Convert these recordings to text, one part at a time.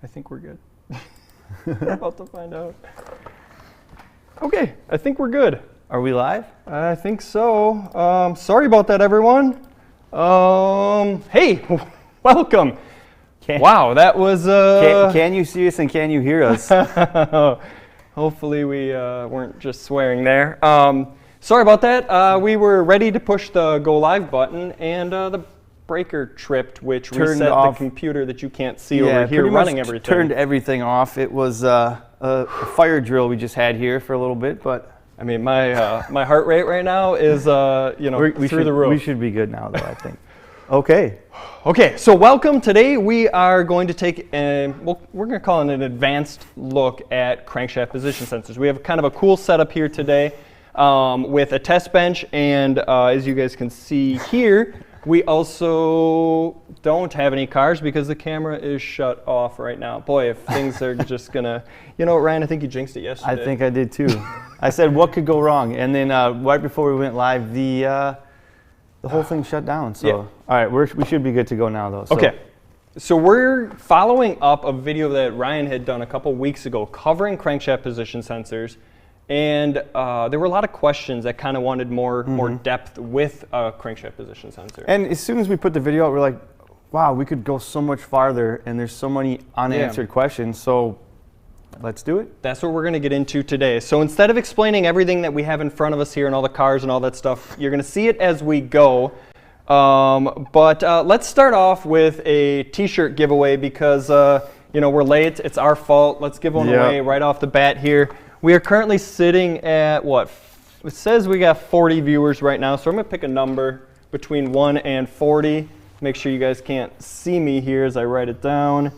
think we're good. We're about to find out. Okay, I think we're good. Are we live? I think so. Sorry about that, everyone. Hey, welcome. Wow, that was... Can you see us and can you hear us? Hopefully we weren't just swearing there. Sorry about that. We were ready to push the go live button and the breaker tripped, which reset the computer that you can't see over here running everything. Turned everything off. It was a fire drill we just had here for a little bit, but I mean, my my heart rate right now is through the roof. We should be good now, though, I think. Okay. Okay, so welcome. Today we are going to take we're going to call it an advanced look at crankshaft position sensors. We have kind of a cool setup here today with a test bench, and as you guys can see here, we also don't have any cars because the camera is shut off right now. Boy, if things are just gonna, Ryan, I think you jinxed it yesterday. I think I did too. I said, what could go wrong? And then right before we went live, the whole thing shut down. So, all right, we should be good to go now, though. So. Okay. So we're following up a video that Ryan had done a couple weeks ago covering crankshaft position sensors. And there were a lot of questions that kind of wanted more depth with a crankshaft position sensor. And as soon as we put the video out, we're like, wow, we could go so much farther, and there's so many unanswered questions. So let's do it. That's what we're going to get into today. So instead of explaining everything that we have in front of us here and all the cars and all that stuff, you're going to see it as we go. But let's start off with a t-shirt giveaway because we're late. It's our fault. Let's give one away right off the bat here. We are currently sitting at, it says we got 40 viewers right now, so I'm going to pick a number between 1 and 40. Make sure you guys can't see me here as I write it down.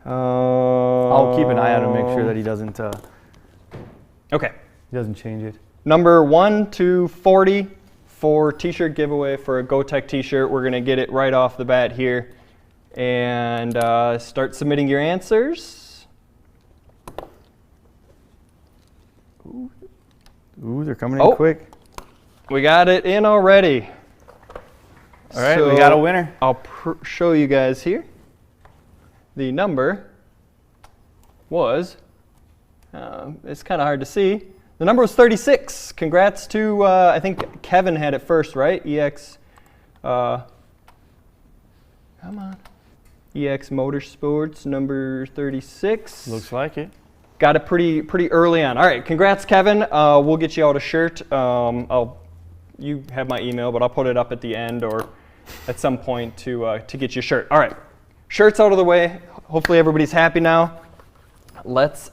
I'll keep an eye out and make sure that he doesn't he doesn't change it. Number 1 to 40 for t-shirt giveaway for a GoTech t-shirt. We're going to get it right off the bat here and start submitting your answers. Ooh, they're coming in quick. We got it in already. All right, we got a winner. I'll show you guys here. The number was, it's kind of hard to see. The number was 36. Congrats to, I think Kevin had it first, right? EX, come on. EX Motorsports, number 36. Looks like it. Got it pretty early on. All right, congrats, Kevin. We'll get you out a shirt. You have my email, but I'll put it up at the end or at some point to get you a shirt. All right, shirt's out of the way. Hopefully everybody's happy now. Let's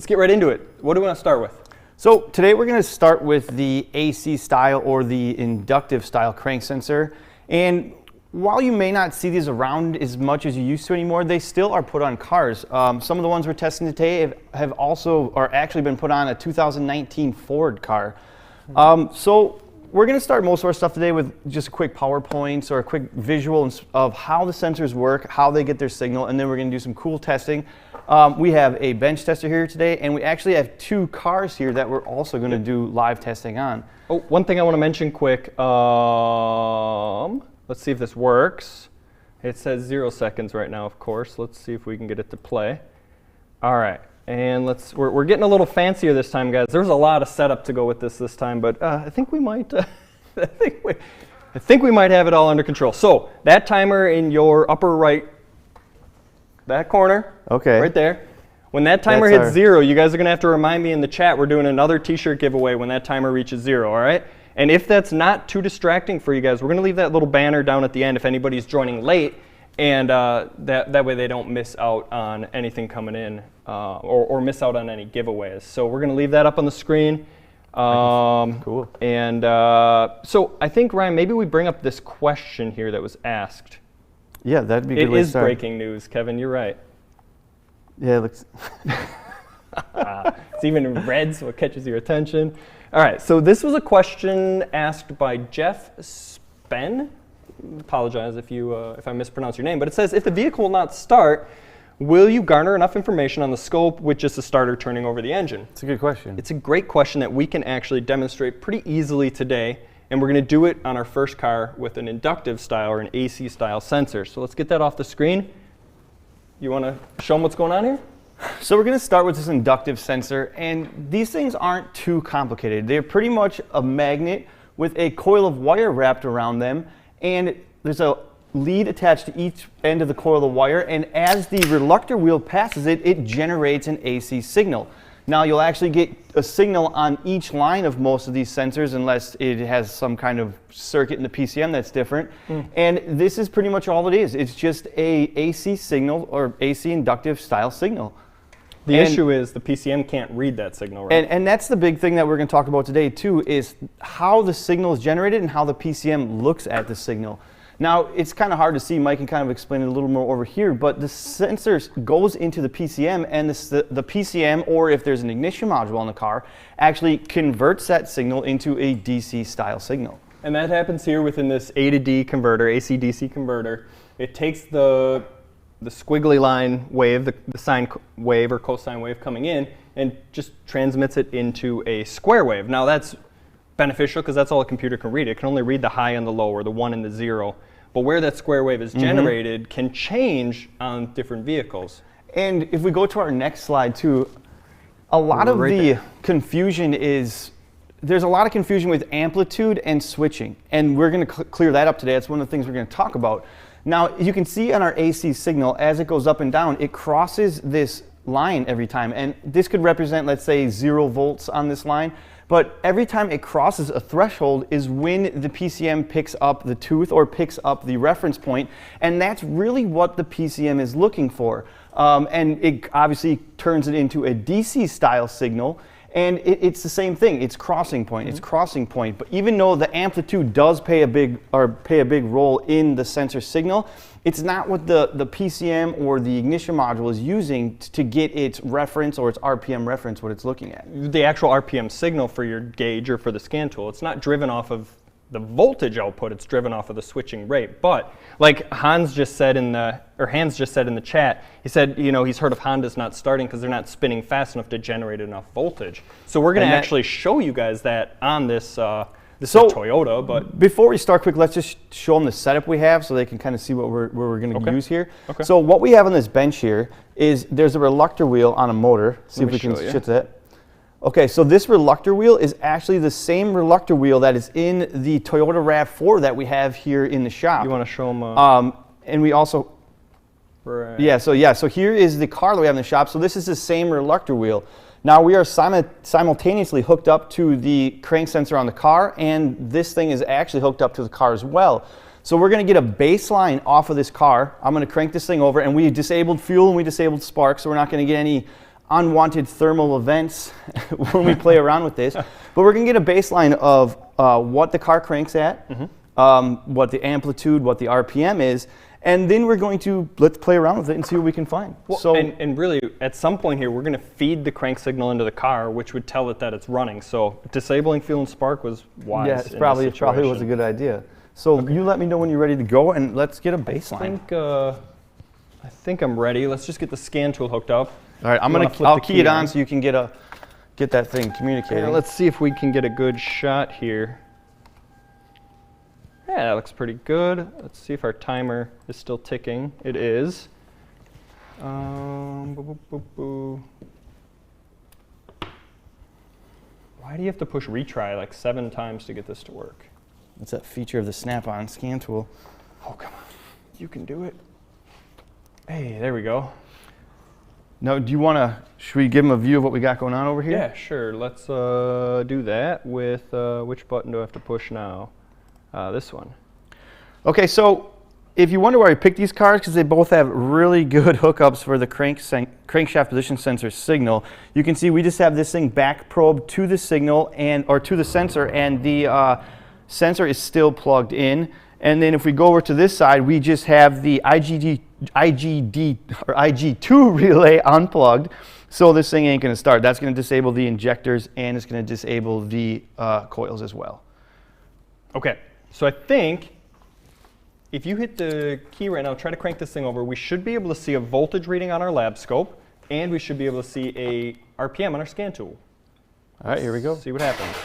get right into it. What do we want to start with? So today we're going to start with the AC style or the inductive style crank sensor. And while you may not see these around as much as you used to anymore, they still are put on cars. Some of the ones we're testing today have actually been put on a 2019 Ford car. So we're going to start most of our stuff today with just a quick PowerPoint or a quick visual of how the sensors work, how they get their signal, and then we're going to do some cool testing. We have a bench tester here today, and we actually have 2 cars here that we're also going to do live testing on. Oh, one thing I want to mention quick. Let's see if this works. It says 0 seconds right now, of course. Let's see if we can get it to play. All right, and we're getting a little fancier this time, guys. There's a lot of setup to go with this time, but I think we might. I think we might have it all under control. So that timer in your upper right, that corner, right there. When that timer hits 0, you guys are gonna have to remind me in the chat. We're doing another t-shirt giveaway when that timer reaches 0. All right. And if that's not too distracting for you guys, we're going to leave that little banner down at the end if anybody's joining late, and that way they don't miss out on anything coming in or miss out on any giveaways. So we're going to leave that up on the screen. Cool. And so I think, Ryan, maybe we bring up this question here that was asked. Yeah, that'd be a good way to start. It is breaking news, Kevin. You're right. Yeah, it looks... It's even in red, so it catches your attention. All right, so this was a question asked by Jeff Spen. Apologize if I mispronounce your name, but it says, if the vehicle will not start, will you garner enough information on the scope with just the starter turning over the engine? It's a good question. It's a great question that we can actually demonstrate pretty easily today, and we're going to do it on our first car with an inductive style or an AC style sensor. So let's get that off the screen. You want to show them what's going on here? So we're going to start with this inductive sensor, and these things aren't too complicated. They're pretty much a magnet with a coil of wire wrapped around them, and there's a lead attached to each end of the coil of wire, and as the reluctor wheel passes it, it generates an AC signal. Now you'll actually get a signal on each line of most of these sensors unless it has some kind of circuit in the PCM that's different. And this is pretty much all it is. It's just a AC signal or AC inductive style signal. The issue is the PCM can't read that signal, right? And that's the big thing that we're going to talk about today too, is how the signal is generated and how the PCM looks at the signal. Now, it's kind of hard to see. Mike can kind of explain it a little more over here, but the sensor goes into the PCM, and the PCM, or if there's an ignition module on the car, actually converts that signal into a DC style signal. And that happens here within this A to D converter, AC-DC converter. It takes the squiggly line wave, the sine wave or cosine wave coming in, and just transmits it into a square wave. Now that's beneficial because that's all a computer can read. It can only read the high and the low, or the 1 and the 0. But where that square wave is generated can change on different vehicles. And if we go to our next slide too, a lot of the confusion is, there's a lot of confusion with amplitude and switching. And we're going to clear that up today. That's one of the things we're going to talk about. Now, you can see on our AC signal, as it goes up and down, it crosses this line every time. And this could represent, let's say, 0 volts on this line. But every time it crosses a threshold is when the PCM picks up the tooth or picks up the reference point. And that's really what the PCM is looking for. And it obviously turns it into a DC style signal. And it's the same thing. It's crossing point. It's crossing point. But even though the amplitude does play a big role in the sensor signal, it's not what the PCM or the ignition module is using to get its reference or its RPM reference, what it's looking at. The actual RPM signal for your gauge or for the scan tool, it's not driven off of the voltage output, it's driven off of the switching rate. But like Hans just said in the chat, he said, you know, he's heard of Hondas not starting because they're not spinning fast enough to generate enough voltage. So we're going to actually show you guys that on this this is Toyota. But before we start quick, let's just show them the setup we have so they can kind of see what we're going to use here. So what we have on this bench here is there's a reluctor wheel on a motor. See if we can shift that. Okay, so this reluctor wheel is actually the same reluctor wheel that is in the Toyota RAV4 that we have here in the shop. You want to show them? And we also, so here is the car that we have in the shop. So this is the same reluctor wheel. Now we are simultaneously hooked up to the crank sensor on the car, and this thing is actually hooked up to the car as well. So we're going to get a baseline off of this car. I'm going to crank this thing over, and we disabled fuel and we disabled spark, so we're not going to get any unwanted thermal events when we play around with this. But we're going to get a baseline of what the car cranks at, what the amplitude, what the RPM is, and then we're going to let's play around with it and see what we can find. Well, so, and really, at some point here, we're going to feed the crank signal into the car, which would tell it that it's running. So disabling fuel and spark was wise. Yeah, it probably was a good idea. So you let me know when you're ready to go, and let's get a baseline. I think I'm ready. Let's just get the scan tool hooked up. All right, I'll key it on so you can get that thing communicating. Yeah, let's see if we can get a good shot here. Yeah, that looks pretty good. Let's see if our timer is still ticking. It is. Why do you have to push retry like 7 times to get this to work? It's that feature of the snap-on scan tool. Oh, come on. You can do it. Hey, there we go. Now, should we give them a view of what we got going on over here? Yeah, sure. Let's do that with, which button do I have to push now? This one. Okay, so if you wonder why we picked these cars, because they both have really good hookups for the crankshaft position sensor signal. You can see we just have this thing back probed to the signal or to the sensor, and the sensor is still plugged in. And then if we go over to this side, we just have the IG2 relay unplugged. So this thing ain't going to start. That's going to disable the injectors, and it's going to disable the coils as well. Okay, so I think if you hit the key right now, try to crank this thing over, we should be able to see a voltage reading on our lab scope, and we should be able to see a RPM on our scan tool. All right, here we go. See what happens.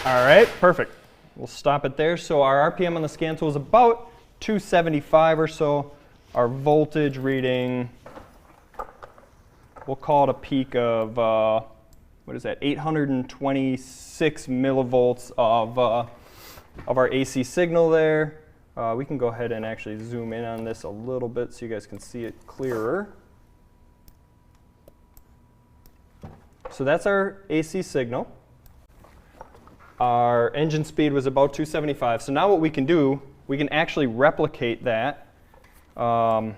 All right, perfect. we'll stop it there. So our RPM on the scan tool is about 275 or so. Our voltage reading, we'll call it a peak of, what is that, 826 millivolts of our AC signal there. We can go ahead and actually zoom in on this a little bit so you guys can see it clearer. So that's our AC signal. Our engine speed was about 275. So now what we can do, we can actually replicate that. We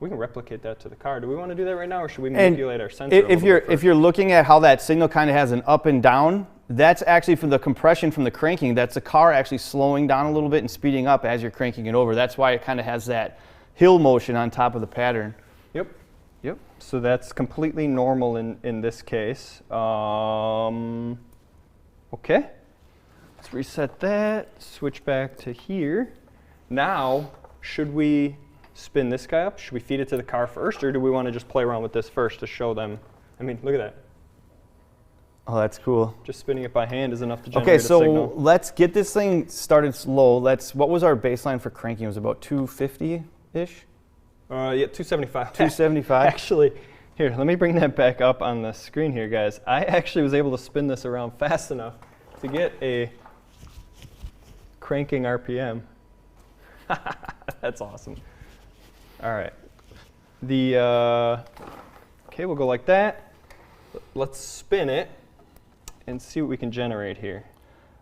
can replicate that to the car. Do we want to do that right now, or should we manipulate our sensor? If you're looking at how that signal kind of has an up and down, that's actually from the compression from the cranking. That's the car actually slowing down a little bit and speeding up as you're cranking it over. That's why it kind of has that hill motion on top of the pattern. Yep. Yep. So that's completely normal in this case. Okay. Let's reset that. Switch back to here. Now, should we spin this guy up? Should we feed it to the car first, or do we want to just play around with this first to show them? I mean, look at that. Oh, that's cool. Just spinning it by hand is enough to generate a signal. Okay, so let's get this thing started slow. What was our baseline for cranking? It was about 250-ish? Yeah, 275. 275? Actually, here, let me bring that back up on the screen here, guys. I actually was able to spin this around fast enough to get a cranking RPM. That's awesome. All right. Okay, we'll go like that. Let's spin it and see what we can generate here.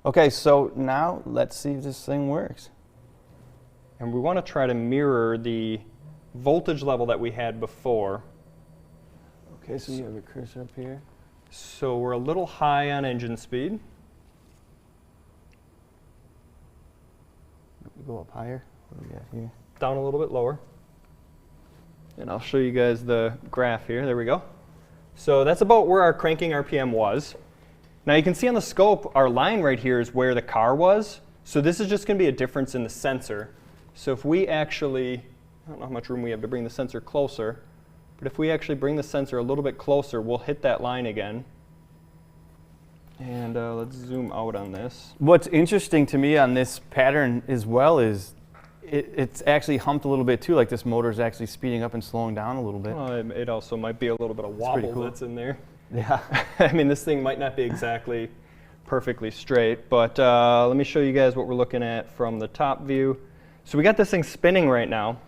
Okay, so now let's see if this thing works. And we want to try to mirror the voltage level that we had before. Okay, so you have your cursor up here. So we're a little high on engine speed. Go up higher. What do we got here? Down a little bit lower. And I'll show you guys the graph here. There we go. So that's about where our cranking RPM was. Now you can see on the scope, our line right here is where the car was. So this is just going to be a difference in the sensor. So if we actually, I don't know how much room we have to bring the sensor closer, but if we actually bring the sensor a little bit closer, we'll hit that line again. And let's zoom out on this. What's interesting to me on this pattern as well is it's actually humped a little bit too, like this motor is actually speeding up and slowing down a little bit. Well, it also might be a little bit of wobble cool. that's in there. Yeah. I mean, this thing might not be exactly perfectly straight, but let me show you guys what we're looking at from the top view. So we got this thing spinning right now,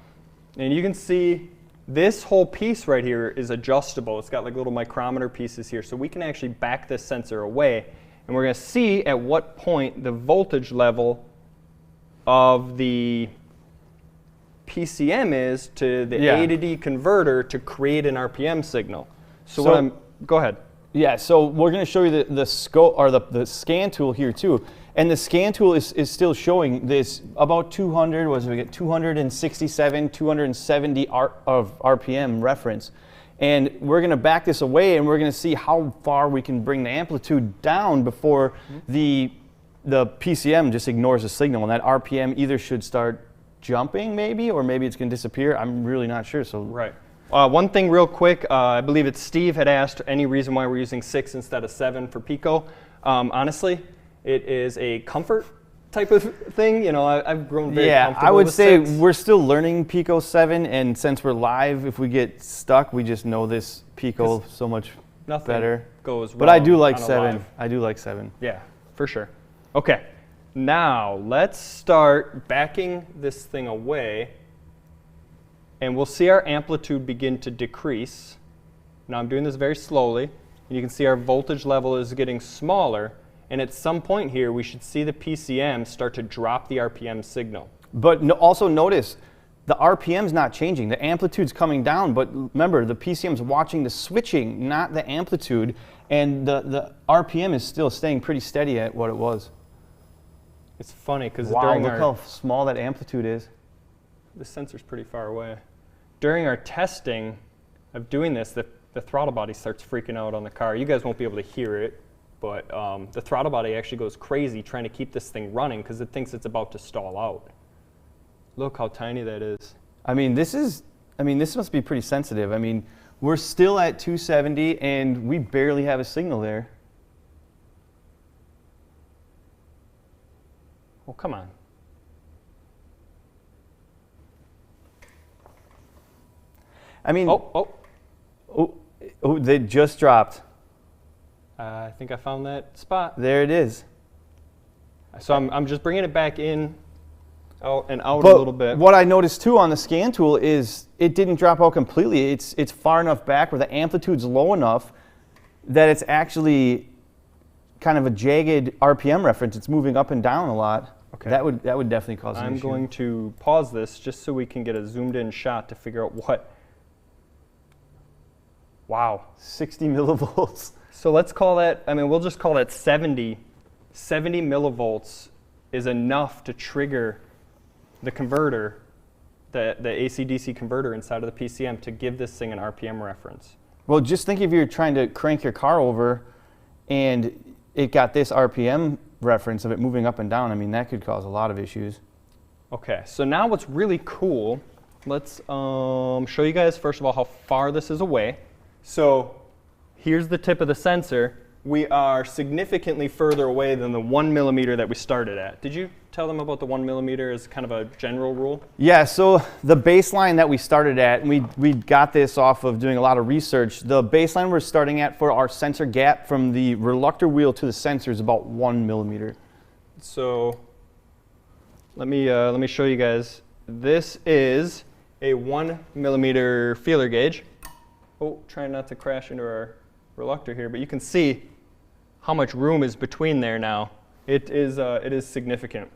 and you can see this whole piece right here is adjustable. It's got like little micrometer pieces here, so we can actually back this sensor away, and we're going to see at what point the voltage level of the PCM is to the A to D converter to create an RPM signal. So go ahead. Yeah, so we're going to show you the scope or the scan tool here too. And the scan tool is still showing this about 200, what did we get, 267, 270 of RPM reference. And we're going to back this away and we're going to see how far we can bring the amplitude down before the PCM just ignores the signal. And that RPM either should start jumping maybe, or maybe it's going to disappear. I'm really not sure. So right. One thing real quick, I believe it's Steve had asked any reason why we're using 6 instead of 7 for Pico. Honestly, it is a comfort type of thing. You know, I've grown very comfortable I would with say 6. we're still learning Pico 7, and since we're live, if we get stuck, we just know this Pico so much better. Goes wrong. But I do like on a 7. live. I do like 7. Yeah, for sure. Okay, now let's start backing this thing away, and we'll see our amplitude begin to decrease. Now I'm doing this very slowly, and you can see our voltage level is getting smaller, and at some point here we should see the PCM start to drop the RPM signal. But also notice, the RPM's not changing. The amplitude's coming down, but remember, the PCM's watching the switching, not the amplitude, and the RPM is still staying pretty steady at what it was. It's funny because wow, during look how small that amplitude is. The sensor's pretty far away. During our testing of doing this, the throttle body starts freaking out on the car. You guys won't be able to hear it, but the throttle body actually goes crazy trying to keep this thing running because it thinks it's about to stall out. Look how tiny that is. I mean, this must be pretty sensitive. I mean, we're still at 270 and we barely have a signal there. Oh, come on. I mean, Oh, they just dropped. I think I found that spot. There it is. So I'm just bringing it back in, out and out But a little bit. what I noticed too on the scan tool is it didn't drop out completely. It's far enough back where the amplitude's low enough that it's actually kind of a jagged RPM reference. It's moving up and down a lot. Okay. That would definitely cause an issue. I'm going to pause this just so we can get a zoomed in shot to figure out what. Wow. 60 millivolts. So let's call that, I mean, we'll just call that 70. 70 millivolts is enough to trigger the converter, the AC-DC converter inside of the PCM to give this thing an RPM reference. Well, just think if you're trying to crank your car over and it got this RPM reference of it moving up and down. I mean, that could cause a lot of issues. Okay, so now what's really cool, let's show you guys first of all how far this is away. So here's the tip of the sensor. We are significantly further away than the 1 millimeter that we started at. Did you tell them about the 1 millimeter as kind of a general rule? Yeah, so the baseline that we started at, and we got this off of doing a lot of research, the baseline we're starting at for our sensor gap from the reluctor wheel to the sensor is about 1 millimeter. So let me show you guys. This is a 1 millimeter feeler gauge. Oh, trying not to crash into our reluctor here, but you can see how much room is between there now. It is significant.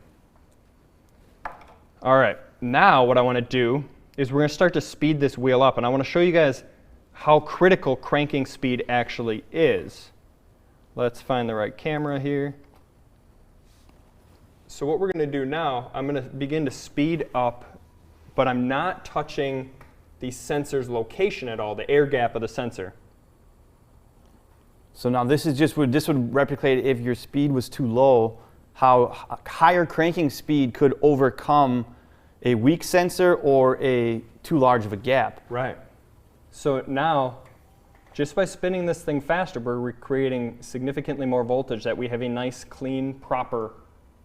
All right, now what I want to do is we're going to start to speed this wheel up, and I want to show you guys how critical cranking speed actually is. Let's find the right camera here. So what we're going to do now, I'm going to begin to speed up, but I'm not touching the sensor's location at all, the air gap of the sensor. So now this would replicate if your speed was too low, how higher cranking speed could overcome a weak sensor or a too large of a gap. Right. So now, just by spinning this thing faster, we're creating significantly more voltage that we have a nice, clean, proper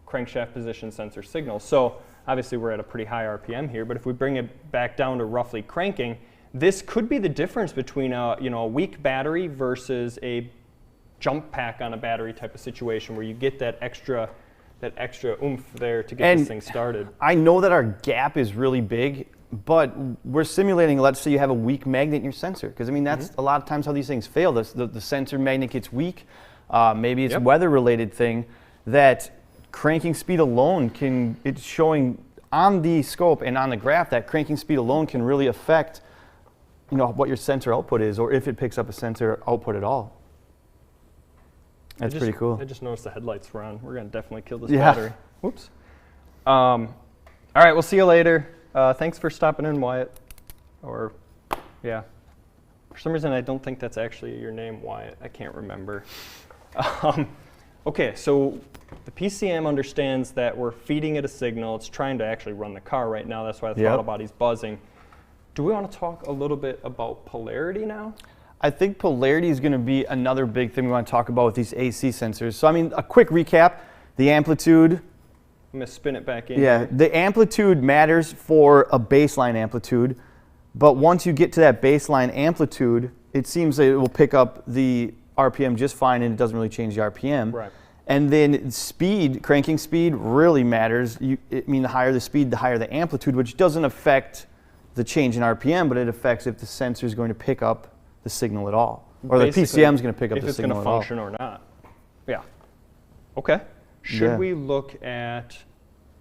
crankshaft position sensor signal. So obviously we're at a pretty high RPM here, but if we bring it back down to roughly cranking, this could be the difference between a weak battery versus a jump pack on a battery type of situation where you get that extra oomph there to get this thing started. I know that our gap is really big, but we're simulating, let's say you have a weak magnet in your sensor, because I mean that's a lot of times how these things fail. The sensor magnet gets weak, maybe it's a weather-related thing, that cranking speed alone it's showing on the scope and on the graph that cranking speed alone can really affect what your sensor output is, or if it picks up a sensor output at all. That's pretty cool. I just noticed the headlights were on. We're going to definitely kill this Yeah. battery. Whoops. All right, we'll see you later. Thanks for stopping in, Wyatt. Or, yeah. For some reason, I don't think that's actually your name, Wyatt. I can't remember. Okay, so the PCM understands that we're feeding it a signal. It's trying to actually run the car right now. That's why the throttle body's buzzing. Do we want to talk a little bit about polarity now? I think polarity is going to be another big thing we want to talk about with these AC sensors. So I mean, a quick recap, the amplitude. I'm going to spin it back in. Yeah, the amplitude matters for a baseline amplitude, but once you get to that baseline amplitude, it seems that it will pick up the RPM just fine and it doesn't really change the RPM. Right. And then speed, cranking speed really matters. The higher the speed, the higher the amplitude, which doesn't affect the change in RPM, but it affects if the sensor is going to pick up the signal at all, or the PCM is going to pick up the signal at all. If it's going to function or not. Yeah. Okay. Should we look at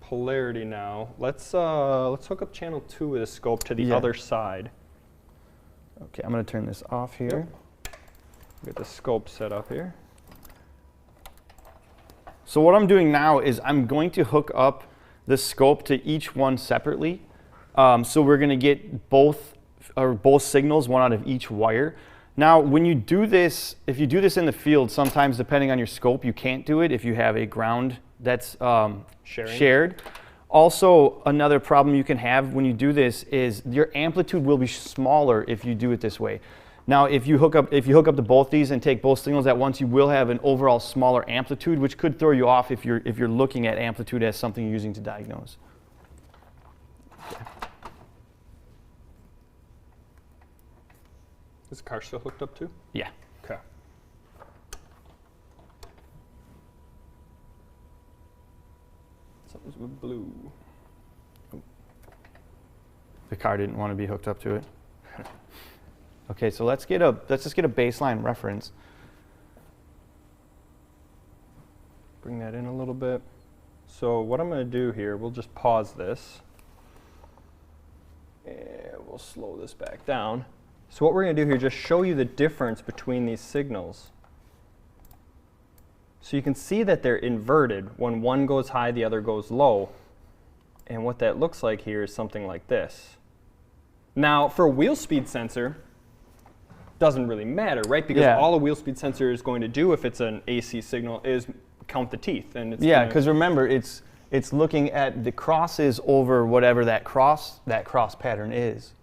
polarity now? Let's hook up channel 2 with a scope to the other side. Okay, I'm going to turn this off here. Get the scope set up here. So what I'm doing now is I'm going to hook up the scope to each one separately. So we're going to get both signals, one out of each wire. Now, when you do this, if you do this in the field, sometimes depending on your scope, you can't do it if you have a ground that's shared. Also, another problem you can have when you do this is your amplitude will be smaller if you do it this way. Now, if you hook up to both these and take both signals at once, you will have an overall smaller amplitude, which could throw you off if you're looking at amplitude as something you're using to diagnose. Okay. Is the car still hooked up too? Yeah. Okay. Something's with blue. The car didn't want to be hooked up to it. Okay, so let's just get a baseline reference. Bring that in a little bit. So what I'm going to do here, we'll just pause this. And we'll slow this back down. So what we're going to do here, just show you the difference between these signals. So you can see that they're inverted. When one goes high, the other goes low. And what that looks like here is something like this. Now, for a wheel speed sensor, doesn't really matter, right? Because all a wheel speed sensor is going to do if it's an AC signal is count the teeth. And it's because remember, it's looking at the crosses over whatever that cross pattern is.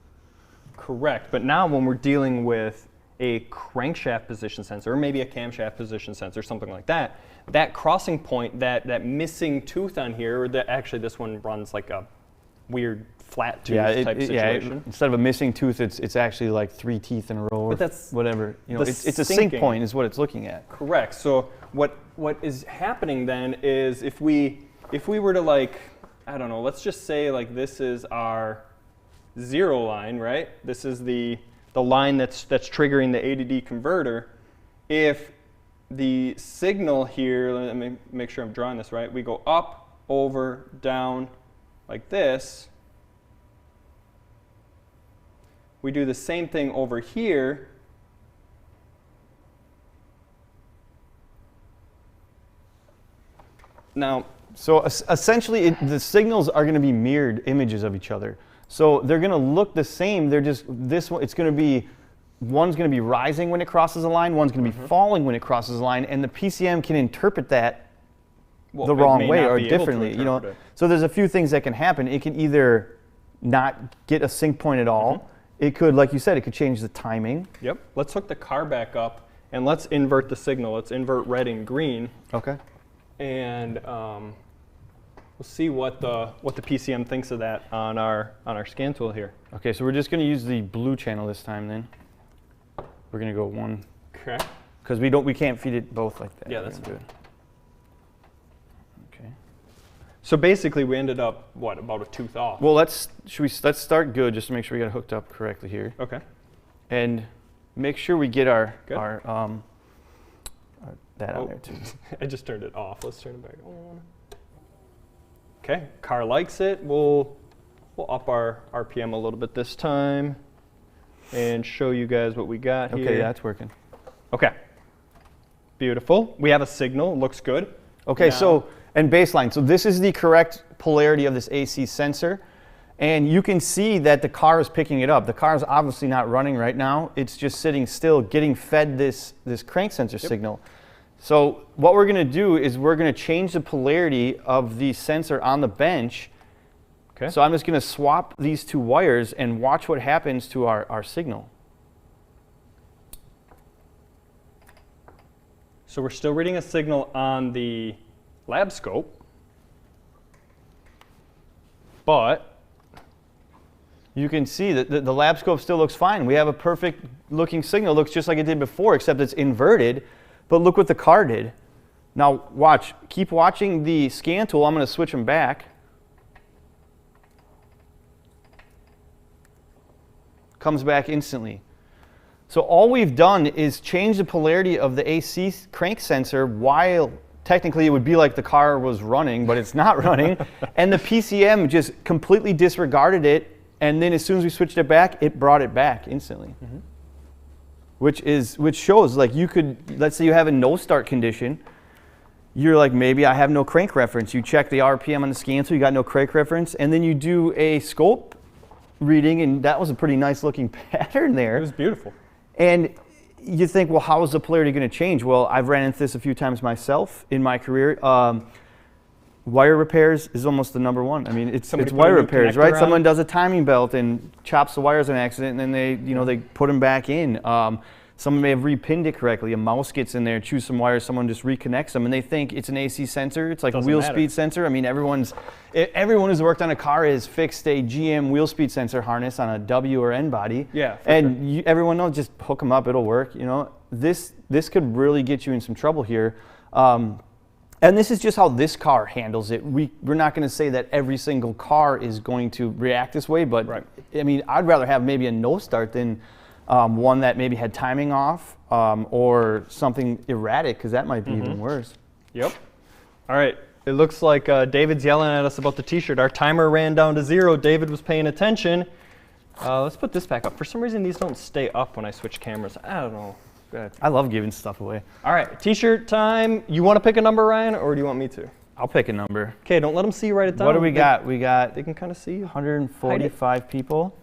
Correct. But now when we're dealing with a crankshaft position sensor, or maybe a camshaft position sensor, something like that, that crossing point, that missing tooth on here, or actually this one runs like a weird flat tooth type situation. Instead of a missing tooth, it's actually like 3 teeth in a row, or whatever. You know, it's a sync point is what it's looking at. Correct. So what is happening then is if we were to, like, I don't know, let's just say like this is our 0 line, right? This is the line that's triggering the A to D converter. If the signal here, let me make sure I'm drawing this right, we go up, over, down, like this. We do the same thing over here. Now, so essentially, the signals are going to be mirrored images of each other. So they're going to look the same. They're just this one. It's going to be one's going to be rising when it crosses a line. One's going to be falling when it crosses a line, and the PCM can interpret that the wrong way or differently. You know, so there's a few things that can happen. It can either not get a sync point at all. It could, like you said, it could change the timing. Yep. Let's hook the car back up and let's invert the signal. Let's invert red and green. Okay. And we'll see what the PCM thinks of that on our scan tool here. Okay, so we're just going to use the blue channel this time. Then we're going to go 1. Okay. Because we can't feed it both like that. Yeah, that's good. Okay. So basically, we ended up about a tooth off. Well, let's start good just to make sure we got it hooked up correctly here. Okay. And make sure we get that on there too. I just turned it off. Let's turn it back on. Okay, car likes it. We'll up our RPM a little bit this time and show you guys what we got here. Okay, yeah, it's working. Okay, beautiful. We have a signal. Looks good. Okay, and baseline. So this is the correct polarity of this AC sensor. And you can see that the car is picking it up. The car is obviously not running right now. It's just sitting still, getting fed this crank sensor signal. So what we're going to do is we're going to change the polarity of the sensor on the bench. Okay. So I'm just going to swap these 2 wires and watch what happens to our signal. So we're still reading a signal on the lab scope, but you can see that the lab scope still looks fine. We have a perfect looking signal. It looks just like it did before, except it's inverted. But look what the car did. Now watch. Keep watching the scan tool. I'm going to switch them back. Comes back instantly. So all we've done is change the polarity of the AC crank sensor while technically it would be like the car was running, but it's not running. And the PCM just completely disregarded it. And then as soon as we switched it back, it brought it back instantly. Which shows, like, you could, let's say you have a no start condition. You're like, maybe I have no crank reference. You check the RPM on the scan tool, you got no crank reference, and then you do a scope reading, and that was a pretty nice looking pattern there. It was beautiful. And you think, well, how is the polarity going to change? Well, I've ran into this a few times myself in my career. wire repairs is almost the number one. I mean, it's Somebody put a wire new repairs, connector right? on? Someone does a timing belt and chops the wires in an accident, and then they put them back in. Someone may have repinned it correctly. A mouse gets in there, chews some wires, someone just reconnects them, and they think it's an AC sensor. It's like a wheel speed sensor. I mean, everyone who's worked on a car has fixed a GM wheel speed sensor harness on a W or N body. Yeah, and everyone knows, just hook them up, it'll work. You know, this could really get you in some trouble here. And this is just how this car handles it. We're not going to say that every single car is going to react this way, but I mean, I'd rather have maybe a no start than one that maybe had timing off or something erratic, because that might be even worse. Yep. All right. It looks like David's yelling at us about the t-shirt. Our timer ran down to 0. David was paying attention. Let's put this back up. For some reason, these don't stay up when I switch cameras. I don't know. Go ahead. I love giving stuff away. All right. T-shirt time. You want to pick a number, Ryan, or do you want me to? I'll pick a number. Okay. Don't let them see you write it down. What do we got? We got They can kind of see you. 145 people.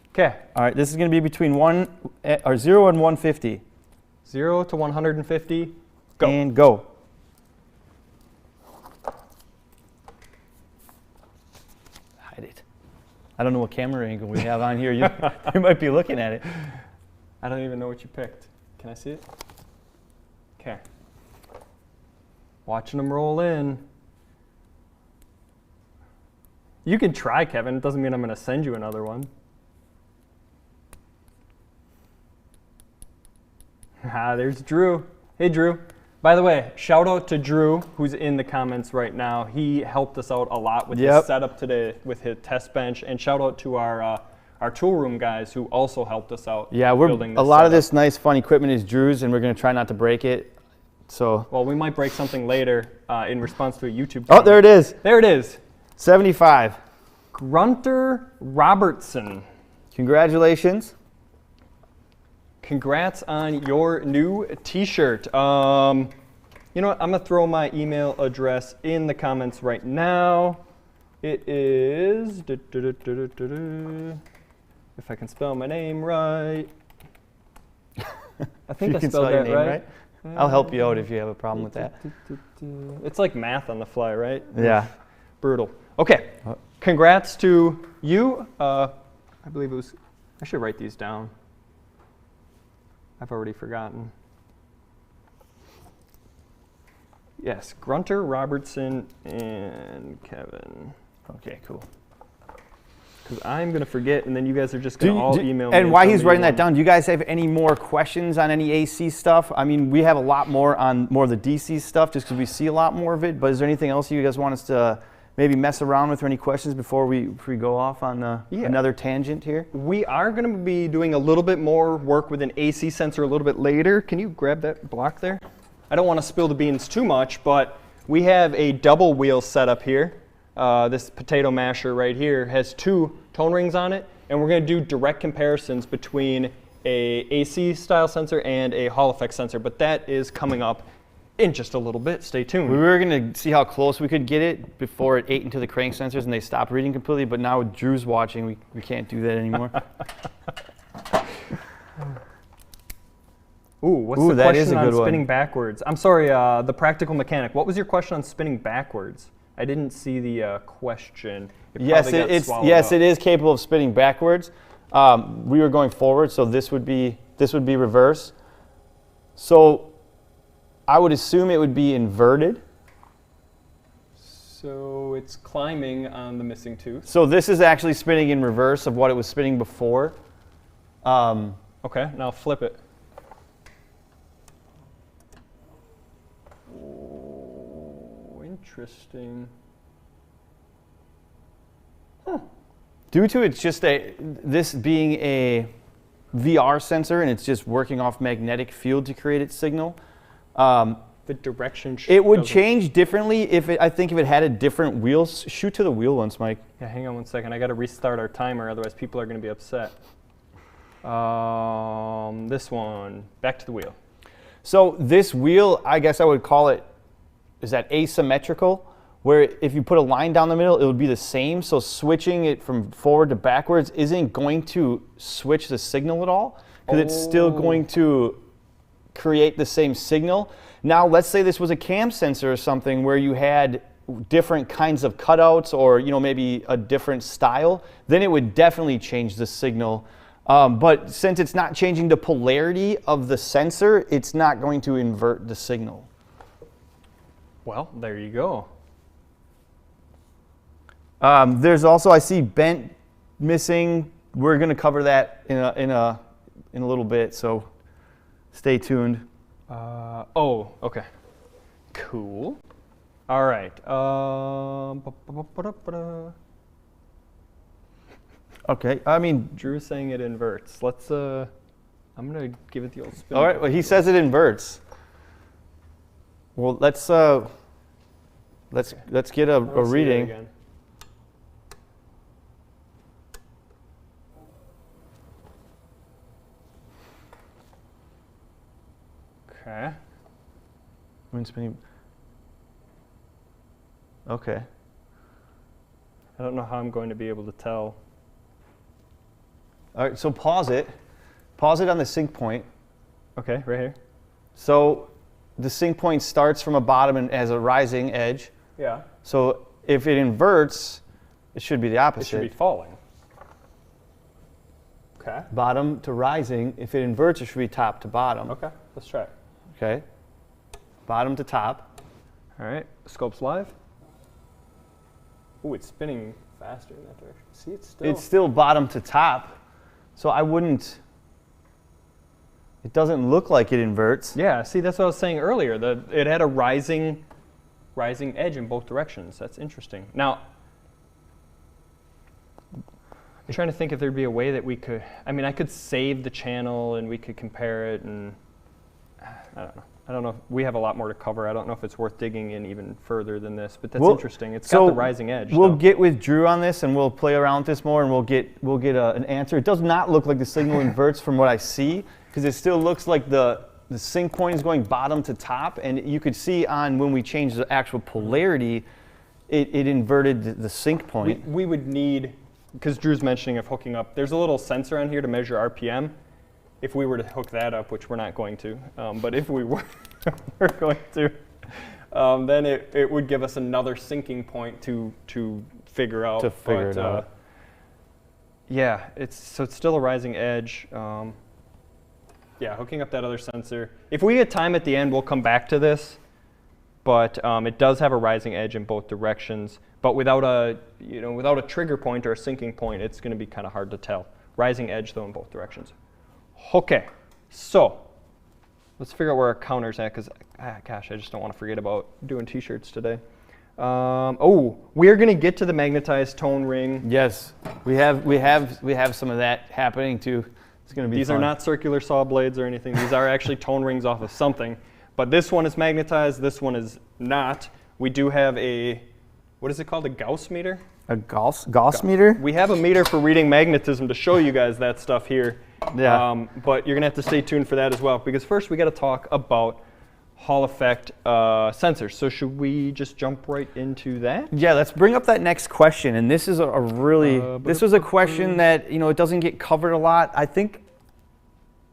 Okay. All right. This is going to be between 0 and 150. 0 to 150. Go. And go. Hide it. I don't know what camera angle we have on here. You might be looking at it. I don't even know what you picked. Can I see it? Okay. Watching them roll in. You can try, Kevin. It doesn't mean I'm going to send you another one. There's Drew. Hey, Drew. By the way, shout out to Drew, who's in the comments right now. He helped us out a lot with his setup today with his test bench. And shout out to our tool room guys who also helped us out. Yeah, building this a lot setup. of this nice, fun equipment is Drew's, and we're going to try not to break it. So. Well, we might break something later in response to a YouTube comment. Oh, there it is. There it is. 75. Grunter Robertson. Congratulations. Congrats on your new t-shirt. You know what? I'm going to throw my email address in the comments right now. It is, if I can spell my name right. I think I spelled that right. I'll help you out if you have a problem with that. It's like math on the fly, right? Yeah. Brutal. Okay. Congrats to you. I believe it was, I should write these down. I've already forgotten. Yes, Grunter, Robertson, and Kevin. Okay, cool. Because I'm going to forget, and then you guys are just going to all email me. And while he's writing that down, do you guys have any more questions on any AC stuff? I mean, we have a lot more on more of the DC stuff just because we see a lot more of it, but is there anything else you guys want us to maybe mess around with, or any questions before we go off on another tangent here? We are going to be doing a little bit more work with an AC sensor a little bit later. Can you grab that block there? I don't want to spill the beans too much, but we have a double wheel setup here. This potato masher right here has 2 tone rings on it, and we're going to do direct comparisons between a AC style sensor and a Hall effect sensor, but that is coming up in just a little bit. Stay tuned. We were going to see how close we could get it before it ate into the crank sensors and they stopped reading completely, but now with Drew's watching, we can't do that anymore. Ooh, what's the question on spinning backwards? I'm sorry, the practical mechanic. What was your question on spinning backwards? I didn't see the question. Yes, it is capable of spinning backwards. We were going forward, so this would be reverse. So I would assume it would be inverted. So it's climbing on the missing tooth. So this is actually spinning in reverse of what it was spinning before. Okay, now flip it. Oh, interesting. Huh. Due to it's just this being a VR sensor and it's just working off magnetic field to create its signal. The direction. It would change differently I think if it had a different wheel. Shoot to the wheel once, Mike. Yeah, hang on one second. I got to restart our timer, otherwise people are going to be upset. This one, back to the wheel. So this wheel, I guess I would call it, is that asymmetrical? Where if you put a line down the middle, it would be the same. So switching it from forward to backwards isn't going to switch the signal at all, because it's still going to create the same signal. Now, let's say this was a cam sensor or something where you had different kinds of cutouts or maybe a different style, then it would definitely change the signal. But since it's not changing the polarity of the sensor, it's not going to invert the signal. Well, there you go. There's also, I see bent missing. We're going to cover that in a little bit, so stay tuned. Oh, okay. Cool. All right. Okay, I mean, Drew's saying it inverts. Let's, I'm going to give it the old spin. all right, well, he says it inverts. Well, let's get a reading. Again. Okay. Wind spinning. Okay. I don't know how I'm going to be able to tell. All right, so pause it. Pause it on the sync point. Okay, right here. So the sync point starts from a bottom and has a rising edge. Yeah. So if it inverts, it should be the opposite. It should be falling. Okay. Bottom to rising. If it inverts, it should be top to bottom. Okay, let's try it. Okay. Bottom to top. All right, scope's live. Ooh, it's spinning faster in that direction. See, It's still bottom to top. So I wouldn't, it doesn't look like it inverts. Yeah, see, that's what I was saying earlier. It had a rising edge in both directions. That's interesting. Now, I'm trying to think if there'd be a way that we could, I could save the channel and we could compare it, and I don't know. I don't know if we have a lot more to cover. I don't know if it's worth digging in even further than this, but that's interesting. It's got the rising edge. We'll get with Drew on this and we'll play around with this more and we'll get an answer. It does not look like the signal inverts from what I see, because it still looks like the sync point is going bottom to top, and you could see on when we changed the actual polarity, it inverted the sync point. We would need, because Drew's mentioning of hooking up, there's a little sensor on here to measure RPM. If we were to hook that up, which we're not going to, but if we were going to, then it would give us another syncing point to figure out. To figure it out. Yeah, it's still a rising edge. Yeah, hooking up that other sensor. If we get time at the end, we'll come back to this, but it does have a rising edge in both directions. But without a trigger point or a syncing point, it's going to be kind of hard to tell. Rising edge though in both directions. Okay, so let's figure out where our counter's at, because gosh, I just don't want to forget about doing t-shirts today. We are going to get to the magnetized tone ring. Yes, we have some of that happening too. It's going to be These fun. are not circular saw blades or anything. These are actually tone rings off of something. But this one is magnetized. This one is not. We do have a, what is it called? A Gauss meter? A Gauss meter? We have a meter for reading magnetism to show you guys that stuff here. Yeah. But you're going to have to stay tuned for that as well, because first we got to talk about Hall effect sensors. So should we just jump right into that? Yeah, let's bring up that next question. And this is a really, this was a question that, it doesn't get covered a lot. I think,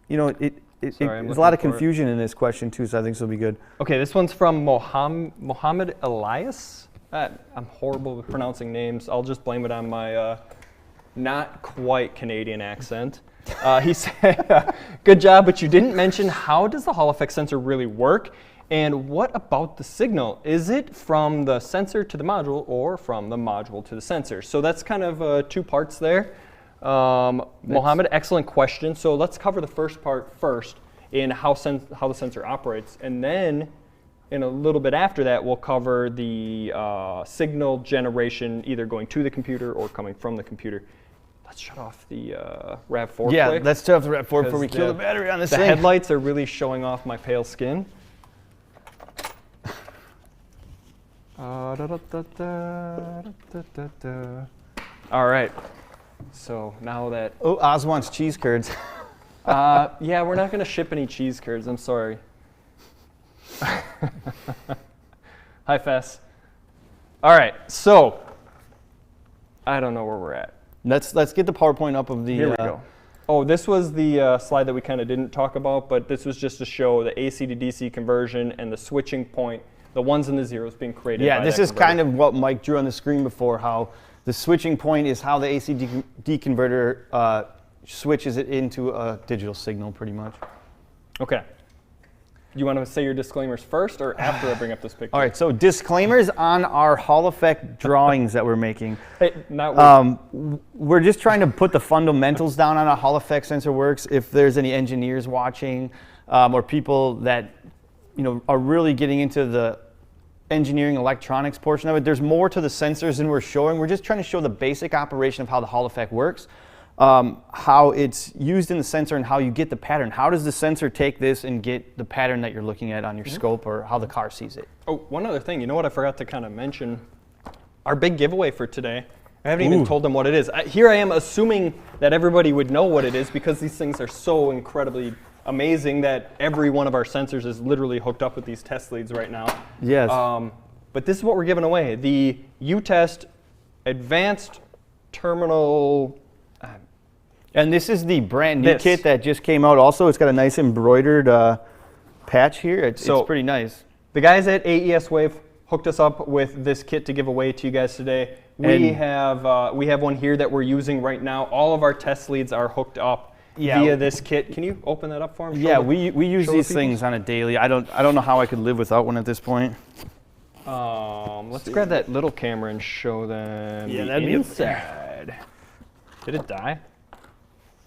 there's a lot of confusion in this question too, so I think this will be good. Okay, this one's from Mohammed Elias. I'm horrible with pronouncing names. I'll just blame it on my not quite Canadian accent. He said, good job, but you didn't mention how does the Hall effect sensor really work, and what about the signal? Is it from the sensor to the module or from the module to the sensor? So that's kind of 2 parts there. Mohammed, excellent question. So let's cover the first part first in how the sensor operates, and then in a little bit after that we'll cover the signal generation either going to the computer or coming from the computer. Let's shut off the RAV4 Yeah, quick, let's shut off the RAV4 before we kill the battery on this thing. The headlights are really showing off my pale skin. All right. So now that... Oh, Oz wants cheese curds. yeah, we're not going to ship any cheese curds. I'm sorry. Hi, Fess. All right, so I don't know where we're at. Let's get the PowerPoint up of the... Here we go. Oh, this was the slide that we kind of didn't talk about, but this was just to show the AC to DC conversion and the switching point the ones and the zeros being created. Yeah, by this that is converter. kind of what Mike drew on the screen before, how the switching point is how the AC deconverter switches it into a digital signal, pretty much. Okay. You want to say your disclaimers first or after I bring up this picture? All right, so disclaimers on our Hall effect drawings that we're making. Hey, not We're just trying to put the fundamentals down on how Hall effect sensor works. If there's any engineers watching or people that are really getting into the engineering electronics portion of it, there's more to the sensors than we're showing. We're just trying to show the basic operation of how the Hall effect works. How it's used in the sensor and how you get the pattern. How does the sensor take this and get the pattern that you're looking at on your scope, or how the car sees it? Oh, one other thing. You know what I forgot to kind of mention? Our big giveaway for today. I haven't even told them what it is. Here I am assuming that everybody would know what it is because these things are so incredibly amazing that every one of our sensors is literally hooked up with these test leads right now. Yes. But this is what we're giving away. The U-Test Advanced Terminal... And this is the brand new kit that just came out also. It's got a nice embroidered patch here. It's pretty nice. The guys at AES Wave hooked us up with this kit to give away to you guys today. We have one here that we're using right now. All of our test leads are hooked up via this kit. Can you open that up for them? Yeah, we use these things on a daily. I don't know how I could live without one at this point. Let's grab that little camera and show them the inside. Did it die?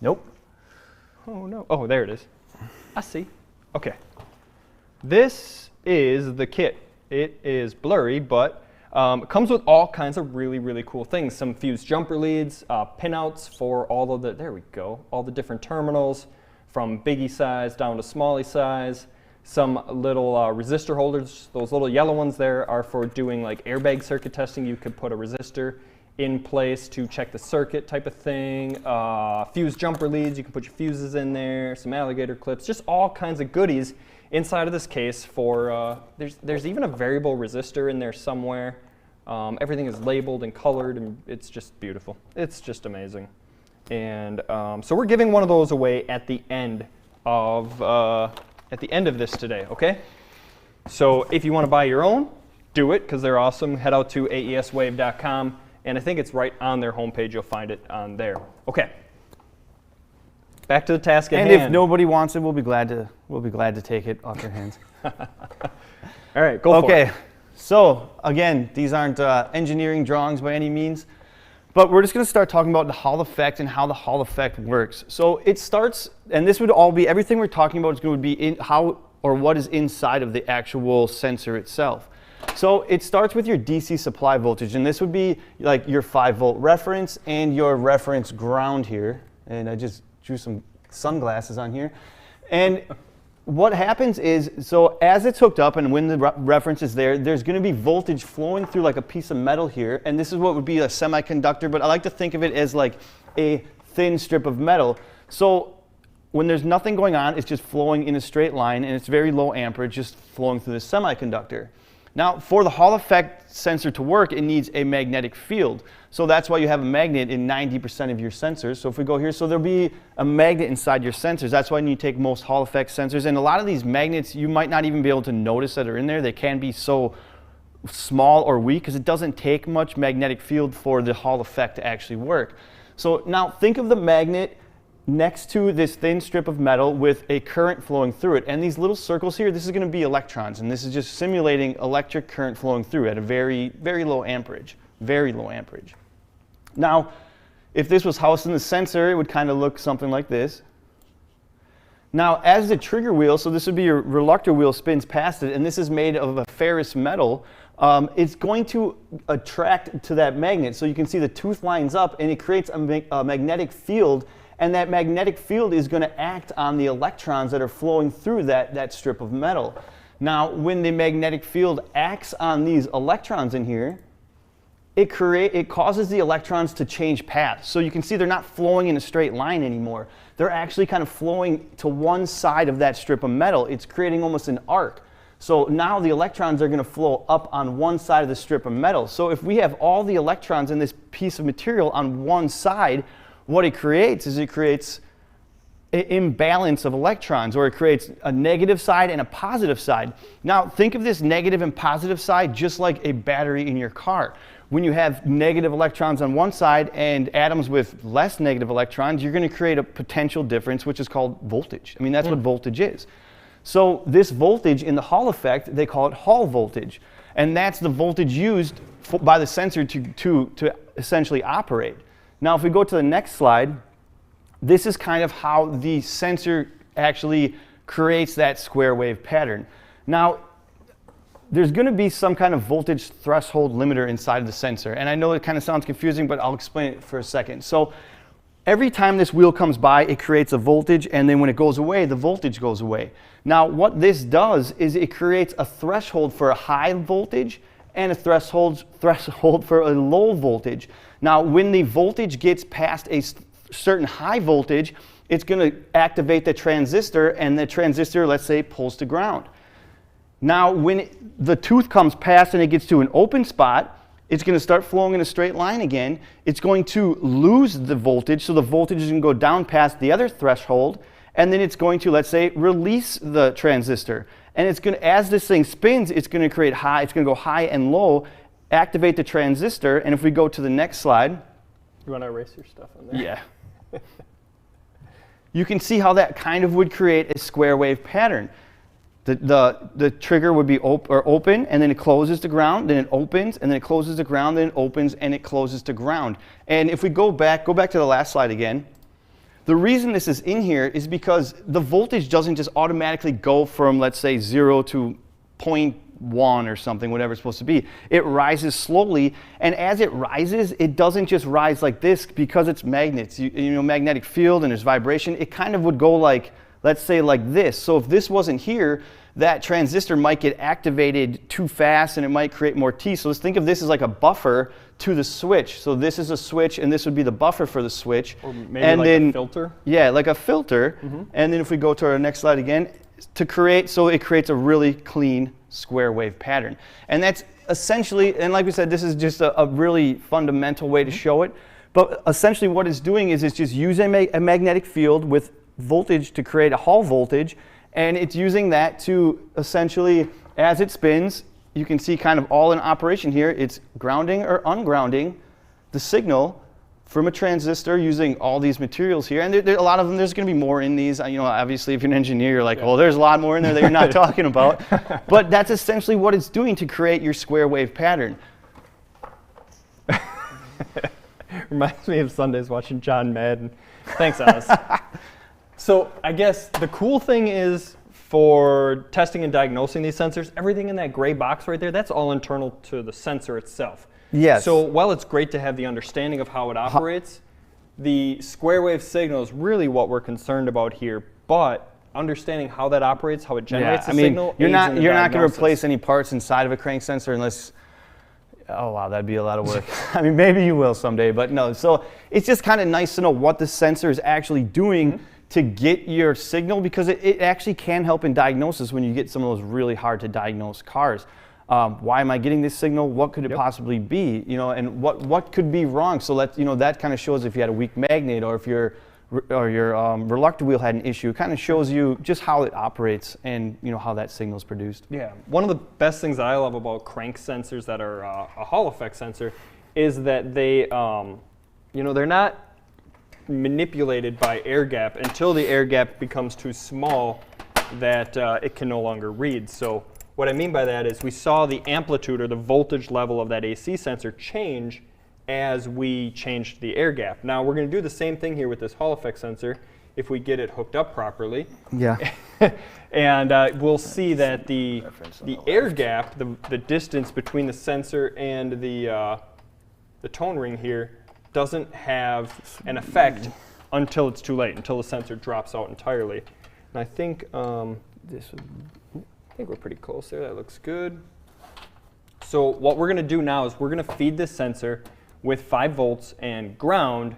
Nope. Oh no. Oh, there it is. I see. Okay. This is the kit. It is blurry, but it comes with all kinds of really, really cool things. Some fused jumper leads, pinouts for all of the, there we go, all the different terminals from biggie size down to smallie size. Some little resistor holders. Those little yellow ones there are for doing like airbag circuit testing. You could put a resistor in place to check the circuit type of thing. Fused jumper leads, you can put your fuses in there, some alligator clips, just all kinds of goodies inside of this case for, there's even a variable resistor in there somewhere. Everything is labeled and colored and it's just beautiful. It's just amazing. And so we're giving one of those away at the end of this today, okay? So if you want to buy your own, do it because they're awesome. Head out to aeswave.com. And I think it's right on their homepage. You'll find it on there. Okay. Back to the task at hand. And if nobody wants it, we'll be glad to take it off your hands. All right, go for it. Okay. So again, these aren't engineering drawings by any means, but we're just going to start talking about the Hall effect and how the Hall effect works. So it starts, and this would all be everything we're talking about is going to be in how or what is inside of the actual sensor itself. So it starts with your DC supply voltage, and this would be like your 5-volt reference and your reference ground here. And I just drew some sunglasses on here. And what happens is, so as it's hooked up and when the reference is there, there's going to be voltage flowing through like a piece of metal here. And this is what would be a semiconductor, but I like to think of it as like a thin strip of metal. So when there's nothing going on, it's just flowing in a straight line, and it's very low amperage, just flowing through the semiconductor. Now, for the Hall effect sensor to work, it needs a magnetic field. So that's why you have a magnet in 90% of your sensors. So if we go here, so there'll be a magnet inside your sensors. That's why you take most Hall effect sensors. And a lot of these magnets, you might not even be able to notice that are in there. They can be so small or weak because it doesn't take much magnetic field for the Hall effect to actually work. So now think of the magnet next to this thin strip of metal with a current flowing through it. And these little circles here, this is going to be electrons. And this is just simulating electric current flowing through at a very, very low amperage. Very low amperage. Now, if this was housed in the sensor, it would kind of look something like this. Now, as the trigger wheel, so this would be your reluctor wheel, spins past it, and this is made of a ferrous metal, it's going to attract to that magnet. So you can see the tooth lines up, and it creates a magnetic field. And that magnetic field is going to act on the electrons that are flowing through that strip of metal. Now, when the magnetic field acts on these electrons in here, it causes the electrons to change paths. So you can see they're not flowing in a straight line anymore. They're actually kind of flowing to one side of that strip of metal. It's creating almost an arc. So now the electrons are going to flow up on one side of the strip of metal. So if we have all the electrons in this piece of material on one side, what it creates is it creates imbalance of electrons, or it creates a negative side and a positive side. Now think of this negative and positive side just like a battery in your car. When you have negative electrons on one side and atoms with less negative electrons, you're going to create a potential difference, which is called voltage. I mean, that's what voltage is. So this voltage in the Hall effect, they call it Hall voltage. And that's the voltage used by the sensor to essentially operate. Now if we go to the next slide, this is kind of how the sensor actually creates that square wave pattern. Now, there's going to be some kind of voltage threshold limiter inside of the sensor. And I know it kind of sounds confusing, but I'll explain it for a second. So every time this wheel comes by, it creates a voltage, and then when it goes away, the voltage goes away. Now, what this does is it creates a threshold for a high voltage and a threshold for a low voltage. Now, when the voltage gets past a certain high voltage, it's going to activate the transistor, and the transistor, let's say, pulls to ground. Now, when the tooth comes past and it gets to an open spot, it's going to start flowing in a straight line again. It's going to lose the voltage, so the voltage is going to go down past the other threshold, and then it's going to, let's say, release the transistor. And it's going to, as this thing spins, it's going to create high, it's going to go high and low, activate the transistor, and if we go to the next slide. You want to erase your stuff on there? Yeah. You can see how that kind of would create a square wave pattern. The trigger would be open, and then it closes to ground, then it opens, and then it closes to ground, then it opens, and it closes to ground. And if we go back to the last slide again, the reason this is in here is because the voltage doesn't just automatically go from, let's say, 0 to 0.1 or something, whatever it's supposed to be. It rises slowly, and as it rises, it doesn't just rise like this because it's magnets. You know, magnetic field and there's vibration. It kind of would go like, let's say, like this. So if this wasn't here, that transistor might get activated too fast and it might create more T. So let's think of this as like a buffer to the switch. So this is a switch and this would be the buffer for the switch. Or maybe and like then, a filter? Yeah, like a filter. And then if we go to our next slide again, so it creates a really clean square wave pattern. And that's essentially, and like we said, this is just a really fundamental way to show it. But essentially what it's doing is it's just using a magnetic field with voltage to create a Hall voltage, and it's using that to essentially, as it spins, you can see kind of all in operation here, it's grounding or ungrounding the signal from a transistor using all these materials here. And there a lot of them, there's going to be more in these. You know, obviously, if you're an engineer, you're like, oh, there's a lot more in there that you're not talking about. But that's essentially what it's doing to create your square wave pattern. Reminds me of Sundays watching John Madden. Thanks, Alice. So I guess the cool thing is for testing and diagnosing these sensors, everything in that gray box right there, that's all internal to the sensor itself. Yes. So while it's great to have the understanding of how it operates, the square wave signal is really what we're concerned about here. But understanding how that operates, how it generates the signal, you're not going to replace any parts inside of a crank sensor unless. Oh wow, that'd be a lot of work. I mean, maybe you will someday, but no. So it's just kind of nice to know what the sensor is actually doing to get your signal, because it actually can help in diagnosis when you get some of those really hard to diagnose cars. Why am I getting this signal? What could it possibly be? You know, and what could be wrong? So that kind of shows if you had a weak magnet or if your reluctor wheel had an issue. It kind of shows you just how it operates and how that signal is produced. Yeah, one of the best things that I love about crank sensors that are a Hall effect sensor is that they, they're not manipulated by air gap until the air gap becomes too small that it can no longer read. So what I mean by that is we saw the amplitude or the voltage level of that AC sensor change as we changed the air gap. Now we're going to do the same thing here with this Hall effect sensor if we get it hooked up properly. Yeah. And we'll see that the air gap, the distance between the sensor and the tone ring here, doesn't have an effect until it's too late, until the sensor drops out entirely. And I think I think we're pretty close there. That looks good. So what we're going to do now is we're going to feed this sensor with 5 volts and ground,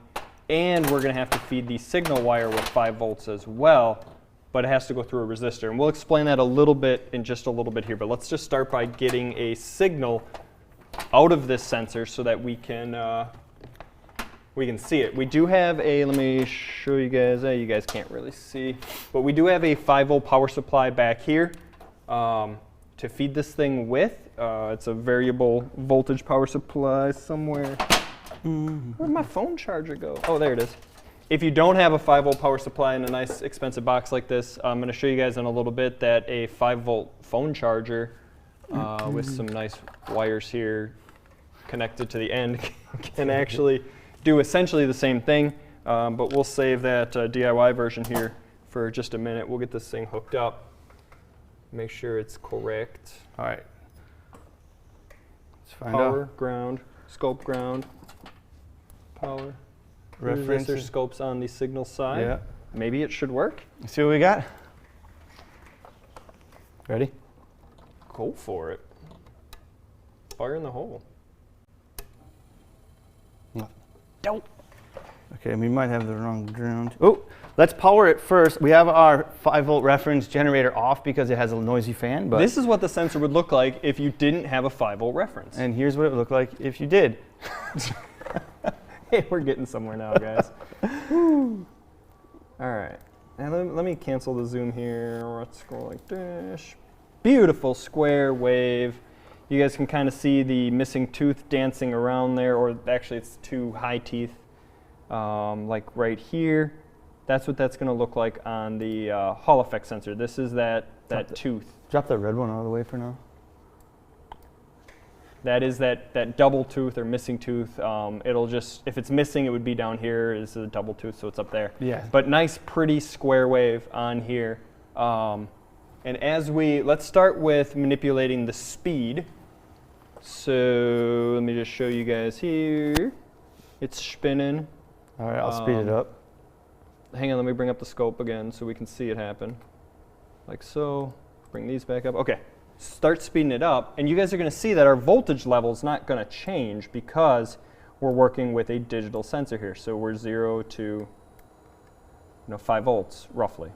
and we're going to have to feed the signal wire with 5 volts as well, but it has to go through a resistor. And we'll explain that a little bit in just a little bit here, but let's just start by getting a signal out of this sensor so that we can we can see it. We do have a, let me show you guys, you guys can't really see, but we do have a 5-volt power supply back here to feed this thing with. It's a variable voltage power supply somewhere. Where'd my phone charger go? Oh, there it is. If you don't have a 5-volt power supply in a nice expensive box like this, I'm going to show you guys in a little bit that a 5-volt phone charger with some nice wires here connected to the end can actually do essentially the same thing, but we'll save that DIY version here for just a minute. We'll get this thing hooked up, make sure it's correct. All right. Let's find Power, out. ground, scope ground, power. Reference. Resistor scopes on the signal side. Yeah. Maybe it should work. Let's see what we got. Ready? Go for it. Fire in the hole. Nothing. Don't. Okay, we might have the wrong ground. Oh, let's power it first. We have our 5-volt reference generator off because it has a noisy fan. But This is what the sensor would look like if you didn't have a 5-volt reference. and here's what it would look like if you did. Hey, we're getting somewhere now, guys. All right. Now let me cancel the zoom here. Let's go like this. Beautiful square wave. You guys can kind of see the missing tooth dancing around there, or actually it's 2 high teeth, like right here. That's what that's going to look like on the Hall effect sensor. This is that tooth. Drop that red one out of the way for now. That is that double tooth or missing tooth. It'll just, if it's missing, it would be down here. Is a double tooth, so it's up there. Yeah. But nice, pretty square wave on here. And as let's start with manipulating the speed. So let me just show you guys here. It's spinning. All right, I'll speed it up. Hang on, let me bring up the scope again so we can see it happen. Like so. Bring these back up. Okay. Start speeding it up, and you guys are going to see that our voltage level is not going to change because we're working with a digital sensor here. So we're 0 to 5 volts roughly.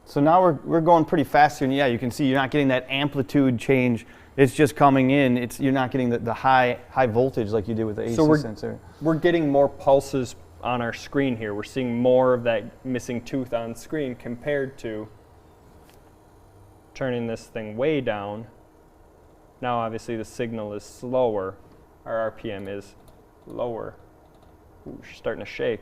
So now we're going pretty fast here, and yeah, you can see you're not getting that amplitude change. It's just coming in. You're not getting the high voltage like you did with the AC sensor. We're getting more pulses on our screen here. We're seeing more of that missing tooth on screen compared to turning this thing way down. Now obviously the signal is slower. Our RPM is lower. Ooh, she's starting to shake.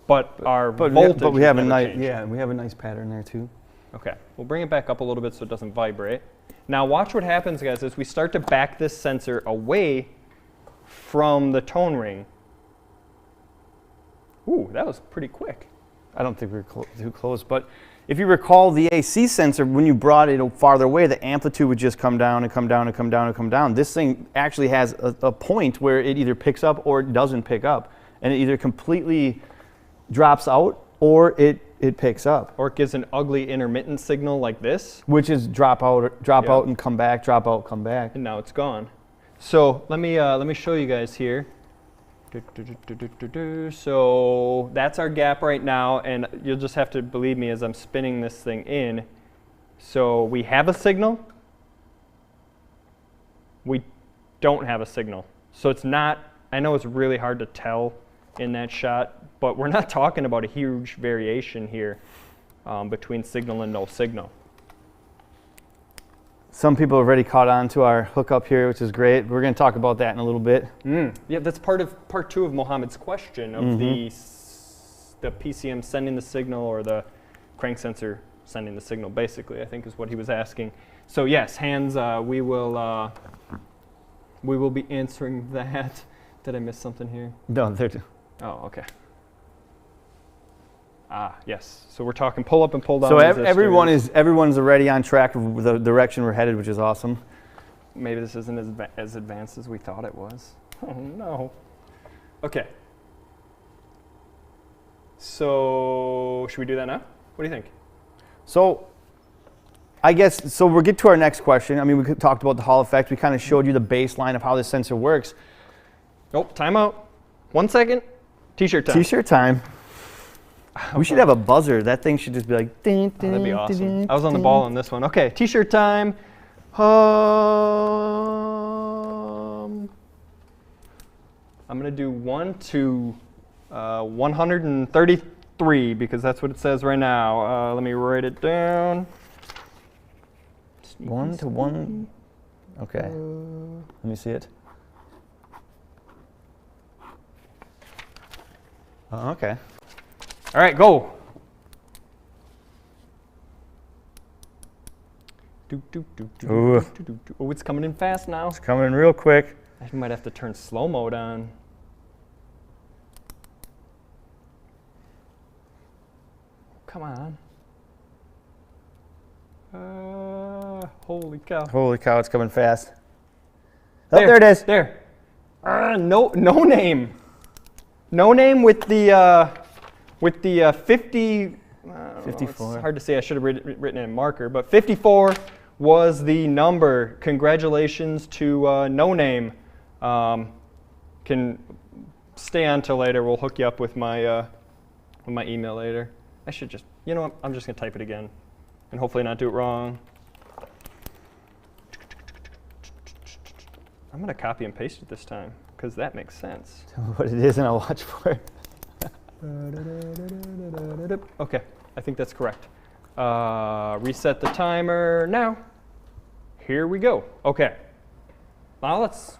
But our voltage we have a nice changed. We have a nice pattern there too. Okay, we'll bring it back up a little bit so it doesn't vibrate. Now watch what happens, guys, as we start to back this sensor away from the tone ring. Ooh, that was pretty quick. I don't think we're too close, but if you recall the AC sensor, when you brought it farther away, the amplitude would just come down and come down and come down and come down. This thing actually has a point where it either picks up or it doesn't pick up, and it either completely drops out or it picks up. Or it gives an ugly intermittent signal like this. Which is drop out and come back, drop out, come back. And now it's gone. So let me show you guys here. So that's our gap right now, and you'll just have to believe me as I'm spinning this thing in. So we have a signal. We don't have a signal. So it's not, I know it's really hard to tell in that shot, but we're not talking about a huge variation here between signal and no signal. Some people have already caught on to our hookup here, which is great. We're going to talk about that in a little bit. Yeah, that's part 2 of Mohammed's question of the PCM sending the signal or the crank sensor sending the signal, basically, I think is what he was asking. So yes, Hans, we will be answering that. Did I miss something here? No, they're Oh, okay. Ah, yes. So we're talking pull up and pull down. So everyone's already on track with the direction we're headed, which is awesome. Maybe this isn't as advanced as we thought it was. Oh no. Okay. So should we do that now? What do you think? So I guess, so we'll get to our next question. I mean, we talked about the Hall effect. We kind of showed you the baseline of how this sensor works. Oh, time out. 1 second. T-shirt time. T-shirt time. We should have a buzzer. That thing should just be like, ding, ding, that'd be awesome. ding, I was on the ding. ball on this one. Okay, T-shirt time. I'm going to do 1 to 133 because that's what it says right now. Let me write it down. 1 to 1. Okay. Let me see it. Okay. All right, go. Oh, it's coming in fast now. It's coming in real quick. I might have to turn slow mode on. Come on. Holy cow. Holy cow, it's coming fast. Oh, there it is. There. No name. No name with the 50. 54. It's hard to say. I should have written it in marker, but 54 was the number. Congratulations to No Name. Can stay on till later. We'll hook you up with my email later. I should just, you know what? I'm just gonna type it again, and hopefully not do it wrong. I'm gonna copy and paste it this time because that makes sense. Tell me what it is, and I'll watch for it. Okay, I think that's correct. Reset the timer now. Here we go. Okay. Now let's.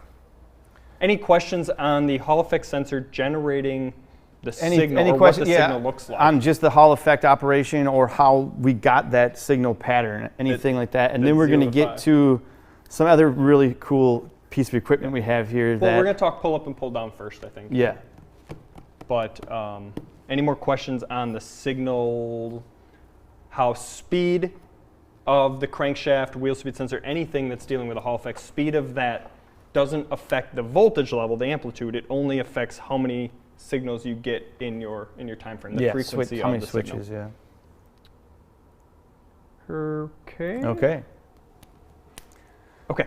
Any questions on the Hall effect sensor generating the signal, or what the signal looks like? On just the Hall effect operation or how we got that signal pattern, anything like that. And then we're going to get to some other really cool piece of equipment we have here. Well, we're going to talk pull up and pull down first, I think. Yeah. But any more questions on the signal, how speed of the crankshaft, wheel speed sensor, anything that's dealing with a Hall effect, speed of that doesn't affect the voltage level, the amplitude. It only affects how many signals you get in your time frame, the frequency how of many the switches, signal. Yeah. Okay. Okay. Okay.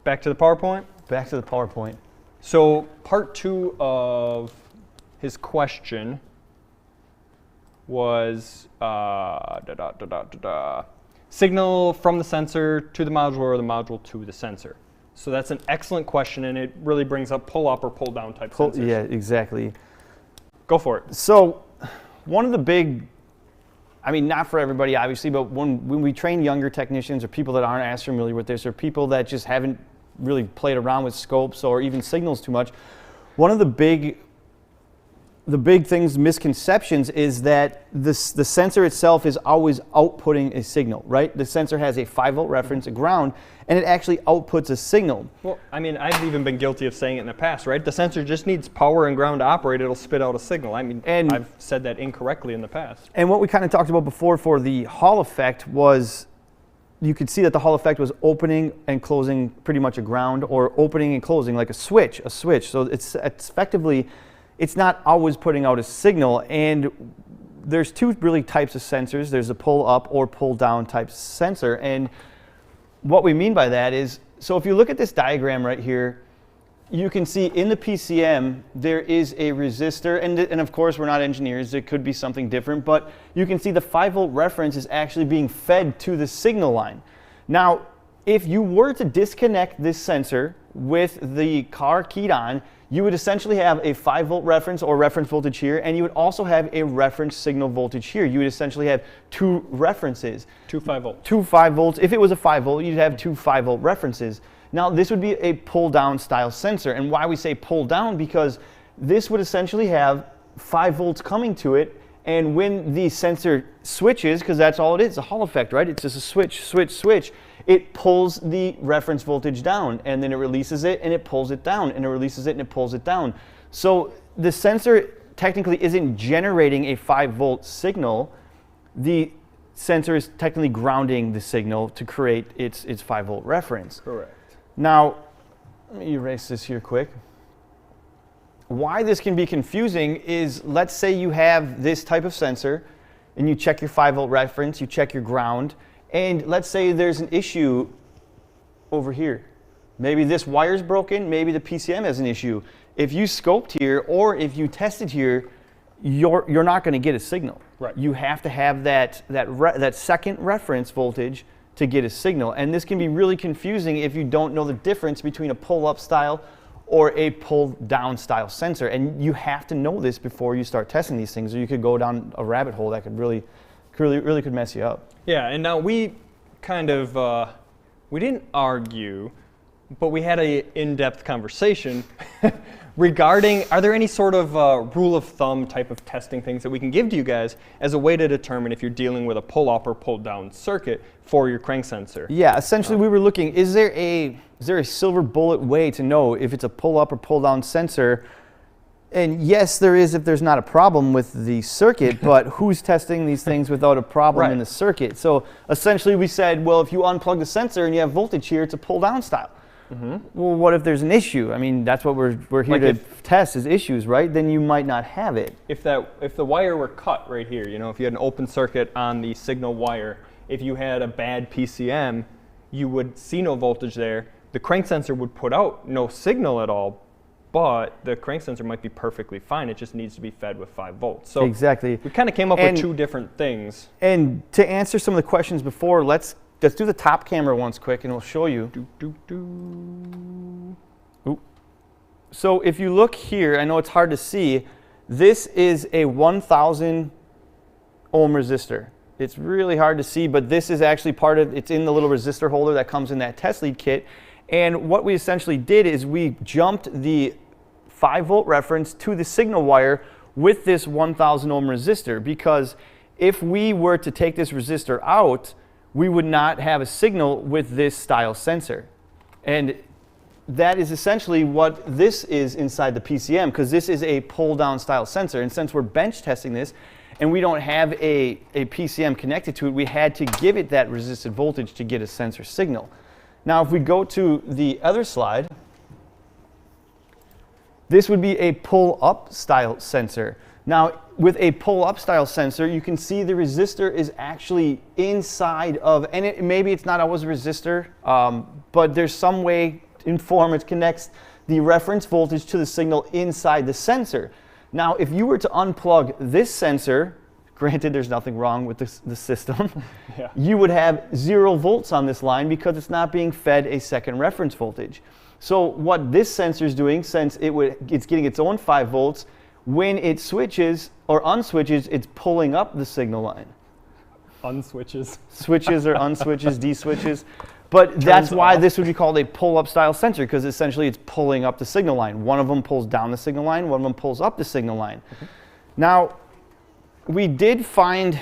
Back to the PowerPoint. Back to the PowerPoint. So part 2 of his question was signal from the sensor to the module or the module to the sensor. So that's an excellent question, and it really brings up pull up or pull down type sensors. Yeah, exactly. Go for it. So one of the big, I mean, not for everybody obviously, but when we train younger technicians or people that aren't as familiar with this or people that just haven't really played around with scopes or even signals too much, one of the big things, misconceptions, is that the sensor itself is always outputting a signal, right? The sensor has a 5-volt reference, a ground, and it actually outputs a signal. Well, I mean, I've even been guilty of saying it in the past, right? The sensor just needs power and ground to operate. It'll spit out a signal. I mean, and I've said that incorrectly in the past. And what we kind of talked about before for the Hall effect was, you could see that the Hall effect was opening and closing pretty much a ground, or opening and closing like a switch. So it's effectively, it's not always putting out a signal. And there's 2 really types of sensors. There's a pull up or pull down type sensor. And what we mean by that is, so if you look at this diagram right here, you can see in the PCM there is a resistor, and of course we're not engineers, it could be something different, but you can see the 5-volt reference is actually being fed to the signal line. Now, if you were to disconnect this sensor with the car keyed on, you would essentially have a 5-volt reference or reference voltage here, and you would also have a reference signal voltage here. You would essentially have 2 references. 2 5-volts. 2 5-volts. If it was a 5-volt, you'd have 2 5-volt references. Now, this would be a pull-down style sensor, and why we say pull-down, because this would essentially have 5 volts coming to it, and when the sensor switches, because that's all it is, a Hall effect, right? It's just a switch, switch, switch. It pulls the reference voltage down, and then it releases it, and it pulls it down, and it releases it, and it pulls it down. So the sensor technically isn't generating a 5-volt signal. The sensor is technically grounding the signal to create its 5-volt reference. Correct. Now, let me erase this here quick. Why this can be confusing is, let's say you have this type of sensor and you check your 5-volt reference, you check your ground, and let's say there's an issue over here. Maybe this wire's broken, maybe the PCM has an issue. If you scoped here or if you tested here, you're not going to get a signal. Right. You have to have that second reference voltage to get a signal. And this can be really confusing if you don't know the difference between a pull-up style or a pull down style sensor. And you have to know this before you start testing these things, or you could go down a rabbit hole that could really could mess you up. Yeah, and now we kind of, we didn't argue, but we had a in-depth conversation regarding, are there any sort of rule of thumb type of testing things that we can give to you guys as a way to determine if you're dealing with a pull-up or pull-down circuit for your crank sensor? Yeah, essentially we were looking, is there a silver bullet way to know if it's a pull-up or pull-down sensor? And yes, there is if there's not a problem with the circuit, but who's testing these things without a problem in the circuit? So essentially we said, well, if you unplug the sensor and you have voltage here, it's a pull-down style. Well, what if there's an issue? I mean, that's what we're here to test is issues, right? Then you might not have it. If the wire were cut right here, you know, if you had an open circuit on the signal wire, if you had a bad PCM, you would see no voltage there. The crank sensor would put out no signal at all, but the crank sensor might be perfectly fine. It just needs to be fed with 5 volts. So exactly. We kind of came up with 2 different things. And to answer some of the questions before, let's do the top camera once quick, and we'll show you. Ooh. So if you look here, I know it's hard to see, this is a 1,000 ohm resistor. It's really hard to see, but this is actually part of, it's in the little resistor holder that comes in that test lead kit. And what we essentially did is we jumped the 5 volt reference to the signal wire with this 1,000 ohm resistor, because if we were to take this resistor out, we would not have a signal with this style sensor. And that is essentially what this is inside the PCM, because this is a pull-down style sensor. And since we're bench testing this and we don't have a PCM connected to it, we had to give it that resisted voltage to get a sensor signal. Now, if we go to the other slide, this would be a pull-up style sensor. Now, with a pull-up style sensor, you can see the resistor is actually inside of, and maybe it's not always a resistor, but there's some way in form it connects the reference voltage to the signal inside the sensor. Now, if you were to unplug this sensor, granted there's nothing wrong with the system, you would have 0 volts on this line because it's not being fed a second reference voltage. So what this sensor is doing, since it's getting its own 5 volts, when it switches or unswitches, it's pulling up the signal line. Unswitches. Switches or unswitches, deswitches. But that's why this would be called a pull-up style sensor, because essentially it's pulling up the signal line. One of them pulls down the signal line, one of them pulls up the signal line. Now, we did find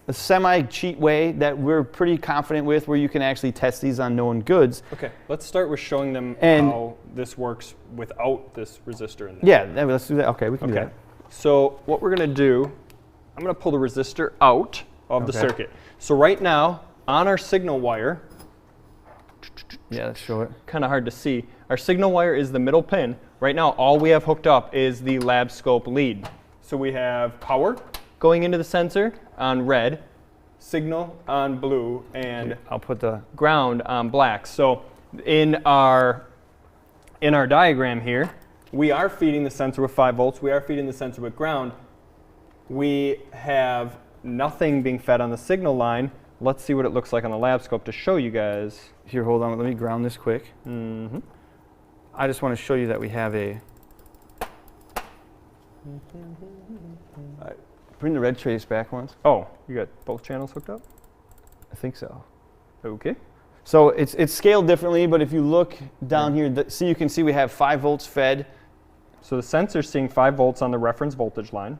a semi-cheat way that we're pretty confident with, where you can actually test these on known goods. Okay, let's start with showing them how this works without this resistor in there. Yeah, let's do that. Okay, we can do that. So what we're going to do, I'm going to pull the resistor out of the circuit. So right now, on our signal wire, let's show it. Kind of hard to see. Our signal wire is the middle pin. Right now, all we have hooked up is the lab scope lead. So we have power going into the sensor on red, signal on blue, and I'll put the ground on black. So in our diagram here, we are feeding the sensor with 5 volts. We are feeding the sensor with ground. We have nothing being fed on the signal line. Let's see what it looks like on the lab scope to show you guys. Here, hold on. Let me ground this quick. I just want to show you that we have a... Bring the red trace back once. Oh, you got both channels hooked up? I think so. Okay. So it's scaled differently, but if you look down here, you can see we have 5 volts fed. So the sensor's seeing 5 volts on the reference voltage line,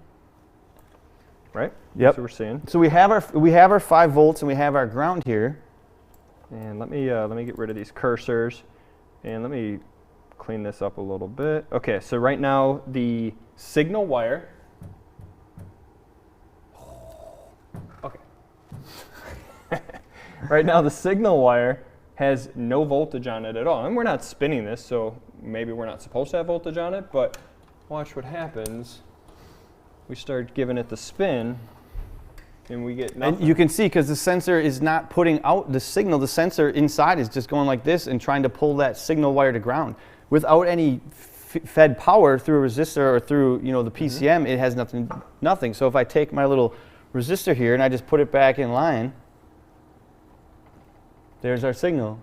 right? Yep. That's what we're seeing. So we have our 5 volts and we have our ground here. And let me get rid of these cursors, and let me clean this up a little bit. Okay, so right now the signal wire. Okay. Right now the signal wire has no voltage on it at all. And we're not spinning this, so maybe we're not supposed to have voltage on it, but watch what happens. We start giving it the spin, and we get nothing. And you can see, because the sensor is not putting out the signal, the sensor inside is just going like this and trying to pull that signal wire to ground. Without any fed power through a resistor or through the PCM, it has nothing. So if I take my little resistor here and I just put it back in line, there's our signal.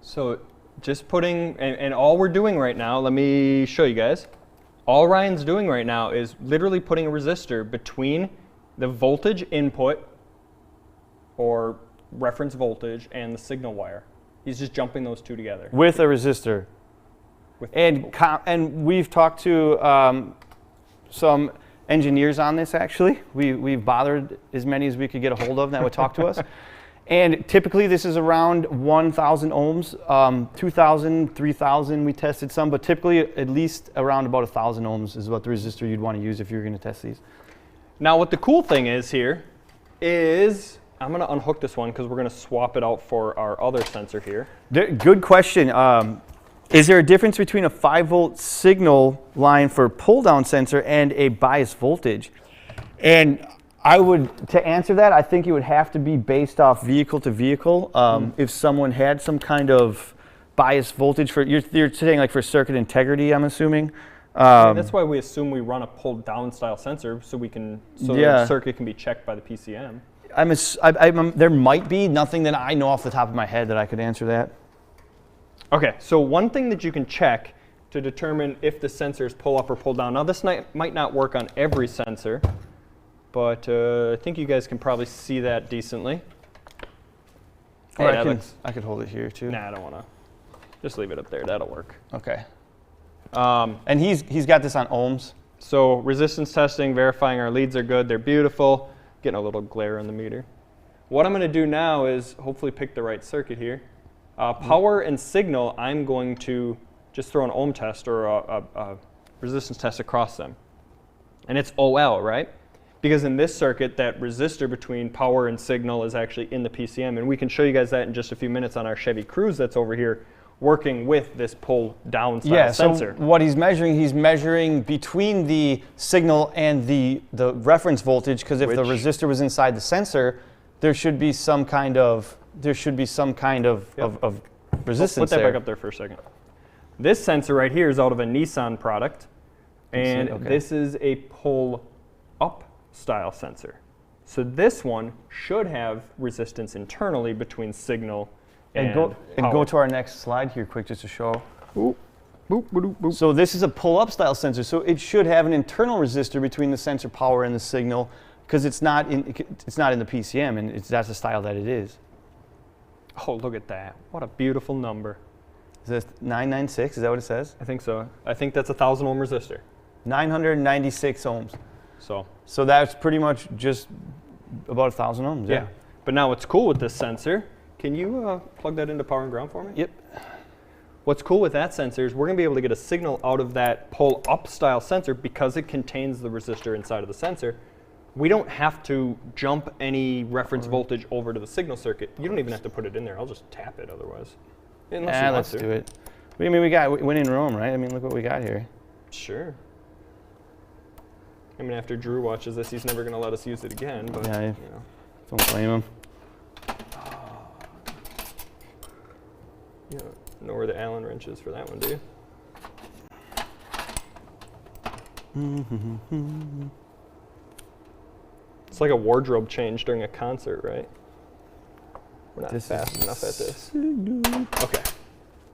So just putting, and all we're doing right now, let me show you guys. All Ryan's doing right now is literally putting a resistor between the voltage input or reference voltage and the signal wire. He's just jumping those two together. With a resistor. And we've talked to some engineers on this, actually. We've bothered as many as we could get a hold of that would talk to us. And typically this is around 1,000 ohms, 2,000, 3,000, we tested some, but typically at least around about 1,000 ohms is what the resistor you'd want to use if you're going to test these. Now what the cool thing is here is, I'm going to unhook this one because we're going to swap it out for our other sensor here. Good question. Is there a difference between a 5-volt signal line for pull-down sensor and a bias voltage? And to answer that, I think it would have to be based off vehicle to vehicle. If someone had some kind of bias voltage for, you're saying like for circuit integrity, I'm assuming. That's why we assume we run a pull-down style sensor so the circuit can be checked by the PCM. There might be nothing that I know off the top of my head that I could answer that. Okay, so one thing that you can check to determine if the sensors pull up or pull down. Now this might not work on every sensor, but I think you guys can probably see that decently. Or I could hold it here too. Nah, I don't want to. Just leave it up there. That'll work. Okay. And he's got this on ohms. So resistance testing, verifying our leads are good. They're beautiful. Getting a little glare on the meter. What I'm going to do now is hopefully pick the right circuit here. Power and signal, I'm going to just throw an ohm test or a resistance test across them. And it's OL, right? Because in this circuit, that resistor between power and signal is actually in the PCM. And we can show you guys that in just a few minutes on our Chevy Cruze that's over here working with this pull-down style sensor. So what he's measuring between the signal and the reference voltage, because if the resistor was inside the sensor, there should be some kind of of resistance. Put that back up there for a second. This sensor right here is out of a Nissan product, and this is a pull-up style sensor. So this one should have resistance internally between signal and go to our next slide here quick just to show. Boop, boop, boop, boop. So this is a pull-up style sensor, so it should have an internal resistor between the sensor power and the signal, because it's not in the PCM, and that's the style that it is. Oh, look at that. What a beautiful number. Is this 996? Is that what it says? I think so. I think that's a 1,000 ohm resistor. 996 ohms. So that's pretty much just about 1,000 ohms. Yeah. But now what's cool with this sensor, can you plug that into power and ground for me? Yep. What's cool with that sensor is we're going to be able to get a signal out of that pull-up style sensor because it contains the resistor inside of the sensor. We don't have to jump any reference voltage over to the signal circuit. You don't even have to put it in there. I'll just tap it otherwise. Let's do it. I mean, we win in Rome, right? I mean, look what we got here. Sure. I mean, after Drew watches this, he's never going to let us use it again. But, yeah, you know. Don't blame him. You don't know where the Allen wrench is for that one, do you? It's like a wardrobe change during a concert, right? We're not fast enough at this. Okay.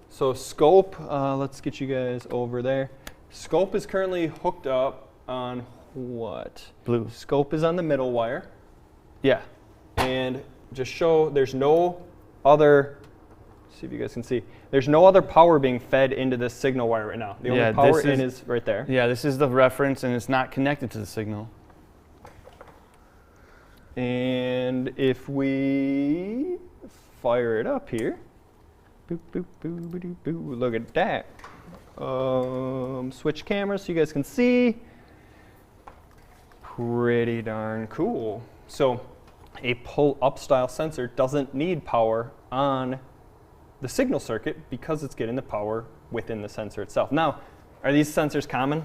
So scope, let's get you guys over there. Scope is currently hooked up on what? Blue. Scope is on the middle wire. Yeah. And just show there's no other, see if you guys can see, there's no other power being fed into this signal wire right now. The only power in is right there. Yeah, this is the reference and it's not connected to the signal. And if we fire it up here, boop, boop, boop, boop, boop, look at that. Switch cameras so you guys can see. Pretty darn cool. So a pull-up style sensor doesn't need power on the signal circuit because it's getting the power within the sensor itself. Now, are these sensors common?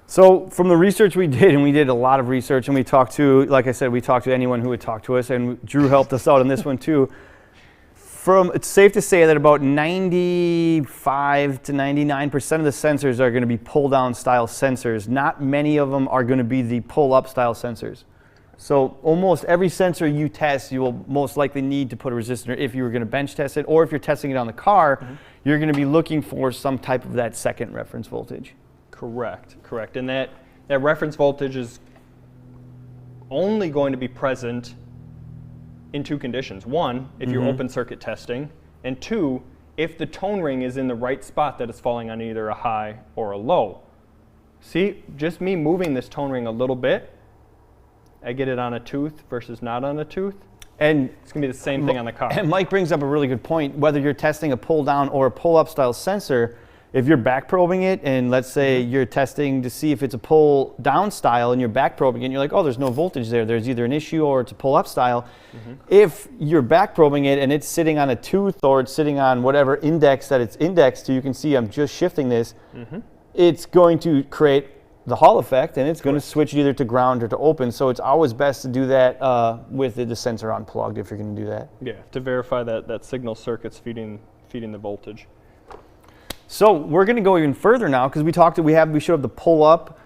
So from the research we did, and we did a lot of research, and we talked to, like I said, we talked to anyone who would talk to us, and Drew helped us out on this one too. It's safe to say that about 95 to 99% of the sensors are going to be pull-down style sensors. Not many of them are going to be the pull-up style sensors. So almost every sensor you test, you will most likely need to put a resistor if you were going to bench test it, or if you're testing it on the car, you're going to be looking for some type of that second reference voltage. Correct, correct. And that reference voltage is only going to be present in two conditions. One, if you're open circuit testing, and two, if the tone ring is in the right spot that it's falling on either a high or a low. See, just me moving this tone ring a little bit, I get it on a tooth versus not on a tooth. And it's going to be the same thing on the car. And Mike brings up a really good point. Whether you're testing a pull down or a pull up style sensor, if you're back probing it, and let's say you're testing to see if it's a pull down style and you're back probing it and you're like, oh, there's no voltage there. There's either an issue or it's a pull up style. If you're back probing it and it's sitting on a tooth or it's sitting on whatever index that it's indexed to, you can see I'm just shifting this. It's going to create the Hall effect, and it's going to switch either to ground or to open. So it's always best to do that with the sensor unplugged if you're going to do that. Yeah, to verify that signal circuit's feeding the voltage. So we're going to go even further now because we showed the pull up.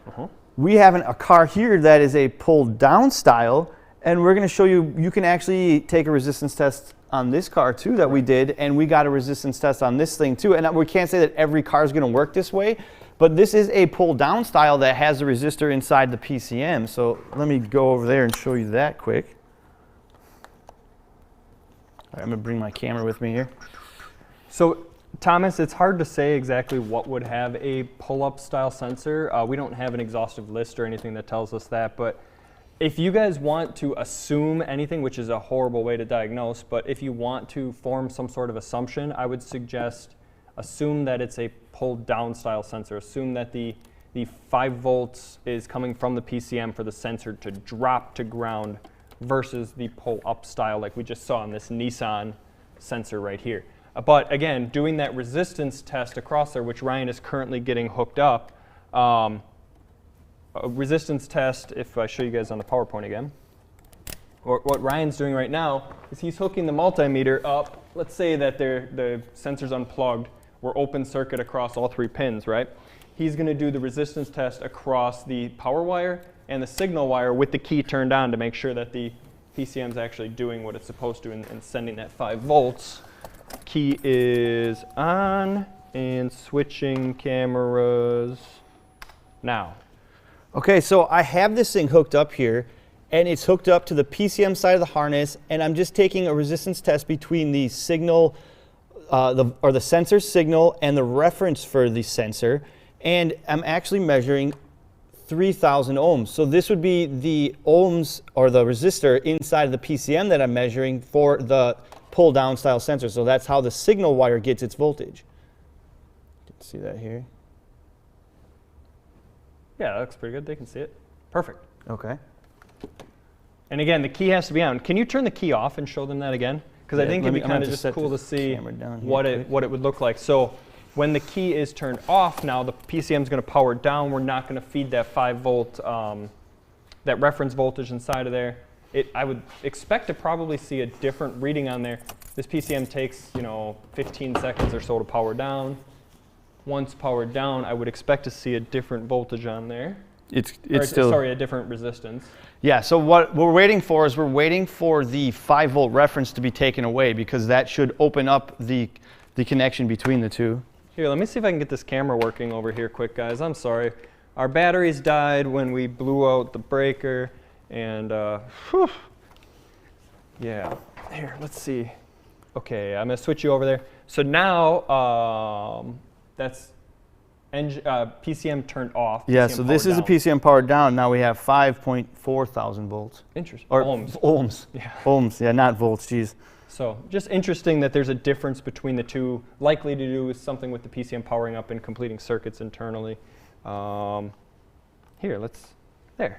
We have a car here that is a pull down style, and we're going to show you can actually take a resistance test on this car too that we did, and we got a resistance test on this thing too. And we can't say that every car is going to work this way, but this is a pull down style that has a resistor inside the PCM. So let me go over there and show you that quick. All right, I'm going to bring my camera with me here. So Thomas, it's hard to say exactly what would have a pull-up style sensor. We don't have an exhaustive list or anything that tells us that, but if you guys want to assume anything, which is a horrible way to diagnose, but if you want to form some sort of assumption, I would suggest assume that it's a pull-down style sensor. Assume that the 5 volts is coming from the PCM for the sensor to drop to ground versus the pull-up style like we just saw in this Nissan sensor right here. But again, doing that resistance test across there, which Ryan is currently getting hooked up, a resistance test, if I show you guys on the PowerPoint again, what Ryan's doing right now is he's hooking the multimeter up. Let's say that the sensor's unplugged. We're open circuit across all 3 pins, right? He's going to do the resistance test across the power wire and the signal wire with the key turned on to make sure that the PCM is actually doing what it's supposed to and sending that 5 volts. Key is on and switching cameras now. Okay, so I have this thing hooked up here, and it's hooked up to the PCM side of the harness, and I'm just taking a resistance test between the signal, the sensor signal and the reference for the sensor, and I'm actually measuring 3,000 ohms. So this would be the ohms or the resistor inside of the PCM that I'm measuring for the pull down style sensor. So that's how the signal wire gets its voltage. You can see that here. Yeah, that looks pretty good. They can see it. Perfect. Okay. And again, the key has to be on. Can you turn the key off and show them that again? Because I think it'd be kind of just cool to see what it would look like. So when the key is turned off now, the PCM is going to power down. We're not going to feed that 5 volt, that reference voltage inside of there. I would expect to probably see a different reading on there. This PCM takes 15 seconds or so to power down. Once powered down, I would expect to see a different voltage on there. Sorry, a different resistance. Yeah, so what we're waiting for is the 5 volt reference to be taken away, because that should open up the connection between the two. Here, let me see if I can get this camera working over here quick, guys. I'm sorry. Our batteries died when we blew out the breaker, and yeah. Here, let's see. Okay, I'm going to switch you over there. So now that's PCM turned off. Yeah, so this is a PCM powered down. Now we have 5.4 thousand volts. Interesting. Or ohms. Ohms. Yeah. Ohms, yeah, not volts, geez. So just interesting that there's a difference between the two, likely to do with something with the PCM powering up and completing circuits internally. Here, there.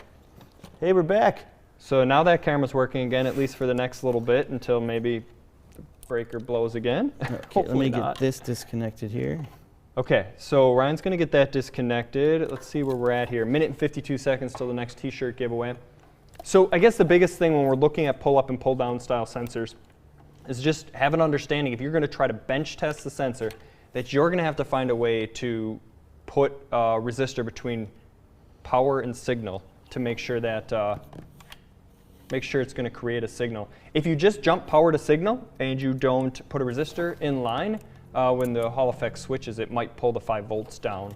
Hey, we're back. So now that camera's working again, at least for the next little bit, until maybe the breaker blows again. Okay, let me get this disconnected here. Okay, so Ryan's going to get that disconnected. Let's see where we're at here. 1 minute and 52 seconds till the next t-shirt giveaway. So I guess the biggest thing when we're looking at pull-up and pull-down style sensors is just have an understanding, if you're going to try to bench test the sensor, that you're going to have to find a way to put a resistor between power and signal to make sure that make sure it's going to create a signal. If you just jump power to signal and you don't put a resistor in line, when the Hall effect switches, it might pull the 5 volts down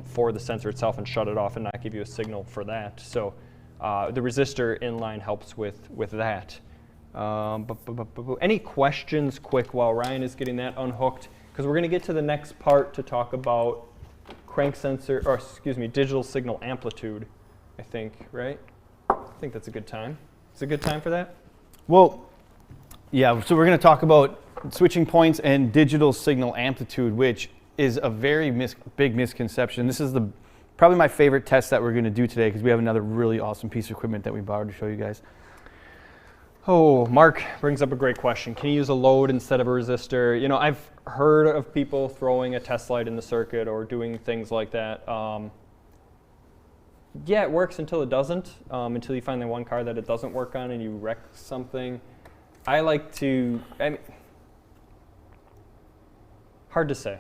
for the sensor itself and shut it off and not give you a signal for that. So the resistor in line helps with that. Any questions quick while Ryan is getting that unhooked? Because we're going to get to the next part to talk about crank sensor, or excuse me, digital signal amplitude, I think, right? I think that's a good time. It's a good time for that? Well, yeah, so we're going to talk about switching points and digital signal amplitude, which is a very big misconception. This is probably my favorite test that we're going to do today because we have another really awesome piece of equipment that we borrowed to show you guys. Oh, Mark brings up a great question. Can you use a load instead of a resistor? You know, I've heard of people throwing a test light in the circuit or doing things like that. Yeah, it works until it doesn't, until you find the one car that it doesn't work on and you wreck something. I like to, hard to say.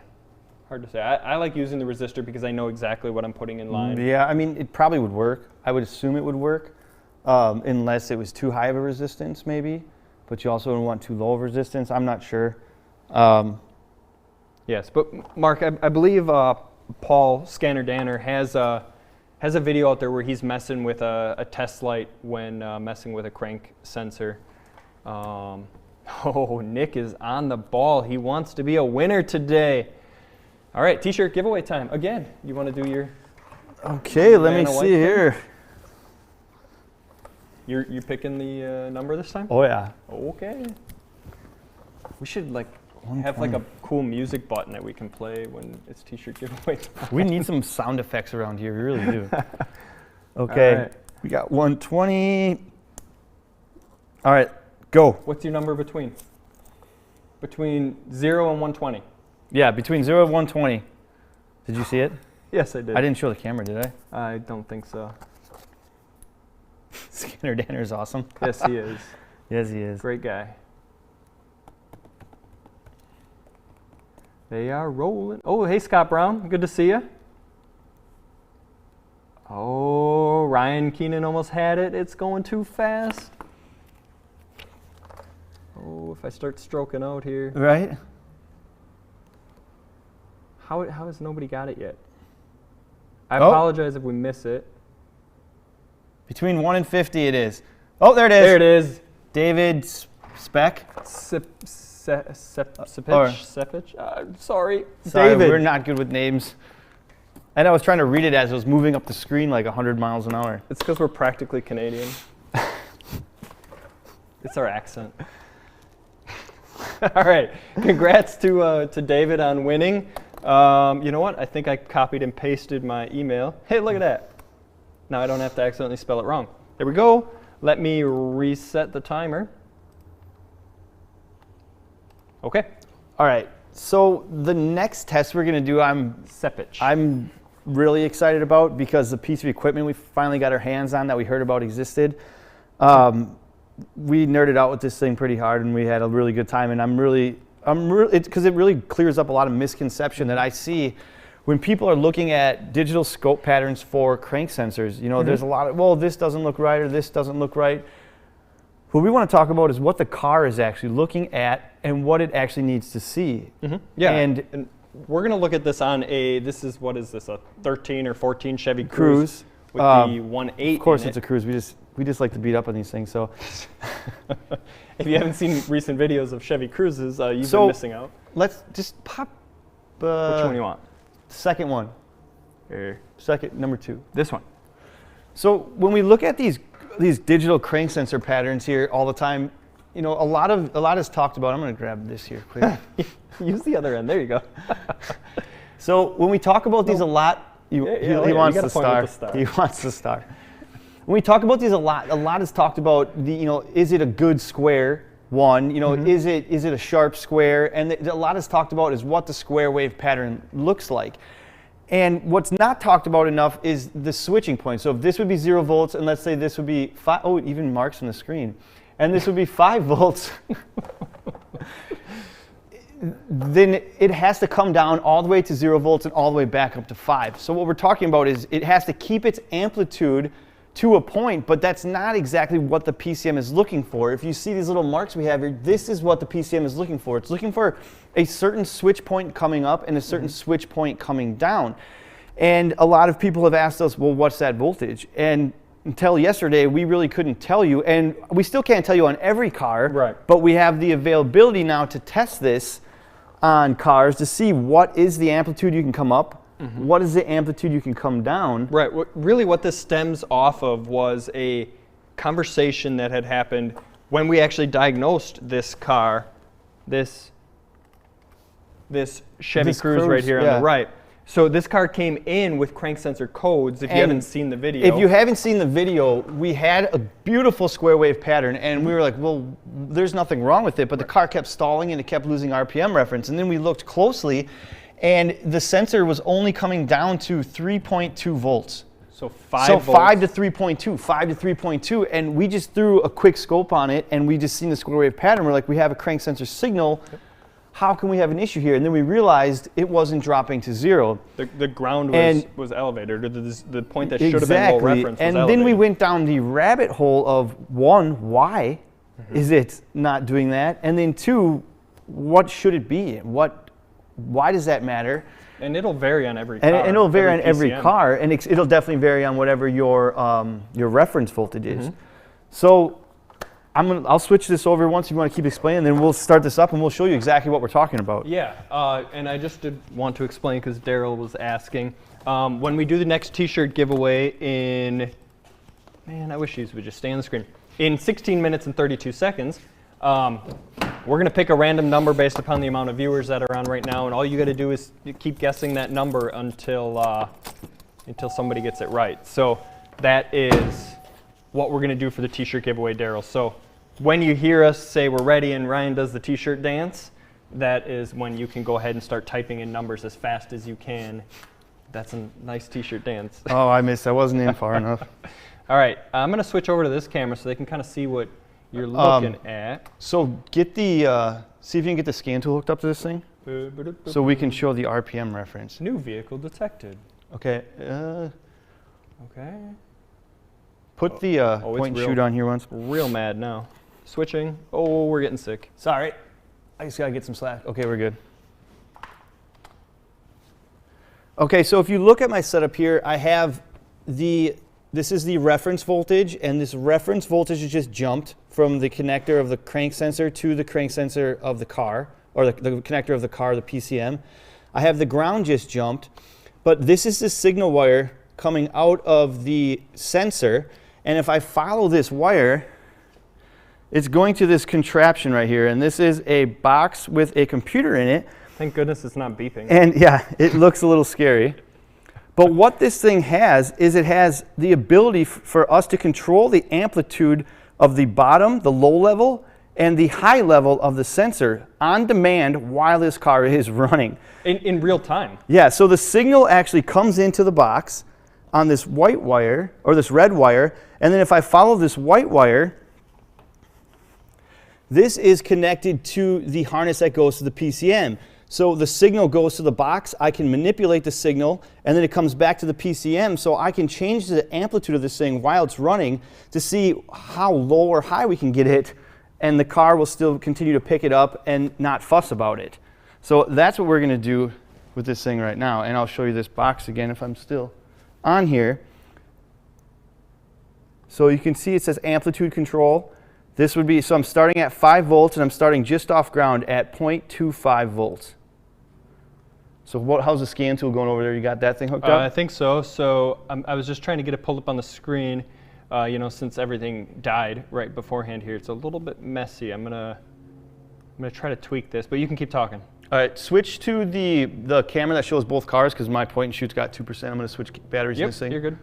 Hard to say. I like using the resistor because I know exactly what I'm putting in line. Yeah, I mean, it probably would work. I would assume it would work. Unless it was too high of a resistance, maybe. But you also don't want too low of resistance. I'm not sure. Yes, but Mark, I believe Paul Scanner Danner has a video out there where he's messing with a test light when messing with a crank sensor. Oh, Nick is on the ball. He wants to be a winner today. All right, t-shirt giveaway time. Again, you want to do your... Okay, let me see here. You're picking the number this time? Oh yeah. Okay. We should have like a cool music button that we can play when it's t-shirt giveaway time. We need some sound effects around here. We really do. Okay. Right. We got 120. All right, go. What's your number between? Between 0 and 120. Yeah, between 0 and 120. Did you see it? Yes, I did. I didn't show the camera, did I? I don't think so. Scanner Danner is awesome. Yes, he is. Yes, he is. Great guy. They are rolling. Oh, hey, Scott Brown. Good to see you. Oh, Ryan Keenan almost had it. It's going too fast. Oh, if I start stroking out here. Right? How has nobody got it yet? I apologize if we miss it. Between 1 and 50 it is. Oh, there it is. There it is. David Speck. Sepich? Sorry. David. We're not good with names. And I was trying to read it as it was moving up the screen like 100 miles an hour. It's because we're practically Canadian. It's our accent. All right. Congrats to David on winning. You know what? I think I copied and pasted my email. Hey, look at that. Now I don't have to accidentally spell it wrong. There we go. Let me reset the timer. Okay. All right. So the next test we're going to do, I'm really excited about because the piece of equipment we finally got our hands on that we heard about existed. We nerded out with this thing pretty hard and we had a really good time. And because it really clears up a lot of misconception that I see when people are looking at digital scope patterns for crank sensors. You know, there's a lot of, well, this doesn't look right or this doesn't look right. What we want to talk about is what the car is actually looking at and what it actually needs to see. Yeah, and we're going to look at this on a 13 or 14 Chevy Cruze with the 1.8. Of course it's a Cruze. We just like to beat up on these things. So, if you haven't seen recent videos of Chevy Cruzes, you've been missing out. Let's just pop. Which one do you want? Second one. Here. Number 2. This one. So when we look at these digital crank sensor patterns here all the time, you know, a lot is talked about. I'm going to grab this here quick. Use the other end. There you go. So when we talk about these a lot, he wants the star. He wants the star. When we talk about these a lot is talked about. Is it a good square? One, is it a sharp square? And a lot is talked about is what the square wave pattern looks like. And what's not talked about enough is the switching point. So if this would be 0 volts, and let's say this would be 5, oh, it even marks on the screen, and this would be 5 volts, then it has to come down all the way to 0 volts and all the way back up to 5. So what we're talking about is it has to keep its amplitude to a point, but that's not exactly what the PCM is looking for. If you see these little marks we have here, this is what the PCM is looking for. It's looking for a certain switch point coming up and a certain switch point coming down. And a lot of people have asked us, well, what's that voltage? And until yesterday, we really couldn't tell you, and we still can't tell you on every car, right. But we have the availability now to test this on cars to see what is the amplitude you can come up, what is the amplitude you can come down. Right. Really what this stems off of was a conversation that had happened when we actually diagnosed this car, this Chevy Cruze right here on the right. So this car came in with crank sensor codes, if you haven't seen the video. If you haven't seen the video, we had a beautiful square wave pattern, and we were like, well, there's nothing wrong with it, but the car kept stalling and it kept losing RPM reference. And then we looked closely, and the sensor was only coming down to 3.2 volts. So 5 volts. 5 to 3.2, 5 to 3.2, and we just threw a quick scope on it, and we just seen the square wave pattern. We're like, we have a crank sensor signal. How can we have an issue here? And then we realized it wasn't dropping to 0. The ground was elevated, or the point that should have been low reference was elevated. And then we went down the rabbit hole of, 1, why is it not doing that? And then 2, what should it be? Why does that matter? And it'll vary on every car. And it'll vary on every car, and it'll definitely vary on whatever your reference voltage is. So I'll switch this over once you want to keep explaining, then we'll start this up and we'll show you exactly what we're talking about. Yeah, and I just did want to explain because Daryl was asking. When we do the next t-shirt giveaway in, man, I wish these would just stay on the screen. In 16 minutes and 32 seconds, we're going to pick a random number based upon the amount of viewers that are on right now, and all you got to do is keep guessing that number until somebody gets it right. So that is what we're going to do for the t-shirt giveaway, Daryl. So when you hear us say we're ready and Ryan does the t-shirt dance, that is when you can go ahead and start typing in numbers as fast as you can. That's a nice t-shirt dance. Oh, I missed. I wasn't in far enough. All right, I'm going to switch over to this camera so they can kind of see what you're looking at. So get the, see if you can get the scan tool hooked up to this thing, so we can show the RPM reference. New vehicle detected. Okay. Okay. Put the point and shoot on here once. Real mad now. Switching. Oh, we're getting sick. Sorry. I just got to get some slack. Okay, we're good. Okay, so if you look at my setup here, I have this is the reference voltage, and this reference voltage has just jumped from the connector of the crank sensor to the crank sensor of the car, or the connector of the car, the PCM. I have the ground just jumped, but this is the signal wire coming out of the sensor, and if I follow this wire, it's going to this contraption right here, and this is a box with a computer in it. Thank goodness it's not beeping. And yeah, it looks a little scary. But what this thing has is it has the ability for us to control the amplitude of the bottom, the low level, and the high level of the sensor on demand while this car is running. In real time? Yeah, so the signal actually comes into the box on this white wire, or this red wire, and then if I follow this white wire, this is connected to the harness that goes to the PCM. So the signal goes to the box, I can manipulate the signal, and then it comes back to the PCM, so I can change the amplitude of this thing while it's running to see how low or high we can get it, and the car will still continue to pick it up and not fuss about it. So that's what we're going to do with this thing right now, and I'll show you this box again if I'm still on here. So you can see it says amplitude control. This would be, so I'm starting at 5 volts, and I'm starting just off ground at 0.25 volts. So how's the scan tool going over there? You got that thing hooked up? I think so. So I was just trying to get it pulled up on the screen. You know, since everything died right beforehand here, it's a little bit messy. I'm gonna try to tweak this, but you can keep talking. All right, switch to the camera that shows both cars, because my point and shoot's got 2%. I'm gonna switch batteries in this thing. You're good.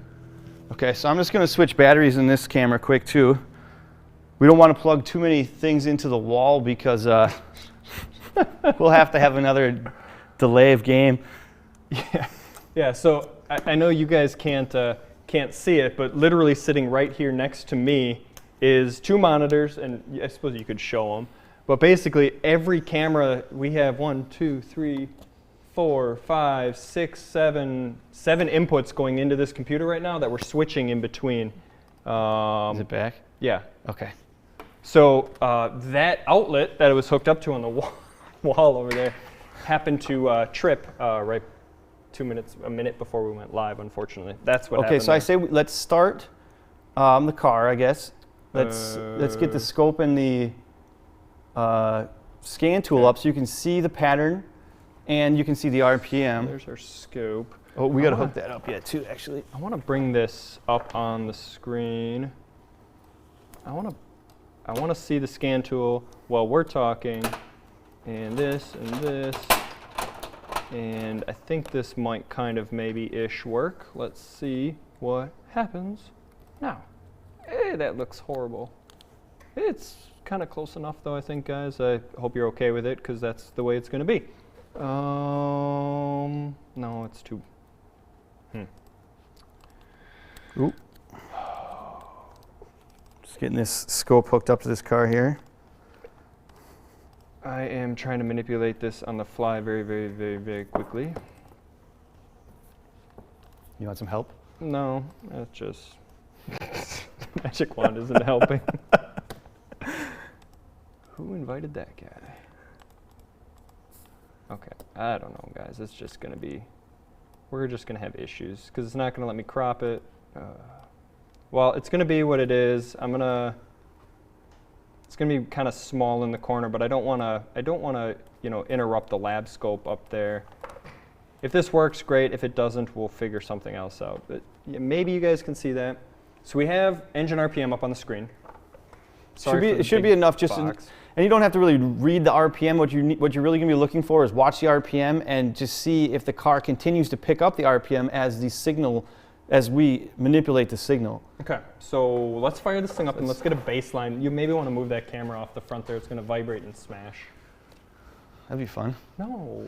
Okay, so I'm just gonna switch batteries in this camera quick too. We don't want to plug too many things into the wall because we'll have to have another delay of game. Yeah. So I know you guys can't see it, but literally sitting right here next to me is 2 monitors, and I suppose you could show them. But basically, every camera we have 1, 2, 3, 4, 5, 6, 7 inputs going into this computer right now that we're switching in between. Is it back? Yeah. Okay. So that outlet that it was hooked up to on the wall over there happened to trip right a minute before we went live, unfortunately. That's what happened. Okay, so I say let's start the car, I guess. Let's get the scope and the scan tool up so you can see the pattern and you can see the RPM. There's our scope. Oh, we got to hook that up yet too, actually. I want to bring this up on the screen. I want to see the scan tool while we're talking, and this and this, and I think this might kind of maybe-ish work. Let's see what happens now. Hey, that looks horrible. It's kind of close enough though, I think, guys. I hope you're okay with it because that's the way it's going to be. No, it's too. Ooh. Just getting this scope hooked up to this car here. I am trying to manipulate this on the fly very, very, very, very quickly. You want some help? No, that's just magic wand isn't helping. Who invited that guy? Okay, I don't know, guys. It's just gonna be. We're just gonna have issues because it's not gonna let me crop it. Well, it's gonna be what it is. It's gonna be kind of small in the corner, but I don't wanna, interrupt the lab scope up there. If this works, great. If it doesn't, we'll figure something else out. But yeah, maybe you guys can see that. So we have engine RPM up on the screen. It should be enough just, and you don't have to really read the RPM. What you're really gonna be looking for is watch the RPM and just see if the car continues to pick up the RPM as we manipulate the signal. Okay, so let's fire this thing up and let's get a baseline. You maybe want to move that camera off the front there. It's going to vibrate and smash. That'd be fun. No,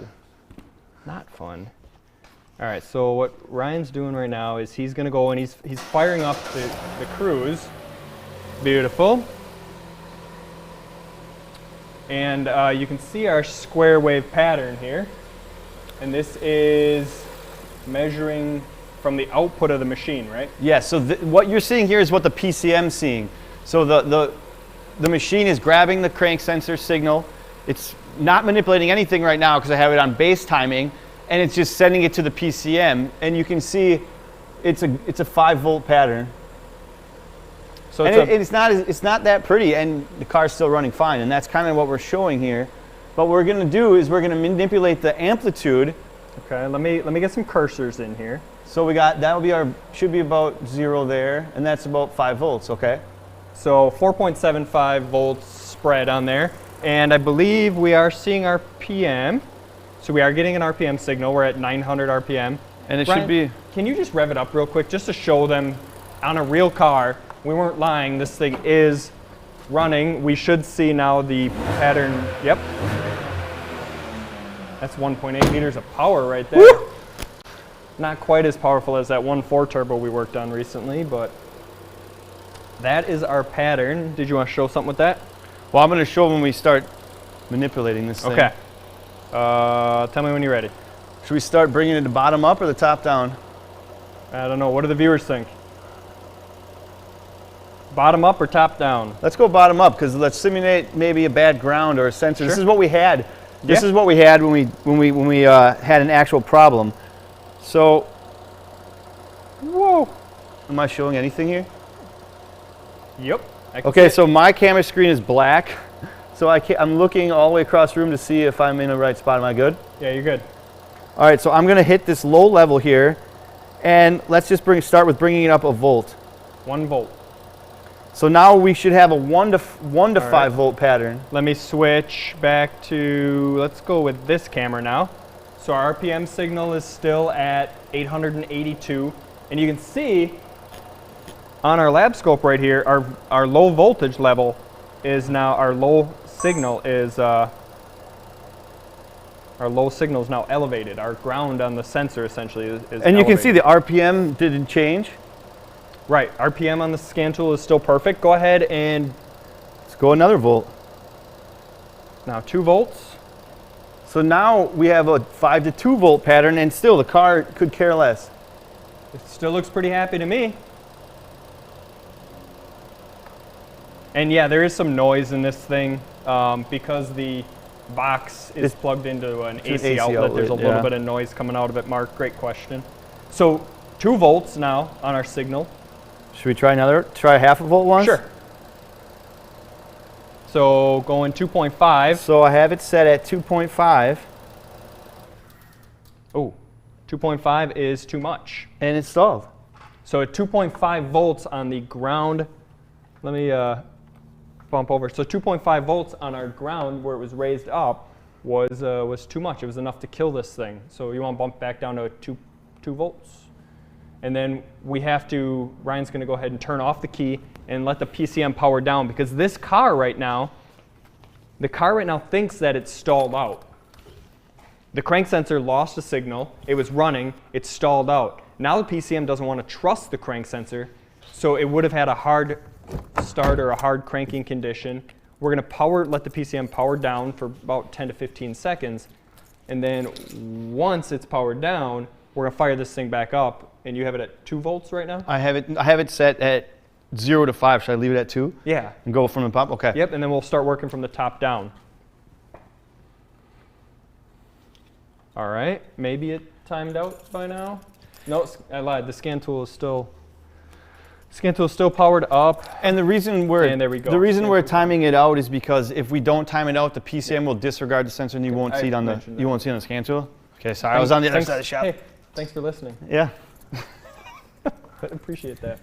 not fun. All right, so what Ryan's doing right now is he's going to go and he's firing up the cruise. Beautiful. And you can see our square wave pattern here. And this is measuring from the output of the machine, right? Yeah, so what you're seeing here is what the PCM's seeing. So the machine is grabbing the crank sensor signal. It's not manipulating anything right now because I have it on base timing, and it's just sending it to the PCM. And you can see it's a 5 volt pattern. So it's not that pretty, and the car's still running fine, and that's kind of what we're showing here. But what we're going to do is we're going to manipulate the amplitude. Okay, let me get some cursors in here. So we got, should be about 0 there, and that's about 5 volts, okay? So 4.75 volts spread on there, and I believe we are seeing RPM. So we are getting an RPM signal. We're at 900 RPM. And it Ryan, should be. Can you just rev it up real quick just to show them on a real car, we weren't lying, this thing is running. We should see now the pattern, yep. That's 1.8 liters of power right there. Woo! Not quite as powerful as that 1.4 turbo we worked on recently, but that is our pattern. Did you want to show something with that? Well, I'm going to show when we start manipulating this thing. Okay. Tell me when you're ready. Should we start bringing it to bottom up or the top down? I don't know. What do the viewers think? Bottom up or top down? Let's go bottom up because let's simulate maybe a bad ground or a sensor. Sure. This is what we had. This is what we had when we had an actual problem. So, whoa, am I showing anything here? Yep. Okay, so my camera screen is black, so I'm looking all the way across the room to see if I'm in the right spot. Am I good? Yeah, you're good. All right, so I'm going to hit this low level here, and let's just start with bringing it up a volt. 1 volt. So now we should have a 1 to 5 volt pattern. Let me switch back to, let's go with this camera now. So our RPM signal is still at 882, and you can see on our lab scope right here, our low voltage level is now, our low signal is now elevated. Our ground on the sensor essentially is And elevated. you can see the RPM didn't change. Right, RPM on the scan tool is still perfect. Go ahead and let's go another volt. now 2 volts. So now we have a 5 to 2 volt pattern, and still the car could care less. It still looks pretty happy to me. And yeah, there is some noise in this thing because the box is plugged into an AC outlet. There's a little bit of noise coming out of it, Mark. Great question. So 2 volts now on our signal. Should we try try half a volt once? Sure. So going 2.5. So I have it set at 2.5. Oh, 2.5 is too much. And it's stalled. So at 2.5 volts on the ground, let me bump over. So 2.5 volts on our ground where it was raised up was too much. It was enough to kill this thing. So you want to bump back down to 2 volts. And then we have to, Ryan's going to go ahead and turn off the key and let the PCM power down because this car right now, thinks that it's stalled out. The crank sensor lost a signal. It was running. It stalled out. Now the PCM doesn't want to trust the crank sensor, so it would have had a hard start or a hard cranking condition. We're going to let the PCM power down for about 10 to 15 seconds. And then once it's powered down, we're going to fire this thing back up. And you have it at 2 volts right now? I have it set at 0 to 5. Should I leave it at 2? Yeah. And go from the top? Okay. Yep, and then we'll start working from the top down. All right, maybe it timed out by now. No, I lied. The scan tool is still powered up. And the reason we're and there we go. The reason we're timing it out is because if we don't time it out, the PCM will disregard the sensor and you won't see it on the scan tool. Okay, sorry, I was on the other side of the shop. Hey, thanks for listening. Yeah. I appreciate that.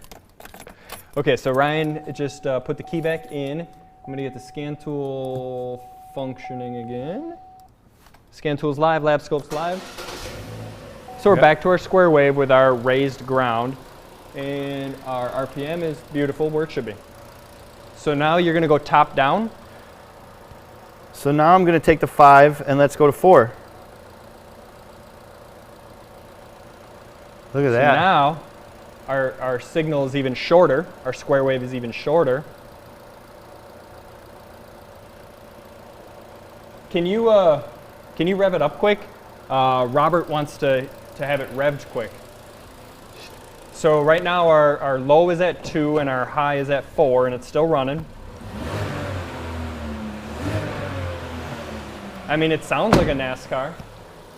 Okay, so Ryan just put the key back in. I'm going to get the scan tool functioning again. Scan tool's live, lab scope's live. So we're back to our square wave with our raised ground. And our RPM is beautiful where it should be. So now you're going to go top down. So now I'm going to take the 5 and let's go to 4. Look at that. So now our signal is even shorter. Our square wave is even shorter. Can you rev it up quick? Robert wants to have it revved quick. So right now our low is at 2 and our high is at 4 and it's still running. I mean, it sounds like a NASCAR.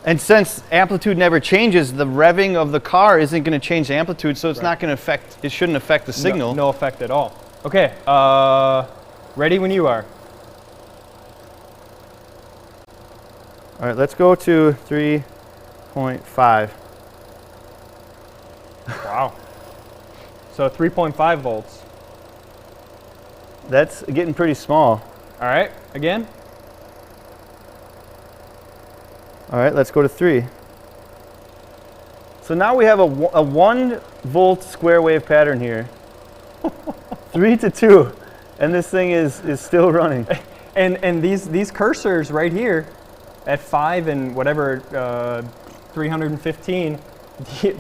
And since amplitude never changes, the revving of the car isn't going to change the amplitude, so it's not going to affect, it shouldn't affect the signal. No effect at all. Okay, ready when you are. All right, let's go to 3.5. Wow. So 3.5 volts. That's getting pretty small. All right, again. All right, let's go to 3. So now we have a 1 volt square wave pattern here. 3 to 2, and this thing is still running. And these cursors right here at 5 and whatever 315,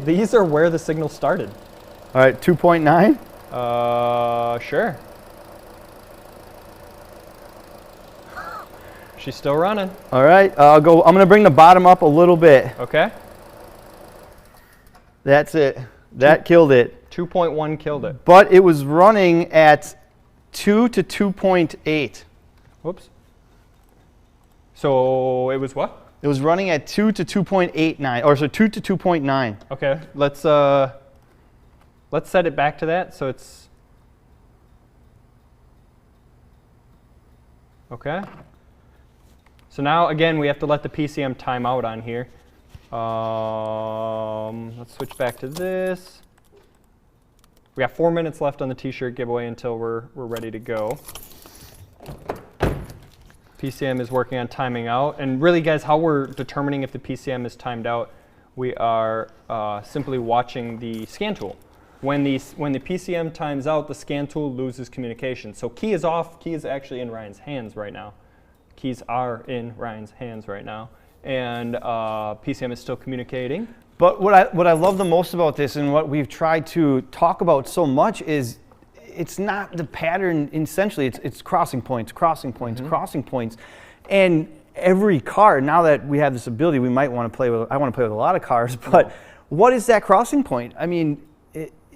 these are where the signal started. All right, 2.9. Sure. She's still running. All right, I'm going to bring the bottom up a little bit. Okay. That's it. That killed it. 2.1 killed it. But it was running at 2 to 2.8. Whoops. So it was what? It was running at 2 to 2.89, or so 2 to 2.9. Okay, let's set it back to that. So it's okay. So now again we have to let the PCM time out on here. Let's switch back to this. We got 4 minutes left on the t-shirt giveaway until we're ready to go. PCM is working on timing out. And really, guys, how we're determining if the PCM is timed out, we are simply watching the scan tool. When the PCM times out, the scan tool loses communication. So key is off. Key is actually in Ryan's hands right now. Keys are in Ryan's hands right now. And PCM is still communicating. But what I love the most about this, and what we've tried to talk about so much, is it's not the pattern. Essentially, it's crossing points, crossing points, crossing points. And every car, now that we have this ability, we might want to play with. I want to play with a lot of cars. But what is that crossing point? I mean,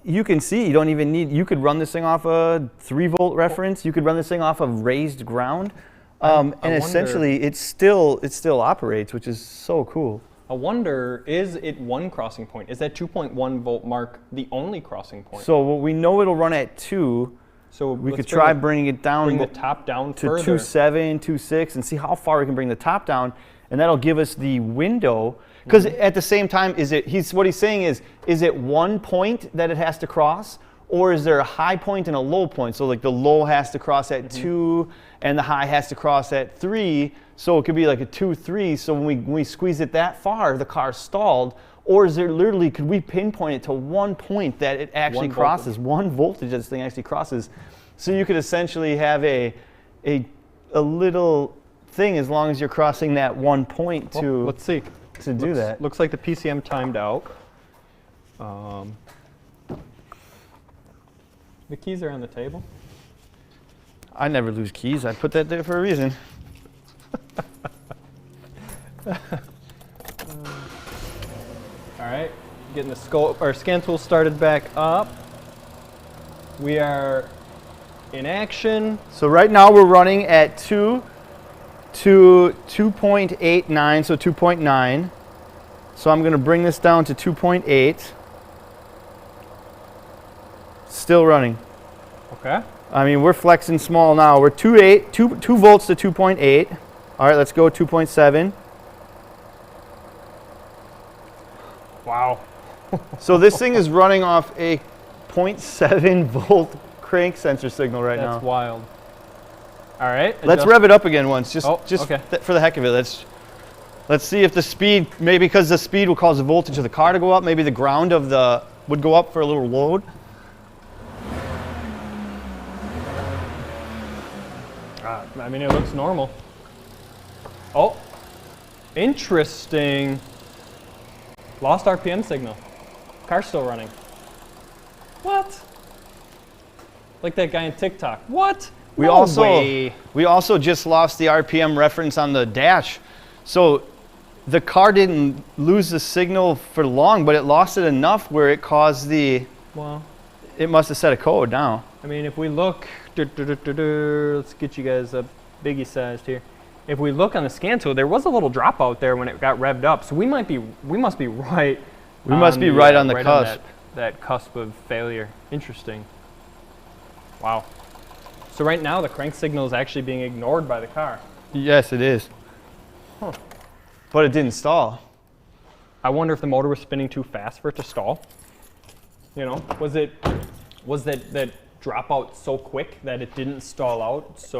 you can see you don't even need, you could run this thing off a 3-volt reference. You could run this thing off of raised ground. And essentially it still operates, which is so cool. I wonder, is it one crossing point? Is that 2.1 volt mark the only crossing point? So we know it'll run at 2. So we could try bringing it down, bring the top down to further. 2.7, 2.6, and see how far we can bring the top down, and that'll give us the window. Because at the same time, what he's saying is it one point that it has to cross, or is there a high point and a low point? So like the low has to cross at 2, and the high has to cross at 3. So it could be like a 2, 3. So when we squeeze it that far, the car's stalled. Or is there literally, could we pinpoint it to one point that it actually crosses, one voltage that this thing actually crosses? So you could essentially have a little thing as long as you're crossing that one point to, let's see. To do that. Looks like the PCM timed out. The keys are on the table. I never lose keys. I put that there for a reason. All right, getting the scan tool started back up. We are in action. So right now we're running at 2 to 2.89, so 2.9. So I'm going to bring this down to 2.8. Still running. Okay. I mean, we're flexing small now. We're 2 volts to 2.8. All right, let's go 2.7. Wow. So this thing is running off a 0.7 volt crank sensor signal right now. That's wild. All right. Let's rev it up again once, just okay. For the heck of it. Let's see if the speed, maybe because the speed will cause the voltage of the car to go up, maybe the ground of the would go up for a little load. I mean, it looks normal. Oh, interesting. Lost RPM signal. Car's still running. What? Like that guy in TikTok. What? We also just lost the RPM reference on the dash. So the car didn't lose the signal for long, but it lost it enough where it caused the, well, it must have set a code now. I mean, if we look, let's get you guys up biggie sized here. If we look on the scan tool, there was a little dropout there when it got revved up. So we must be right. We must be right on the cusp. That cusp of failure. Interesting. Wow. So right now the crank signal is actually being ignored by the car. Yes, it is. Huh. But it didn't stall. I wonder if the motor was spinning too fast for it to stall. You know, was that dropout so quick that it didn't stall out? So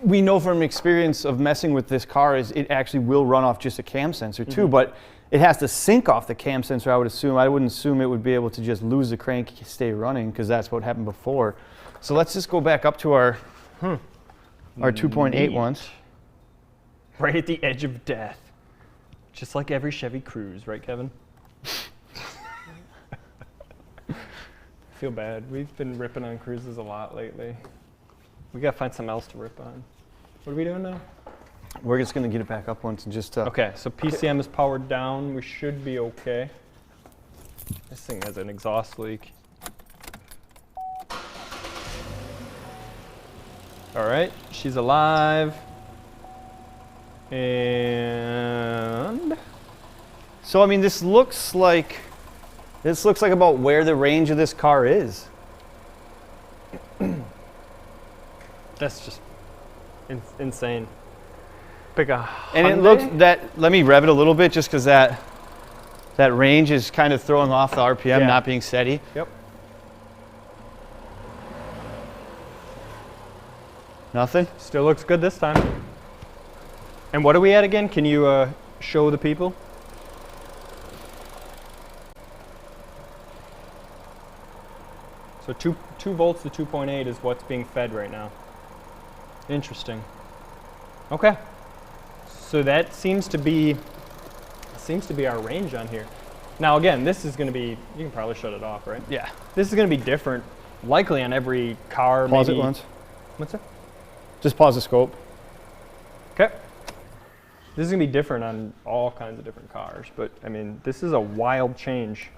we know from experience of messing with this car is it actually will run off just a cam sensor too, but it has to sync off the cam sensor, I would assume. I wouldn't assume it would be able to just lose the crank, stay running, because that's what happened before. So let's just go back up to our 2.8 ones. Right at the edge of death. Just like every Chevy Cruze, right, Kevin? I feel bad. We've been ripping on Cruzes a lot lately. We gotta find something else to rip on. What are we doing now? We're just gonna get it back up once and just... Okay, so PCM is powered down. We should be okay. This thing has an exhaust leak. All right, she's alive. And... So, I mean, this looks like about where the range of this car is. That's just insane. Pick a Hyundai. And it looks let me rev it a little bit just because that range is kind of throwing off the RPM, not being steady. Yep. Nothing? Still looks good this time. And what are we at again? Can you show the people? So 2 volts to 2.8 is what's being fed right now. Interesting. Okay. So that seems to be our range on here. Now again, this is going to be, you can probably shut it off, right? Yeah. This is going to be different, likely on every car. Pause maybe. it once. What's that? Just pause the scope. Okay. This is going to be different on all kinds of different cars, but I mean, this is a wild change.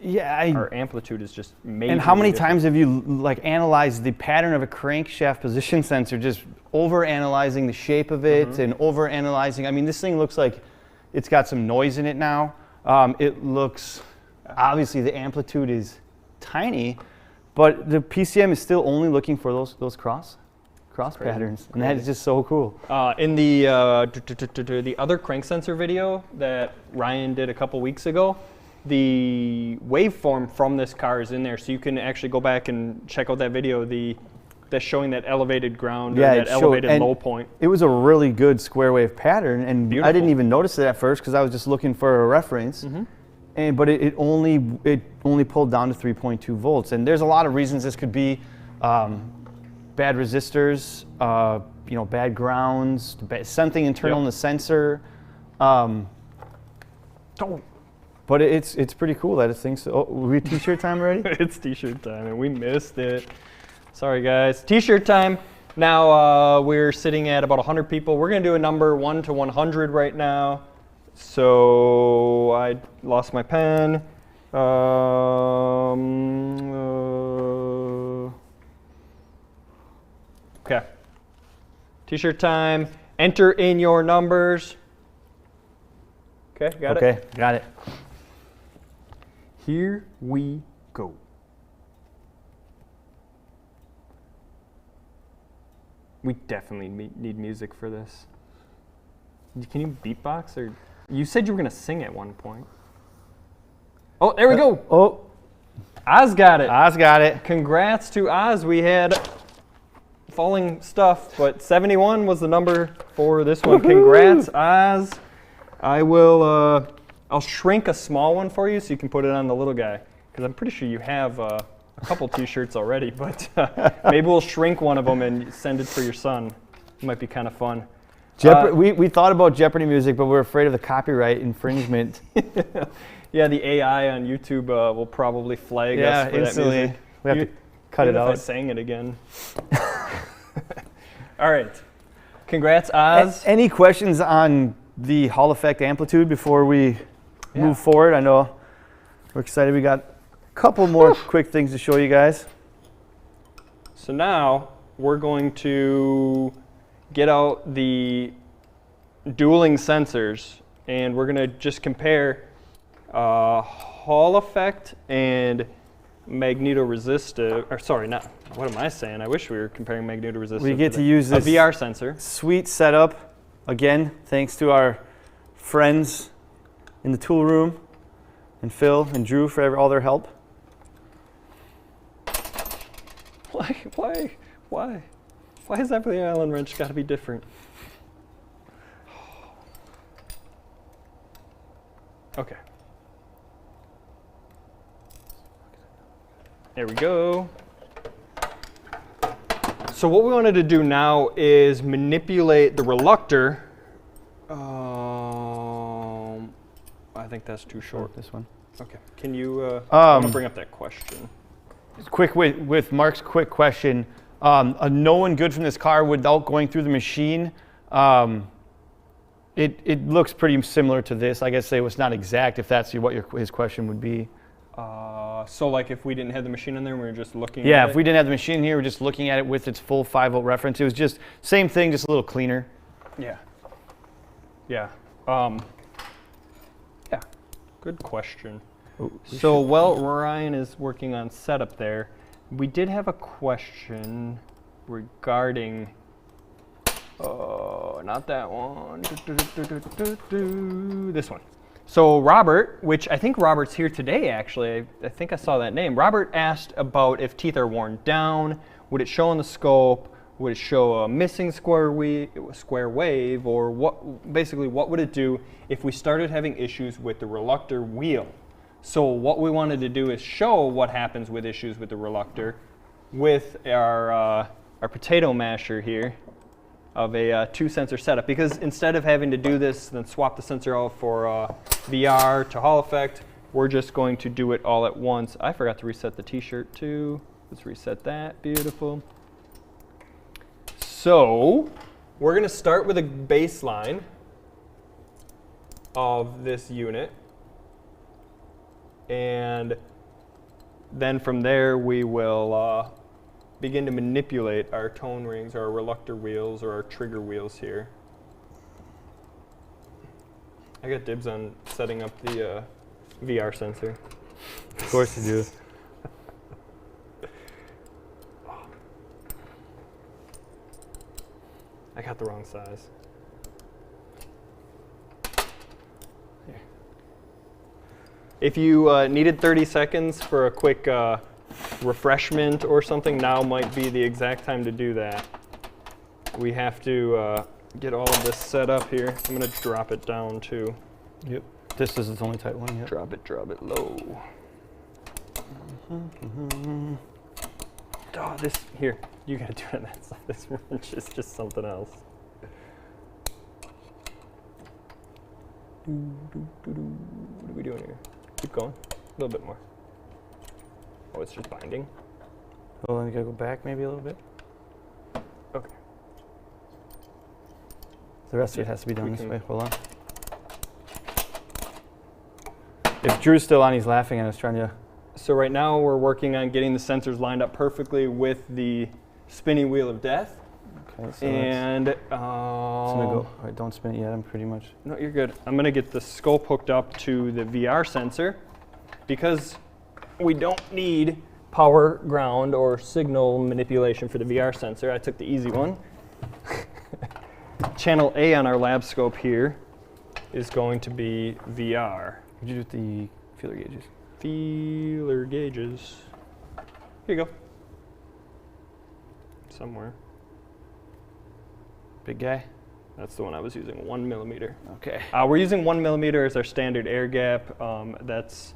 Yeah, our amplitude is just majorly and how many different. times have you like analyzed the pattern of a crankshaft position sensor, just over analyzing the shape of it and over analyzing? I mean, this thing looks like it's got some noise in it now. It looks, obviously the amplitude is tiny, but the PCM is still only looking for those cross patterns, and that is just so cool. In the other crank sensor video that Ryan did a couple weeks ago, the waveform from this car is in there, so you can actually go back and check out that video. That's showing that elevated ground, or that elevated low point. It was a really good square wave pattern, and Beautiful. I didn't even notice it at first because I was just looking for a reference. But it only pulled down to 3.2 volts, and there's a lot of reasons this could be. Bad resistors, bad grounds, something internal in the sensor. But it's pretty cool that it's things. Oh, are we t-shirt time already? It's t-shirt time, and we missed it. Sorry, guys. T-shirt time. Now we're sitting at about 100 people. We're going to do a number 1 to 100 right now. So I lost my pen. Okay. T-shirt time. Enter in your numbers. Okay, got it? Okay, got it. Here we go. We definitely need music for this. Can you beatbox, or you said you were gonna sing at one point? Oh, there we go. Oh, Oz got it. Oz got it. Congrats to Oz. We had falling stuff, but 71 was the number for this one. Congrats, Oz. I'll shrink a small one for you so you can put it on the little guy, because I'm pretty sure you have a couple t-shirts already, but maybe we'll shrink one of them and send it for your son. It might be kind of fun. We thought about Jeopardy music, but we're afraid of the copyright infringement. Yeah, the AI on YouTube will probably flag us for instantly. that music. We have to cut it out. If I sang it again. All right. Congrats, Oz. Any questions on the Hall effect amplitude before we move forward? I know we're excited. We got a couple more quick things to show you guys. So now we're going to get out the dueling sensors, and we're going to just compare Hall effect and magnetoresistive, or sorry, not, what am I saying? I wish we were comparing magnetoresistive. We get to use this a VR sensor. Sweet setup, again, thanks to our friends in the tool room, and Phil and Drew for all their help. Why has every Allen wrench got to be different? Okay. There we go. So what we wanted to do now is manipulate the reluctor. I think that's too short. This one. Okay. Can you I want to bring up that question. Quick with Mark's quick question. No one good from this car without going through the machine. It looks pretty similar to this. I guess it was not exact if that's what his question would be. So like if we didn't have the machine in there, we were just looking at Yeah, if we didn't have the machine here, we're just looking at it with its full 5-volt reference. It was just same thing, just a little cleaner. Yeah. Yeah. Yeah. Good question. So while Ryan is working on setup there, we did have a question regarding, not that one, this one. So Robert, which I think Robert's here today actually, I think I saw that name. Robert asked about if teeth are worn down, would it show on the scope, would it show a missing square wave, or basically what would it do if we started having issues with the reluctor wheel? So what we wanted to do is show what happens with issues with the reluctor with our potato masher here of a 2-sensor setup, because instead of having to do this then swap the sensor out for VR to Hall effect, we're just going to do it all at once. I forgot to reset the t-shirt too. Let's reset that. Beautiful. So we're going to start with a baseline of this unit. and then from there we will begin to manipulate our tone rings, or our reluctor wheels, or our trigger wheels here. I got dibs on setting up the VR sensor. Of course you do. I got the wrong size. Here. If you needed 30 seconds for a quick refreshment or something, now might be the exact time to do that. We have to get all of this set up here. I'm going to drop it down too. Yep. This is the only tight one. Yep. Drop it low. Oh, this, here, you gotta do it on that side. This wrench is just something else. What are we doing here? Keep going, a little bit more. Oh, it's just binding? Well, then you gotta go back maybe a little bit. Okay. The rest of it has to be done this way. Hold on. If Drew's still on, he's laughing at us trying to... So right now we're working on getting the sensors lined up perfectly with the spinning wheel of death. Okay, so and it's gonna go. All right, don't spin it yet. I'm pretty much... No, you're good. I'm gonna get the scope hooked up to the VR sensor because we don't need power, ground, or signal manipulation for the VR sensor. I took the easy one. Channel A on our lab scope here is going to be VR. What'd you do with the feeler gauges? Feeler gauges. Here you go. Somewhere. Big guy? That's the one I was using, 1 millimeter. Okay. We're using 1 millimeter as our standard air gap. That's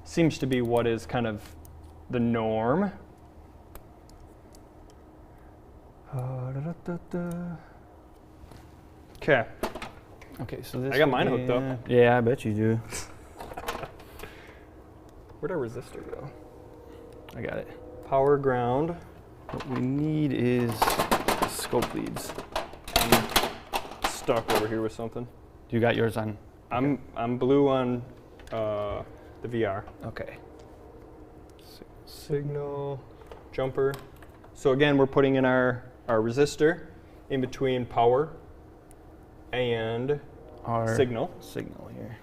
seems to be what is kind of the norm. Okay. Okay, so this. I got mine hooked up. Yeah, I bet you do. Where'd our resistor go? I got it. Power, ground. What we need is scope leads. I'm stuck over here with something. You got yours on? I'm blue on the VR. Okay. Signal, jumper. So again, we're putting in our resistor in between power and Our signal. Signal here.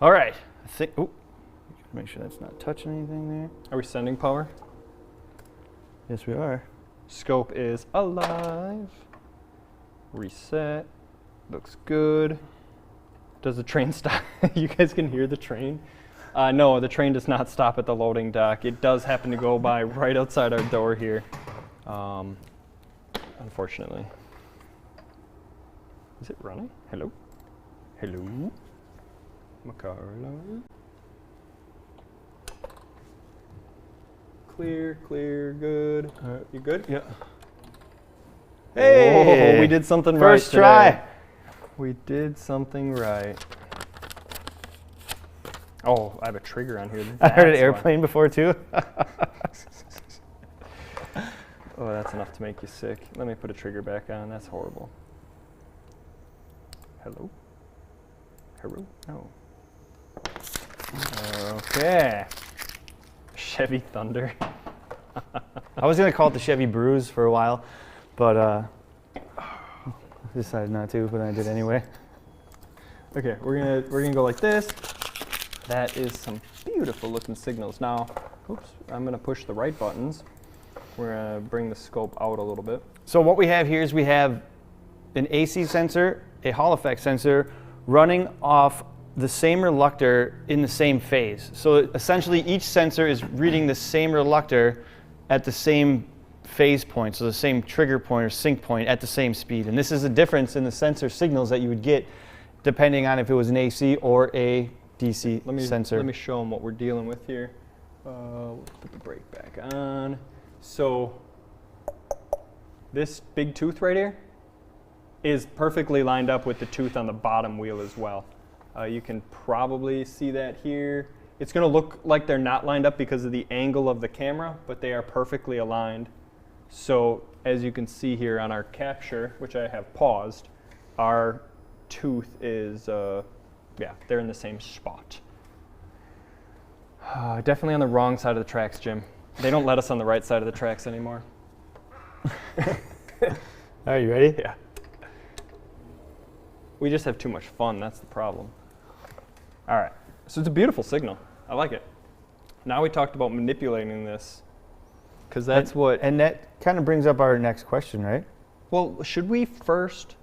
All right. I think. Oh, make sure that's not touching anything there. Are we sending power? Yes, we are. Scope is alive. Reset. Looks good. Does the train stop? You guys can hear the train? No, the train does not stop at the loading dock. It does happen to go by right outside our door here, unfortunately. Is it running? Hello? Hello? Macarlo? Clear, clear, good. You good? Yeah. Hey! Oh, we did something right First try. today. We did something right. Oh, I have a trigger on here. I heard an airplane before too. Oh, that's enough to make you sick. Let me put a trigger back on. That's horrible. Hello? Hello? No. Okay. Chevy Thunder. I was gonna call it the Chevy Bruise for a while, but decided not to. But I did anyway. Okay, we're gonna go like this. That is some beautiful looking signals. Now, oops, I'm gonna push the right buttons. We're gonna bring the scope out a little bit. So what we have here is we have an AC sensor, a Hall effect sensor, running off the same reluctor in the same phase. So essentially each sensor is reading the same reluctor at the same phase point, so the same trigger point or sync point at the same speed. And this is a difference in the sensor signals that you would get depending on if it was an AC or a DC sensor. Let me show them what we're dealing with here. Let's put the brake back on. So this big tooth right here is perfectly lined up with the tooth on the bottom wheel as well. You can probably see that here. It's going to look like they're not lined up because of the angle of the camera, but they are perfectly aligned. So as you can see here on our capture, which I have paused, our tooth is, yeah, they're in the same spot. Definitely on the wrong side of the tracks, Jim. They don't let us on the right side of the tracks anymore. Are you ready? Yeah. We just have too much fun, that's the problem. All right, so it's a beautiful signal. I like it. Now we talked about manipulating this, because that's what... And that kind of brings up our next question, right? Well, should we first...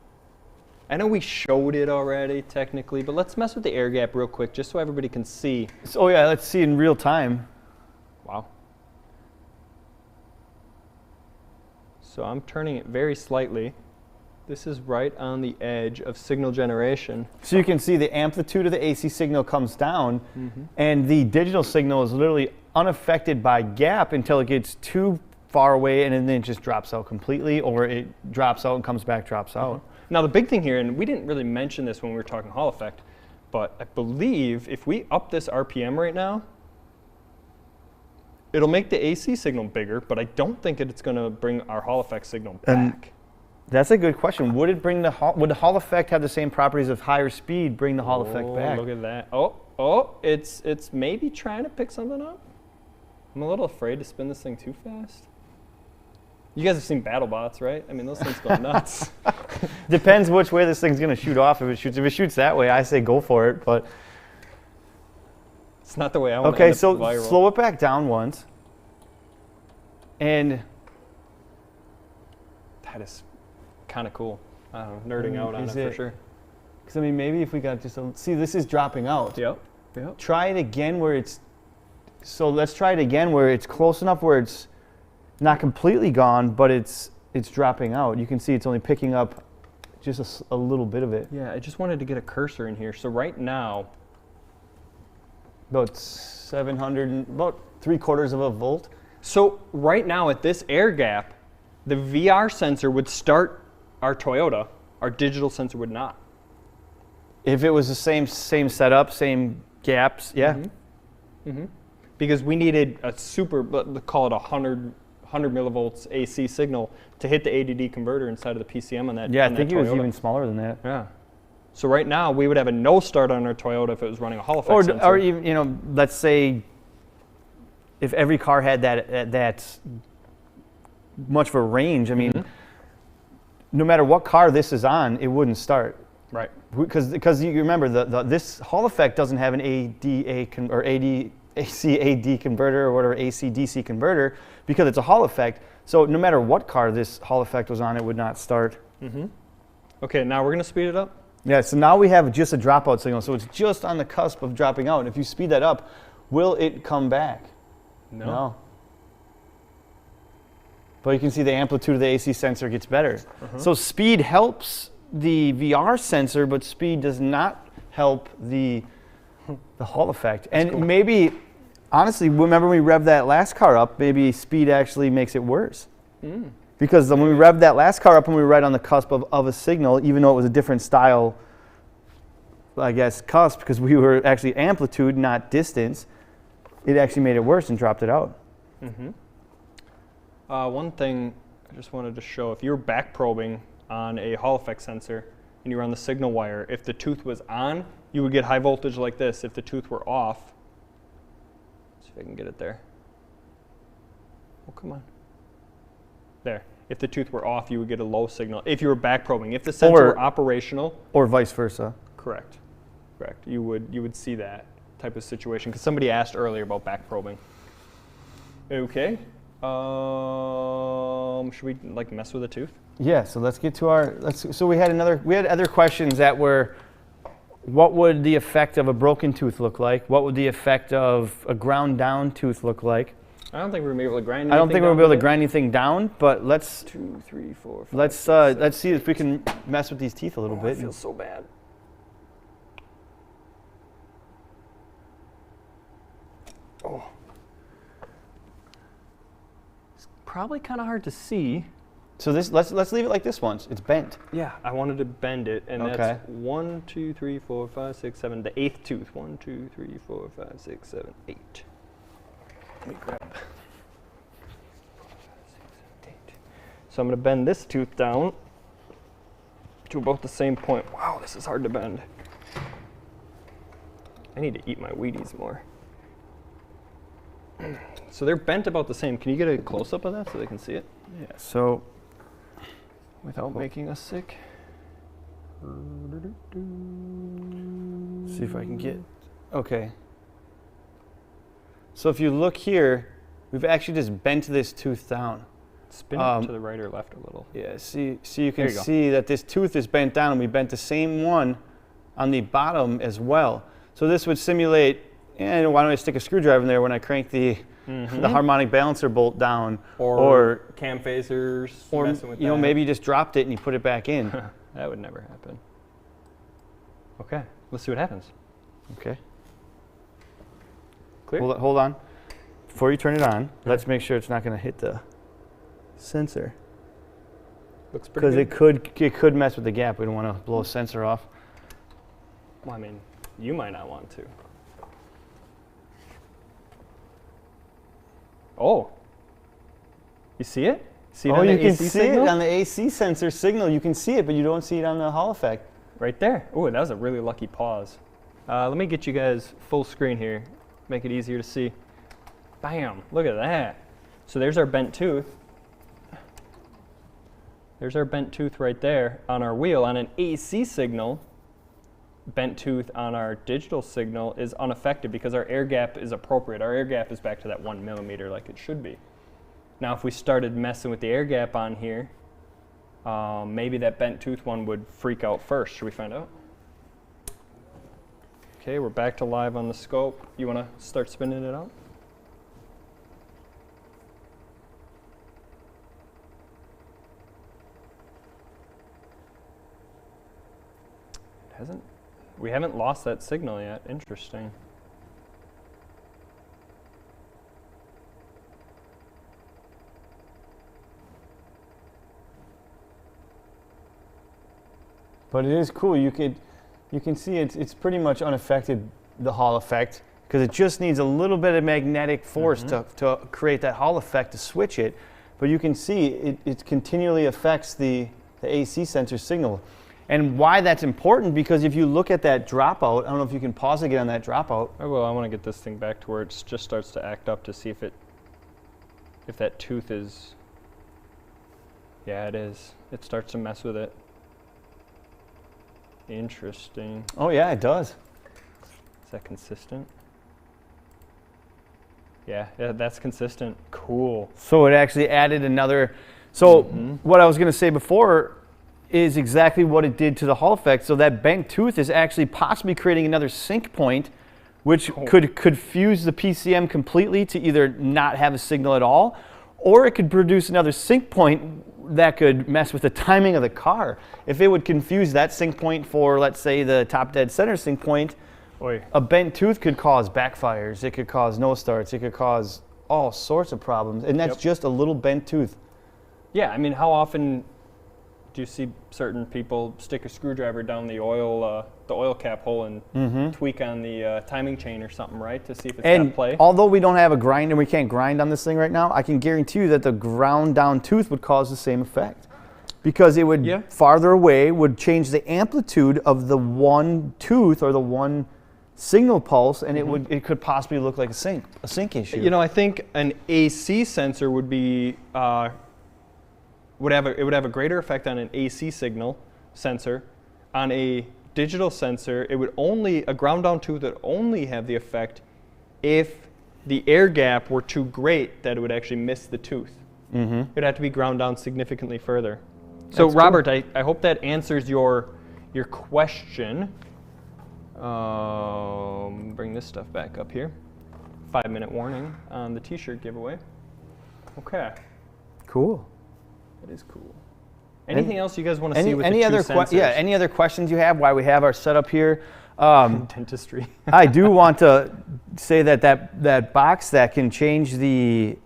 I know we showed it already, technically, but let's mess with the air gap real quick, just so everybody can see. So, yeah, let's see in real time. Wow. So I'm turning it very slightly. This is right on the edge of signal generation. So you can see the amplitude of the AC signal comes down, and the digital signal is literally unaffected by gap until it gets too far away, and then it just drops out completely, or it drops out and comes back, drops out. Now the big thing here, and we didn't really mention this when we were talking Hall effect, but I believe if we up this RPM right now, it'll make the AC signal bigger, but I don't think it's going to bring our Hall effect signal back. That's a good question. Would it bring would the Hall effect have the same properties of higher speed, bring the Hall effect back? Look at that. Oh, it's maybe trying to pick something up. I'm a little afraid to spin this thing too fast. You guys have seen BattleBots, right? I mean, those things go nuts. Depends which way this thing's going to shoot off. If it shoots that way, I say go for it, but... It's not the way I want to Okay, end up so viral. slow it back down once. And... That is kind of cool. I don't know, nerding out on it for sure. Because, I mean, maybe if we got just a... See, this is dropping out. Yep. Try it again where it's... So let's try it again where it's close enough where it's not completely gone, but it's dropping out. You can see it's only picking up just a little bit of it. Yeah, I just wanted to get a cursor in here. So right now... About 700, about 3/4 of a volt. So right now at this air gap, the VR sensor would start our Toyota. Our digital sensor would not. If it was the same setup, same gaps, yeah. Because we needed a super, call it 100 millivolts AC signal to hit the ADD converter inside of the PCM on that. Yeah, on I think that it was Toyota. even smaller than that. Yeah. So right now we would have a no start on our Toyota if it was running a Hall effect sensor. Or even, you know, let's say if every car had that much of a range, I mean, no matter what car this is on, it wouldn't start. Right. Because you remember, this Hall effect doesn't have an AC-AD converter or whatever, AC-DC converter, because it's a Hall effect. So no matter what car this Hall effect was on, it would not start. Okay, now we're going to speed it up. Yeah, so now we have just a dropout signal, so it's just on the cusp of dropping out. And if you speed that up, will it come back? No. But you can see the amplitude of the AC sensor gets better. So speed helps the VR sensor, but speed does not help the Hall effect. And maybe, honestly, remember when we revved that last car up, maybe speed actually makes it worse. Because when we revved that last car up and we were right on the cusp of a signal, even though it was a different style, I guess, cusp, because we were actually amplitude, not distance, it actually made it worse and dropped it out. One thing I just wanted to show, if you were back probing on a Hall effect sensor and you were on the signal wire, if the tooth was on, you would get high voltage like this. If the tooth were off, let's see if I can get it there. Oh, come on. There. If the tooth were off, you would get a low signal. If you were back probing, if the sensor were operational, or vice versa. Correct. You would see that type of situation. Because somebody asked earlier about back probing. Okay. Should we like mess with a tooth? Yeah. So let's get to our. So we had other questions that were, what would the effect of a broken tooth look like? What would the effect of a ground down tooth look like? I don't think we're gonna be able to grind anything down. I don't think we're gonna be able to grind anything down, but let's 2, 3, 4, 5, let's 6, 7. let's see if we can mess with these teeth a little bit. It feels so bad. Oh. It's probably kind of hard to see. So this let's leave it like this once. It's bent. Yeah, I wanted to bend it, and Okay. that's 1, 2, 3, 4, 5, 6, 7. The 8th tooth. 1, 2, 3, 4, 5, 6, 7, 8. Let me grab. 5, 6, 7, 8. So I'm going to bend this tooth down to about the same point. Wow, this is hard to bend. I need to eat my Wheaties more. So they're bent about the same. Can you get a close-up of that so they can see it? Yeah, so Without making us sick. see if I can get, okay. So if you look here, we've actually just bent this tooth down. Spin it to the right or left a little. Yeah, see you can see that this tooth is bent down, and we bent the same one on the bottom as well. So this would simulate, and why don't I stick a screwdriver in there when I crank the harmonic balancer bolt down, or cam phasers, or messing with you know, maybe you just dropped it and you put it back in. That would never happen. Okay, let's see what happens. Okay. Clear? Hold on. Before you turn it on, let's make sure it's not going to hit the sensor. Looks pretty good. Because it could mess with the gap. We don't want to blow a sensor off. Well, I mean, you might not want to. Oh, you see it? See it on the you can AC see signal? it on the AC sensor signal. You can see it, but you don't see it on the Hall effect. Right there. Oh, that was a really lucky pause. Let me get you guys full screen here. Make it easier to see. Bam! Look at that. So there's our bent tooth. There's our bent tooth right there on our wheel. On an AC signal, bent tooth on our digital signal is unaffected because our air gap is appropriate. Our air gap is back to that 1 millimeter like it should be. Now if we started messing with the air gap on here, maybe that bent tooth one would freak out first. Should we find out? Okay, we're back to live on the scope. You want to start spinning it out? We haven't lost that signal yet. Interesting. But it is cool. You can see it's pretty much unaffected, the Hall effect, because it just needs a little bit of magnetic force to create that Hall effect to switch it. But you can see it continually affects the AC sensor signal. And why that's important, because if you look at that dropout, I don't know if you can pause again on that dropout. I will. I want to get this thing back to where it just starts to act up to see if that tooth is. Yeah, it is. It starts to mess with it. Interesting. Oh yeah, it does. Is that consistent? Yeah, that's consistent. Cool. So it actually added another. So what I was going to say before is exactly what it did to the Hall effect. So that bent tooth is actually possibly creating another sync point, which could confuse the PCM completely to either not have a signal at all, or it could produce another sync point that could mess with the timing of the car. If it would confuse that sync point for, let's say, the top dead center sync point, a bent tooth could cause backfires, it could cause no starts, it could cause all sorts of problems, and that's just a little bent tooth. Yeah, I mean, how often do you see certain people stick a screwdriver down the oil cap hole and tweak on the timing chain or something, right, to see if it's got play? Although we don't have a grind and we can't grind on this thing right now, I can guarantee you that the ground down tooth would cause the same effect, because it would farther away would change the amplitude of the one tooth or the one signal pulse, and it could possibly look like a sync issue. You know, I think an AC sensor would be would have a greater effect on an AC signal sensor. On a digital sensor, it would a ground down tooth would only have the effect if the air gap were too great that it would actually miss the tooth. It would have to be ground down significantly further. So Robert, I hope that answers your question. Bring this stuff back up here. 5-minute warning on the t-shirt giveaway. Okay. Cool. That is cool. Anything else you guys want to see with any the other two sensors? any other questions you have while we have our setup here? Dentistry. I do want to say that box that can change the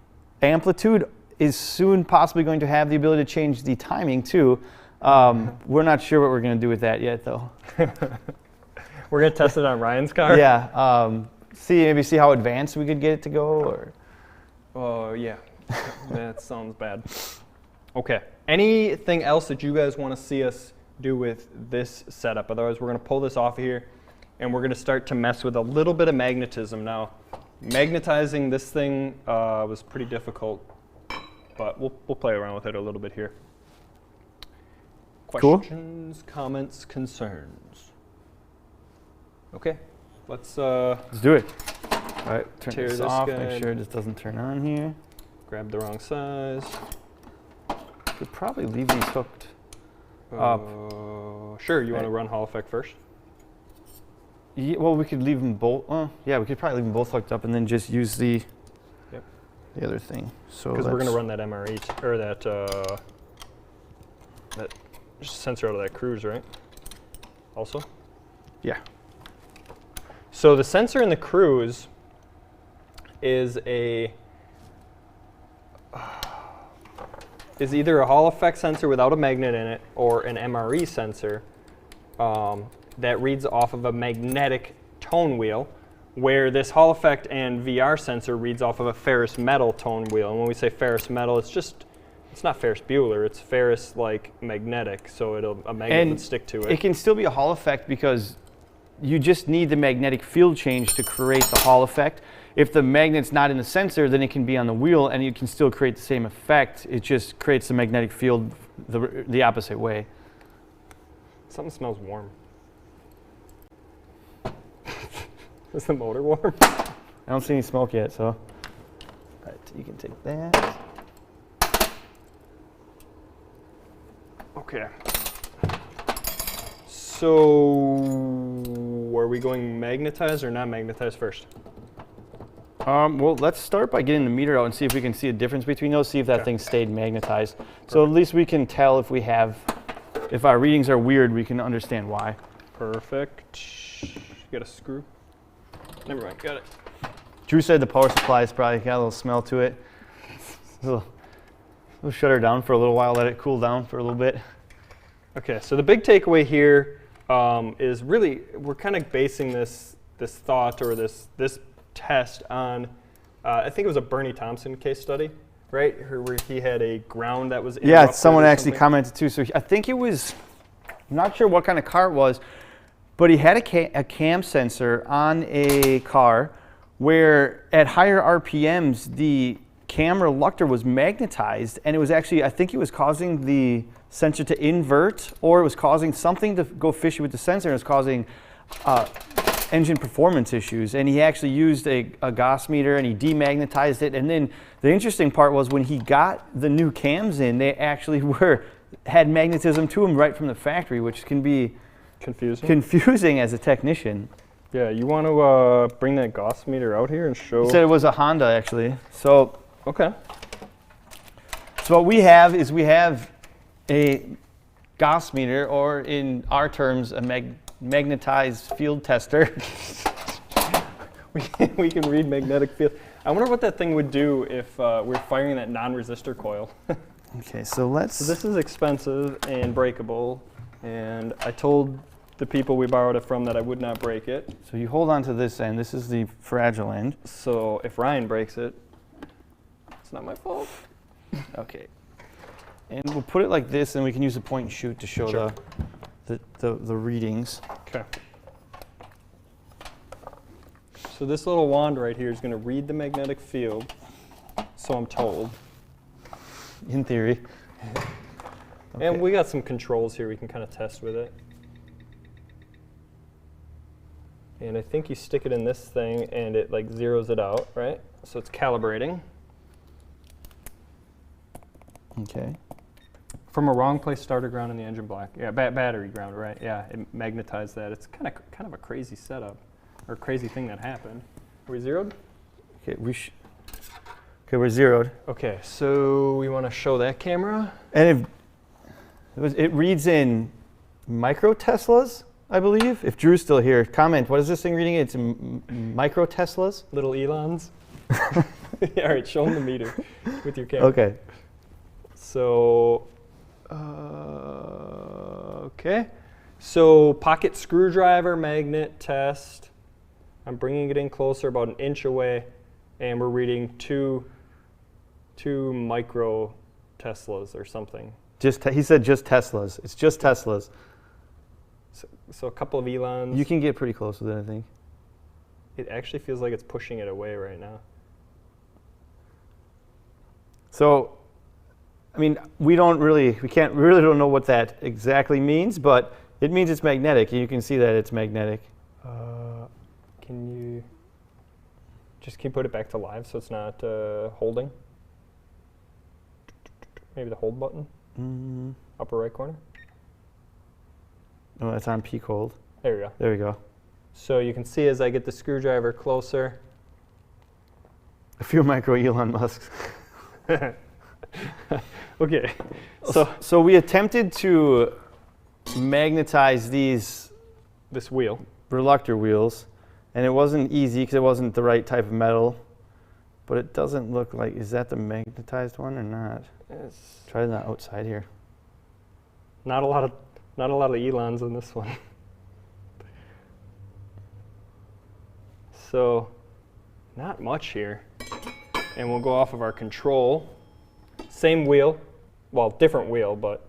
amplitude is soon possibly going to have the ability to change the timing too. We're not sure what we're going to do with that yet, though. We're going to test it on Ryan's car? Yeah. Maybe see how advanced we could get it to go. Or. Oh, yeah. That sounds bad. Okay. Anything else that you guys want to see us do with this setup? Otherwise, we're going to pull this off of here, and we're going to start to mess with a little bit of magnetism. Now, Magnetizing this thing was pretty difficult, but we'll play around with it a little bit here. Questions, comments, concerns. Okay, let's do it. All right, turn tear this this off. guy. Make sure this doesn't turn on here. Grab the wrong size. Could probably leave these hooked up. Sure, you want to run Hall effect first? Yeah, well, we could leave them both. Yeah, we could probably leave them both hooked up and then just use the other thing. So because we're going to run that MRE or that sensor out of that cruise, right? Also. Yeah. So the sensor in the cruise is either a Hall effect sensor without a magnet in it or an MRE sensor that reads off of a magnetic tone wheel, where this Hall effect and VR sensor reads off of a ferrous metal tone wheel. And when we say ferrous metal, it's not Ferris Bueller, it's ferrous like magnetic, so a magnet would stick to it. It can still be a Hall effect because you just need the magnetic field change to create the Hall effect. If the magnet's not in the sensor, then it can be on the wheel and you can still create the same effect. It just creates the magnetic field the opposite way. Something smells warm. Is the motor warm? I don't see any smoke yet, so. All right, you can take that. Okay. So, are we going magnetized or not magnetized first? Well, let's start by getting the meter out and see if we can see a difference between those, see if that thing stayed magnetized. Perfect. So at least we can tell if our readings are weird, we can understand why. Perfect. You got a screw? Never mind, got it. Drew said the power supply's probably got a little smell to it. We'll shut her down for a little while, let it cool down for a little bit. Okay, so the big takeaway here is really we're kind of basing this thought or this test on, I think it was a Bernie Thompson case study, right? Where he had a ground that was interrupted. Yeah, someone actually commented too. So I think it was, I'm not sure what kind of car it was, but he had a cam sensor on a car where at higher RPMs, the cam reluctor was magnetized, and it was actually, I think it was causing the sensor to invert, or it was causing something to go fishy with the sensor, and it was causing engine performance issues. And he actually used a Gauss meter and he demagnetized it. And then the interesting part was when he got the new cams in, they actually had magnetism to them right from the factory, which can be confusing as a technician. Yeah, you want to bring that Gauss meter out here and show? He said it was a Honda actually. So okay. So what we have is a Gauss meter, or in our terms, a magnetized field tester. we can read magnetic field. I wonder what that thing would do if we're firing that non-resistor coil. Okay, so let's. So this is expensive and breakable, and I told the people we borrowed it from that I would not break it. So you hold on to this end. This is the fragile end. So if Ryan breaks it, it's not my fault. Okay. And we'll put it like this, and we can use a point and shoot to show the readings. Okay. So this little wand right here is going to read the magnetic field, so I'm told. In theory. Okay. And we got some controls here we can kind of test with it. And I think you stick it in this thing and it like zeroes it out, right? So it's calibrating. Okay. From a wrong place starter ground in the engine block. Yeah, battery ground, right? Yeah, it magnetized that. It's kind of a crazy setup, or crazy thing that happened. Are we zeroed? Okay, we're zeroed. Okay, so we want to show that camera. And it reads in micro Teslas, I believe. If Drew's still here, comment. What is this thing reading? It's in micro Teslas. Little Elons. Yeah, all right, show them the meter with your camera. Okay. So, okay. So pocket screwdriver magnet test. I'm bringing it in closer, about an inch away, and we're reading two micro Teslas or something. He said just Teslas. It's just Teslas. So a couple of Elons. You can get pretty close with it, I think. It actually feels like it's pushing it away right now. So, I mean, we don't really know what that exactly means, but it means it's magnetic, and you can see that it's magnetic. Can you put it back to live so it's not holding? Maybe the hold button? Upper right corner? Oh, that's on peak hold. There we go. There we go. So you can see as I get the screwdriver closer. A few micro Elon Musks. Okay. So we attempted to magnetize this wheel. reluctor wheels, and it wasn't easy because it wasn't the right type of metal. But it doesn't look like, is that the magnetized one or not? Yes. Try the outside here. Not a lot of Elons in this one. So, not much here. And we'll go off of our control. Same wheel, well, different wheel, but.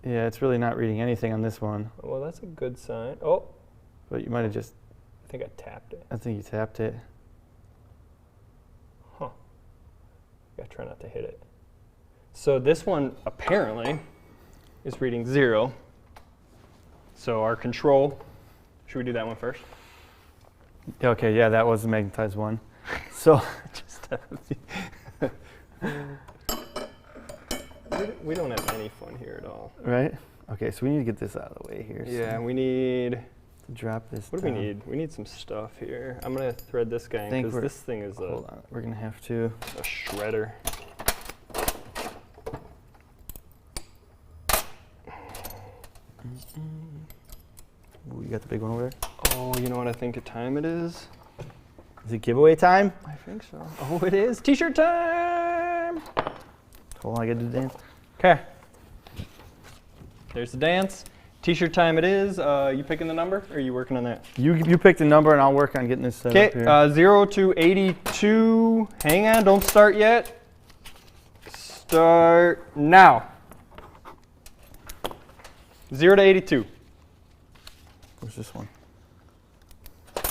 Yeah, it's really not reading anything on this one. Well, that's a good sign. Oh. But you might have just. I think I tapped it. I think you tapped it. Huh. Gotta try not to hit it. So this one apparently is reading 0. So our control, should we do that one first? Okay, yeah, that was the magnetized one. So we don't have any fun here at all. Right? Okay, so we need to get this out of the way here. Yeah, so we need to drop this. What do we need? We need some stuff here. I'm gonna thread this guy in because this thing is hold on. We're gonna have to a shredder. Ooh, you got the big one over there? Oh, you know what I think a time it is? Is it giveaway time? I think so. Oh, it is. T-shirt time! Hold on, I gotta do the dance. Okay. There's the dance. T-shirt time it is. You picking the number, or are you working on that? You pick the number, and I'll work on getting this set up here. Okay, 0 to 82. Hang on, don't start yet. Start now. 0 to 82. Where's this one? There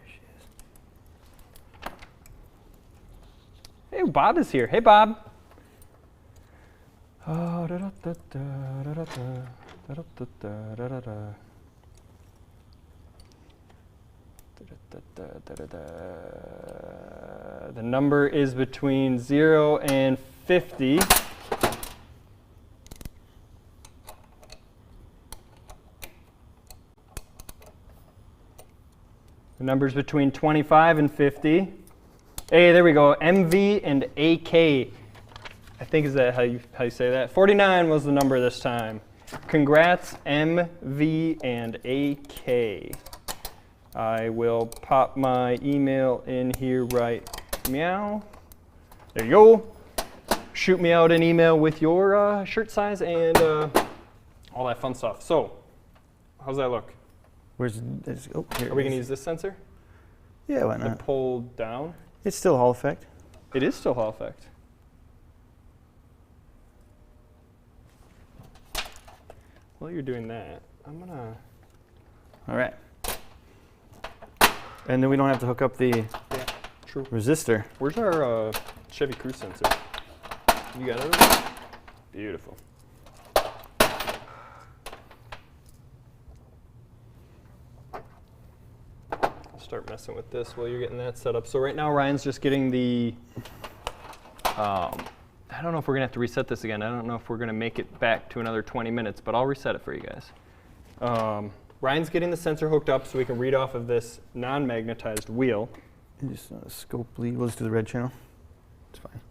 she is. Hey, Bob is here. Hey, Bob. The number is between 0 and 50. The number's between 25 and 50. Hey, there we go. MV and AK. I think is that how you say that? 49 was the number this time. Congrats, MV and AK. I will pop my email in here right meow. There you go. Shoot me out an email with your shirt size and all that fun stuff. So, how's that look? Where's this? Oh, here. Are we gonna use this sensor? Yeah, why To not? pull down? It's still Hall effect. It is still Hall effect. While you're doing that, I'm gonna. All right. And then we don't have to hook up the True. resistor. Where's our Chevy Cruise sensor? You got it? Beautiful. I'll start messing with this while you're getting that set up. So right now Ryan's just getting the. I don't know if we're gonna have to reset this again. I don't know if we're gonna make it back to another 20 minutes, but I'll reset it for you guys. Ryan's getting the sensor hooked up so we can read off of this non-magnetized wheel. And just scope lead. We'll just do the red channel. It's fine.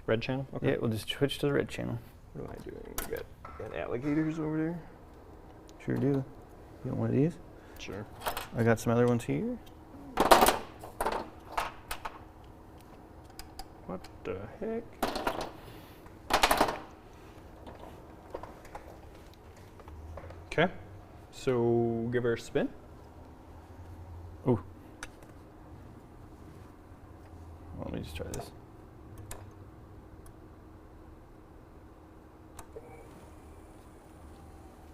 Red channel? Okay. Yeah, we'll just switch to the red channel. What am I doing? We got alligators over there? Sure do. You want one of these? Sure. I got some other ones here. What the heck? Okay. So give her a spin. Ooh. Let me just try this.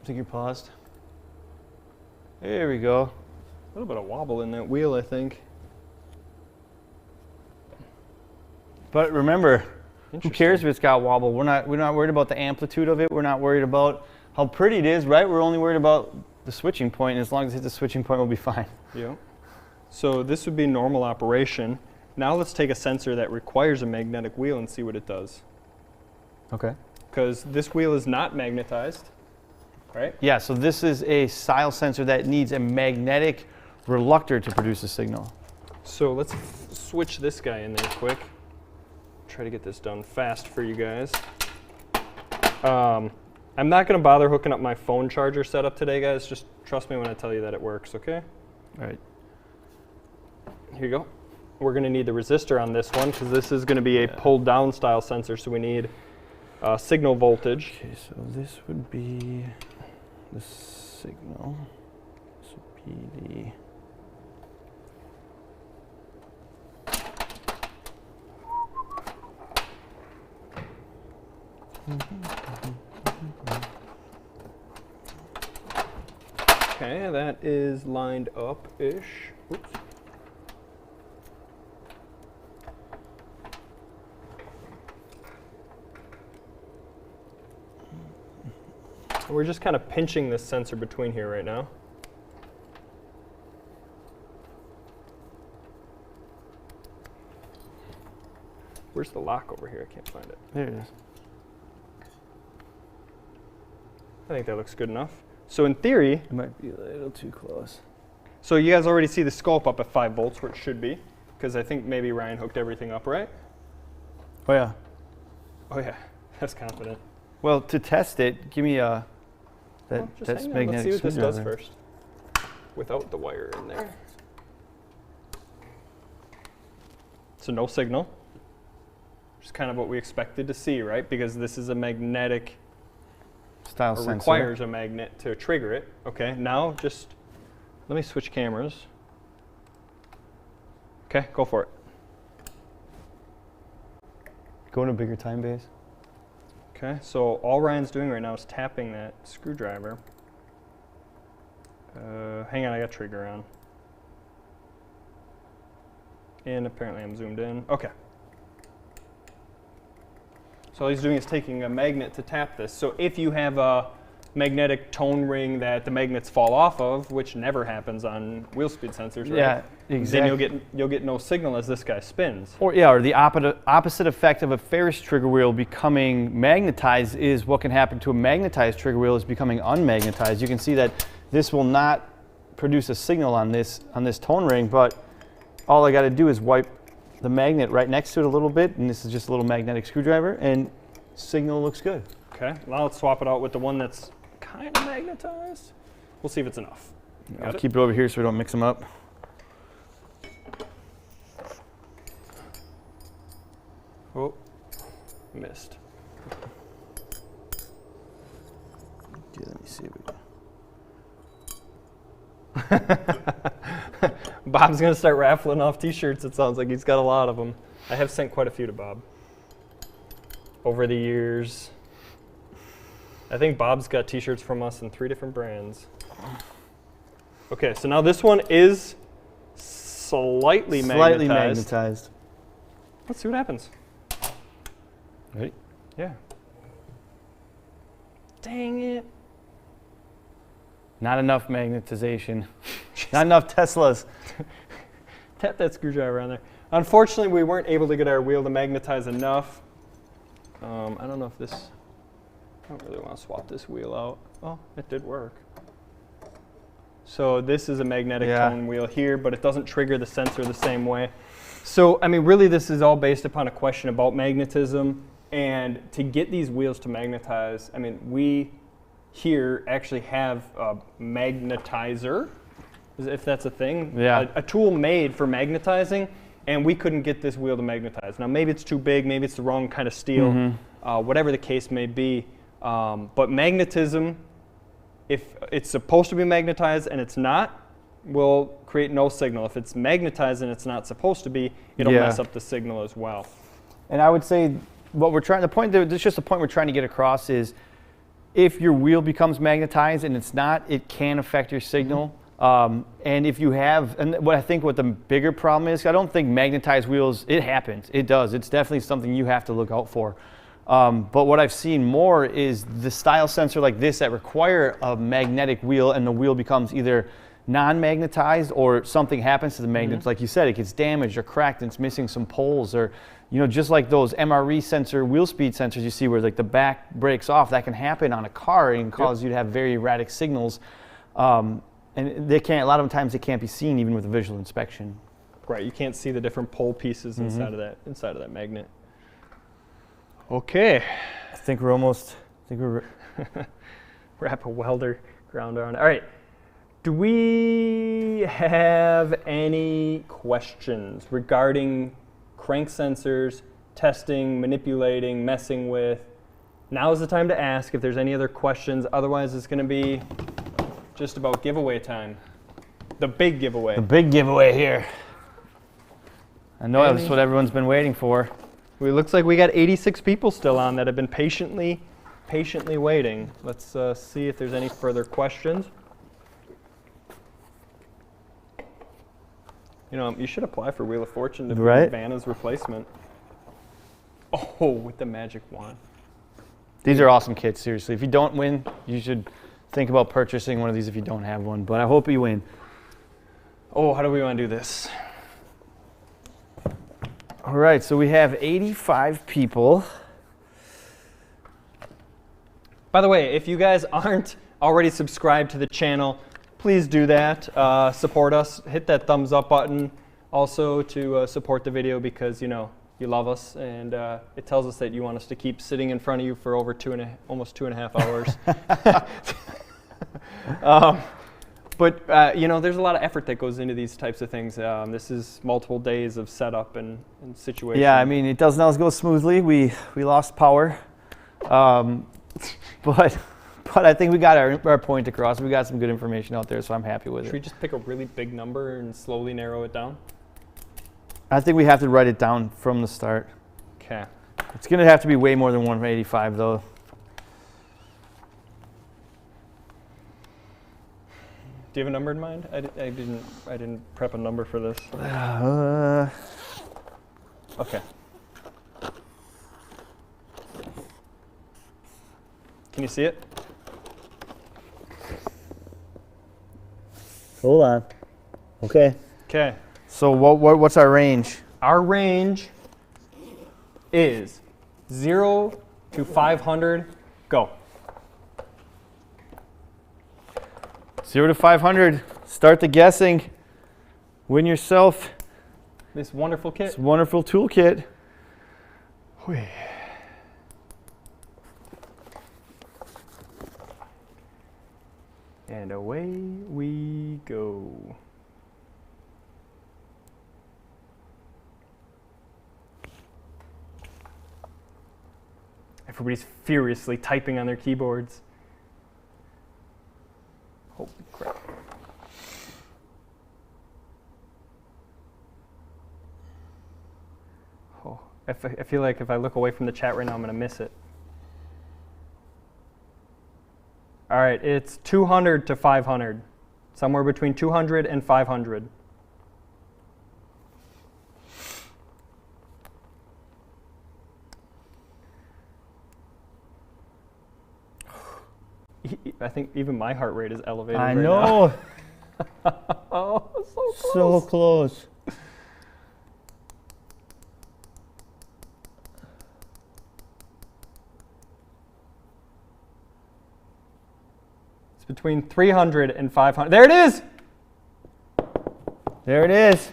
I think you're paused. There we go. A little bit of wobble in that wheel, I think. But remember, who cares if it's got wobble? We're not worried about the amplitude of it. We're not worried about how pretty it is, right? We're only worried about the switching point, and as long as it hits the switching point, we'll be fine. Yeah. So this would be normal operation. Now let's take a sensor that requires a magnetic wheel and see what it does. Okay. Because this wheel is not magnetized, right? Yeah, so this is a style sensor that needs a magnetic reluctor to produce a signal. So let's switch this guy in there quick. Try to get this done fast for you guys. I'm not going to bother hooking up my phone charger setup today, guys. Just trust me when I tell you that it works, okay? All right. Here you go. We're going to need the resistor on this one because this is going to be a pulled down style sensor, so we need signal voltage. Okay, so this would be the signal. This would be the... Okay, that is lined up-ish. Oops. We're just kind of pinching this sensor between here right now. Where's the lock over here? I can't find it. There it is. I think that looks good enough. So in theory, It might be a little too close. so you guys already see the scope up at 5 volts where it should be, because I think maybe Ryan hooked everything up, right? Oh yeah. Oh yeah, that's confident. Well, to test it, give me a Well, just that's hang on. Let's magnetic see what this does screwdriver. first, without the wire in there. So no signal, which is kind of what we expected to see, right? Because this is a magnetic, Style or sensor. requires a magnet to trigger it. Okay, now just let me switch cameras. Okay, go for it. Go in a bigger time base. Okay, so all Ryan's doing right now is tapping that screwdriver. Hang on, I got trigger on. And apparently I'm zoomed in. Okay. So all he's doing is taking a magnet to tap this. So if you have a magnetic tone ring that the magnets fall off of, which never happens on wheel speed sensors, right? Yeah, exactly. Then you'll get no signal as this guy spins. Or the opposite effect of a ferrous trigger wheel becoming magnetized is what can happen to a magnetized trigger wheel is becoming unmagnetized. You can see that this will not produce a signal on this tone ring, but all I got to do is wipe the magnet right next to it a little bit, and this is just a little magnetic screwdriver, and signal looks good. Okay, now let's swap it out with the one that's kind of magnetized. We'll see if it's enough. I'll keep it over here so we don't mix them up. Oh, missed. Okay, let me see if we can. Bob's gonna start raffling off t-shirts. It sounds like he's got a lot of them. I have sent quite a few to Bob over the years. I think Bob's got t-shirts from us in 3 different brands. Okay, so now this one is slightly magnetized. Let's see what happens. Ready? Yeah. Dang it. Not enough magnetization. Not enough Teslas. Tap that screwdriver on there. Unfortunately, we weren't able to get our wheel to magnetize enough. I don't know if this, I don't really want to swap this wheel out. Oh, it did work. So this is a magnetic tone wheel here, but it doesn't trigger the sensor the same way. So, I mean, really this is all based upon a question about magnetism. And to get these wheels to magnetize, I mean, we here actually have a magnetizer, if that's a thing. Yeah. A tool made for magnetizing, and we couldn't get this wheel to magnetize. Now, maybe it's too big, maybe it's the wrong kind of steel, whatever the case may be. But magnetism, if it's supposed to be magnetized and it's not, will create no signal. If it's magnetized and it's not supposed to be, it'll mess up the signal as well. And I would say what we're trying, it's just the point we're trying to get across is if your wheel becomes magnetized and it's not, it can affect your signal. And if you have, and what I think what the bigger problem is, I don't think magnetized wheels, it happens. It does. It's definitely something you have to look out for. But what I've seen more is the style sensor like this that require a magnetic wheel, and the wheel becomes either non-magnetized or something happens to the magnet. Like you said, it gets damaged or cracked and it's missing some poles, or just like those MRE sensor wheel speed sensors you see where like the back breaks off, that can happen on a car and cause you to have very erratic signals. And they can't, a lot of times they can't be seen even with a visual inspection. Right, you can't see the different pole pieces inside of that magnet. Okay. I think we're almost, wrap a welder ground on. All right. Do we have any questions regarding crank sensors, testing, manipulating, messing with? Now is the time to ask if there's any other questions. Otherwise, it's going to be just about giveaway time. The big giveaway. The big giveaway here. I know that's what everyone's been waiting for. It looks like we got 86 people still on that have been patiently waiting. Let's see if there's any further questions. You should apply for Wheel of Fortune to be Vanna's replacement. Oh, with the magic wand. These are awesome kits, seriously. If you don't win, you should think about purchasing one of these if you don't have one, but I hope you win. Oh, how do we want to do this? All right, so we have 85 people. By the way, if you guys aren't already subscribed to the channel, please do that. Support us. Hit that thumbs up button also to support the video, because you love us, and it tells us that you want us to keep sitting in front of you for over almost 2.5 hours. But there's a lot of effort that goes into these types of things. This is multiple days of setup and situation. Yeah, I mean, it doesn't always go smoothly. We lost power, but I think we got our point across. We got some good information out there, so I'm happy with it. Should we just pick a really big number and slowly narrow it down? I think we have to write it down from the start. Okay. It's going to have to be way more than 185, though. Do you have a number in mind? I didn't prep a number for this. Okay. Can you see it? Hold on. Okay. Okay. So what's our range? Our range is 0 to 500. Go. 0 to 500. Start the guessing. Win yourself This wonderful kit. this wonderful toolkit. And away we go. Everybody's furiously typing on their keyboards. Holy crap. Oh, I feel like if I look away from the chat right now, I'm going to miss it. All right, it's 200 to 500. Somewhere between 200 and 500. I think even my heart rate is elevated I right know. now. Oh, so close. So close. It's between 300 and 500. There it is! There it is.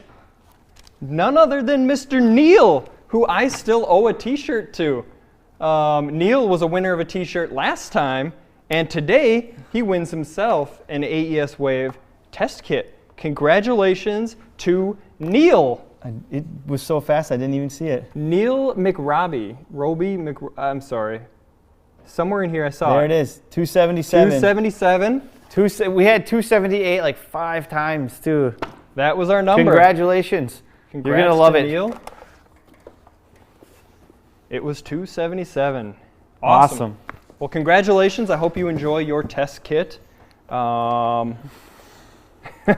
None other than Mr. Neil, who I still owe a t-shirt to. Neil was a winner of a t-shirt last time, and today he wins himself an AES Wave test kit. Congratulations to Neil. It was so fast I didn't even see it. Neil McRobbie. I'm sorry. Somewhere in here I saw There it is. 277. 277. We had 278 like 5 times too. That was our number. Congratulations. Congrats You're gonna love to it. Neil. It was 277. Awesome. Well, congratulations. I hope you enjoy your test kit. You're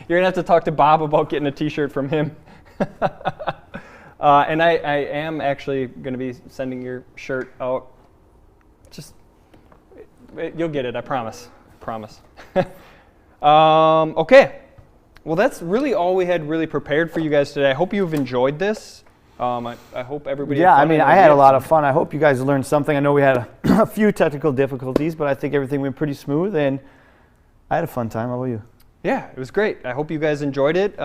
gonna have to talk to Bob about getting a T-shirt from him. And I am actually gonna be sending your shirt out. Just, you'll get it, I promise. Promise. Okay. Well, that's really all we had really prepared for you guys today. I hope you've enjoyed this. I hope everybody. Yeah, I mean, I had a lot of fun. I hope you guys learned something. I know we had a few technical difficulties, but I think everything went pretty smooth, and I had a fun time. How about you? Yeah, it was great. I hope you guys enjoyed it.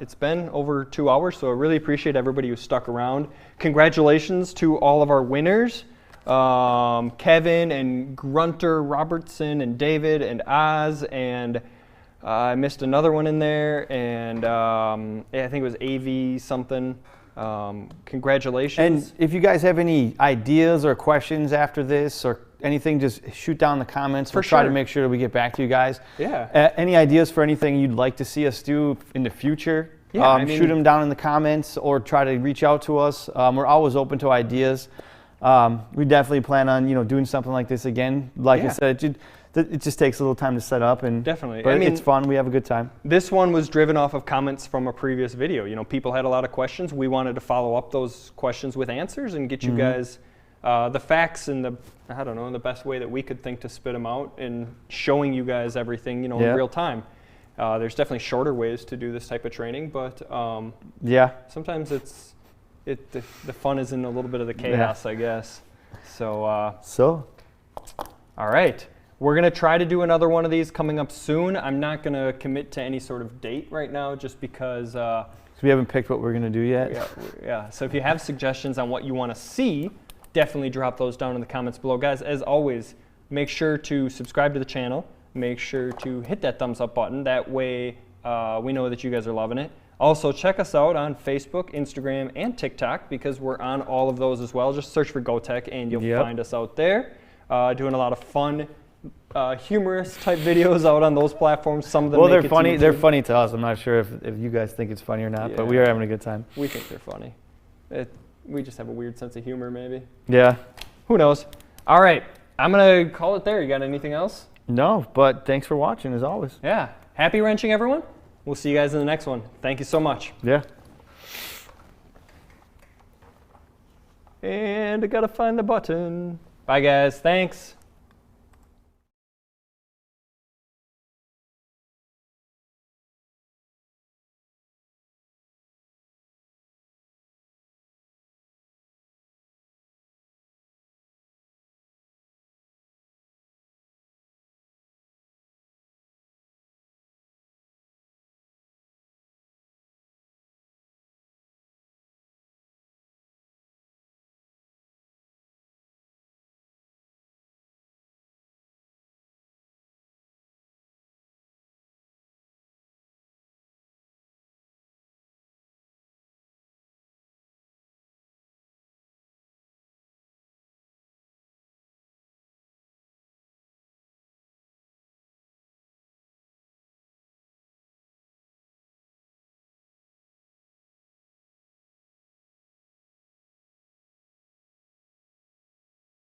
It's been over 2 hours, so I really appreciate everybody who stuck around. Congratulations to all of our winners. Kevin and Grunter Robertson and David and Oz, and I missed another one in there, and yeah, I think it was AV something. Congratulations. And if you guys have any ideas or questions after this or anything, just shoot down in the comments. We'll try to make sure that we get back to you guys. Yeah. Any ideas for anything you'd like to see us do in the future? Yeah, I mean, shoot them down in the comments or try to reach out to us. We're always open to ideas. We definitely plan on doing something like this again. Like I said, it just takes a little time to set up, and definitely. But I mean, it's fun. We have a good time. This one was driven off of comments from a previous video. People had a lot of questions. We wanted to follow up those questions with answers and get you guys the facts in the the best way that we could think to spit them out, and showing you guys everything in real time. There's definitely shorter ways to do this type of training, but sometimes the fun is in a little bit of the chaos, I guess. So all right. We're going to try to do another one of these coming up soon. I'm not going to commit to any sort of date right now, just because so we haven't picked what we're going to do yet. Yeah. So if you have suggestions on what you want to see, definitely drop those down in the comments below. Guys, as always, make sure to subscribe to the channel. Make sure to hit that thumbs up button. That way we know that you guys are loving it. Also, check us out on Facebook, Instagram, and TikTok, because we're on all of those as well. Just search for GoTech and you'll find us out there. Doing a lot of fun, humorous type videos out on those platforms. Some of them they're funny. They're funny to us. I'm not sure if you guys think it's funny or not, but we are having a good time. We think they're funny. We just have a weird sense of humor, maybe. Yeah. Who knows? All right. I'm going to call it there. You got anything else? No, but thanks for watching, as always. Yeah. Happy wrenching, everyone. We'll see you guys in the next one. Thank you so much. Yeah. And I got to find the button. Bye, guys. Thanks.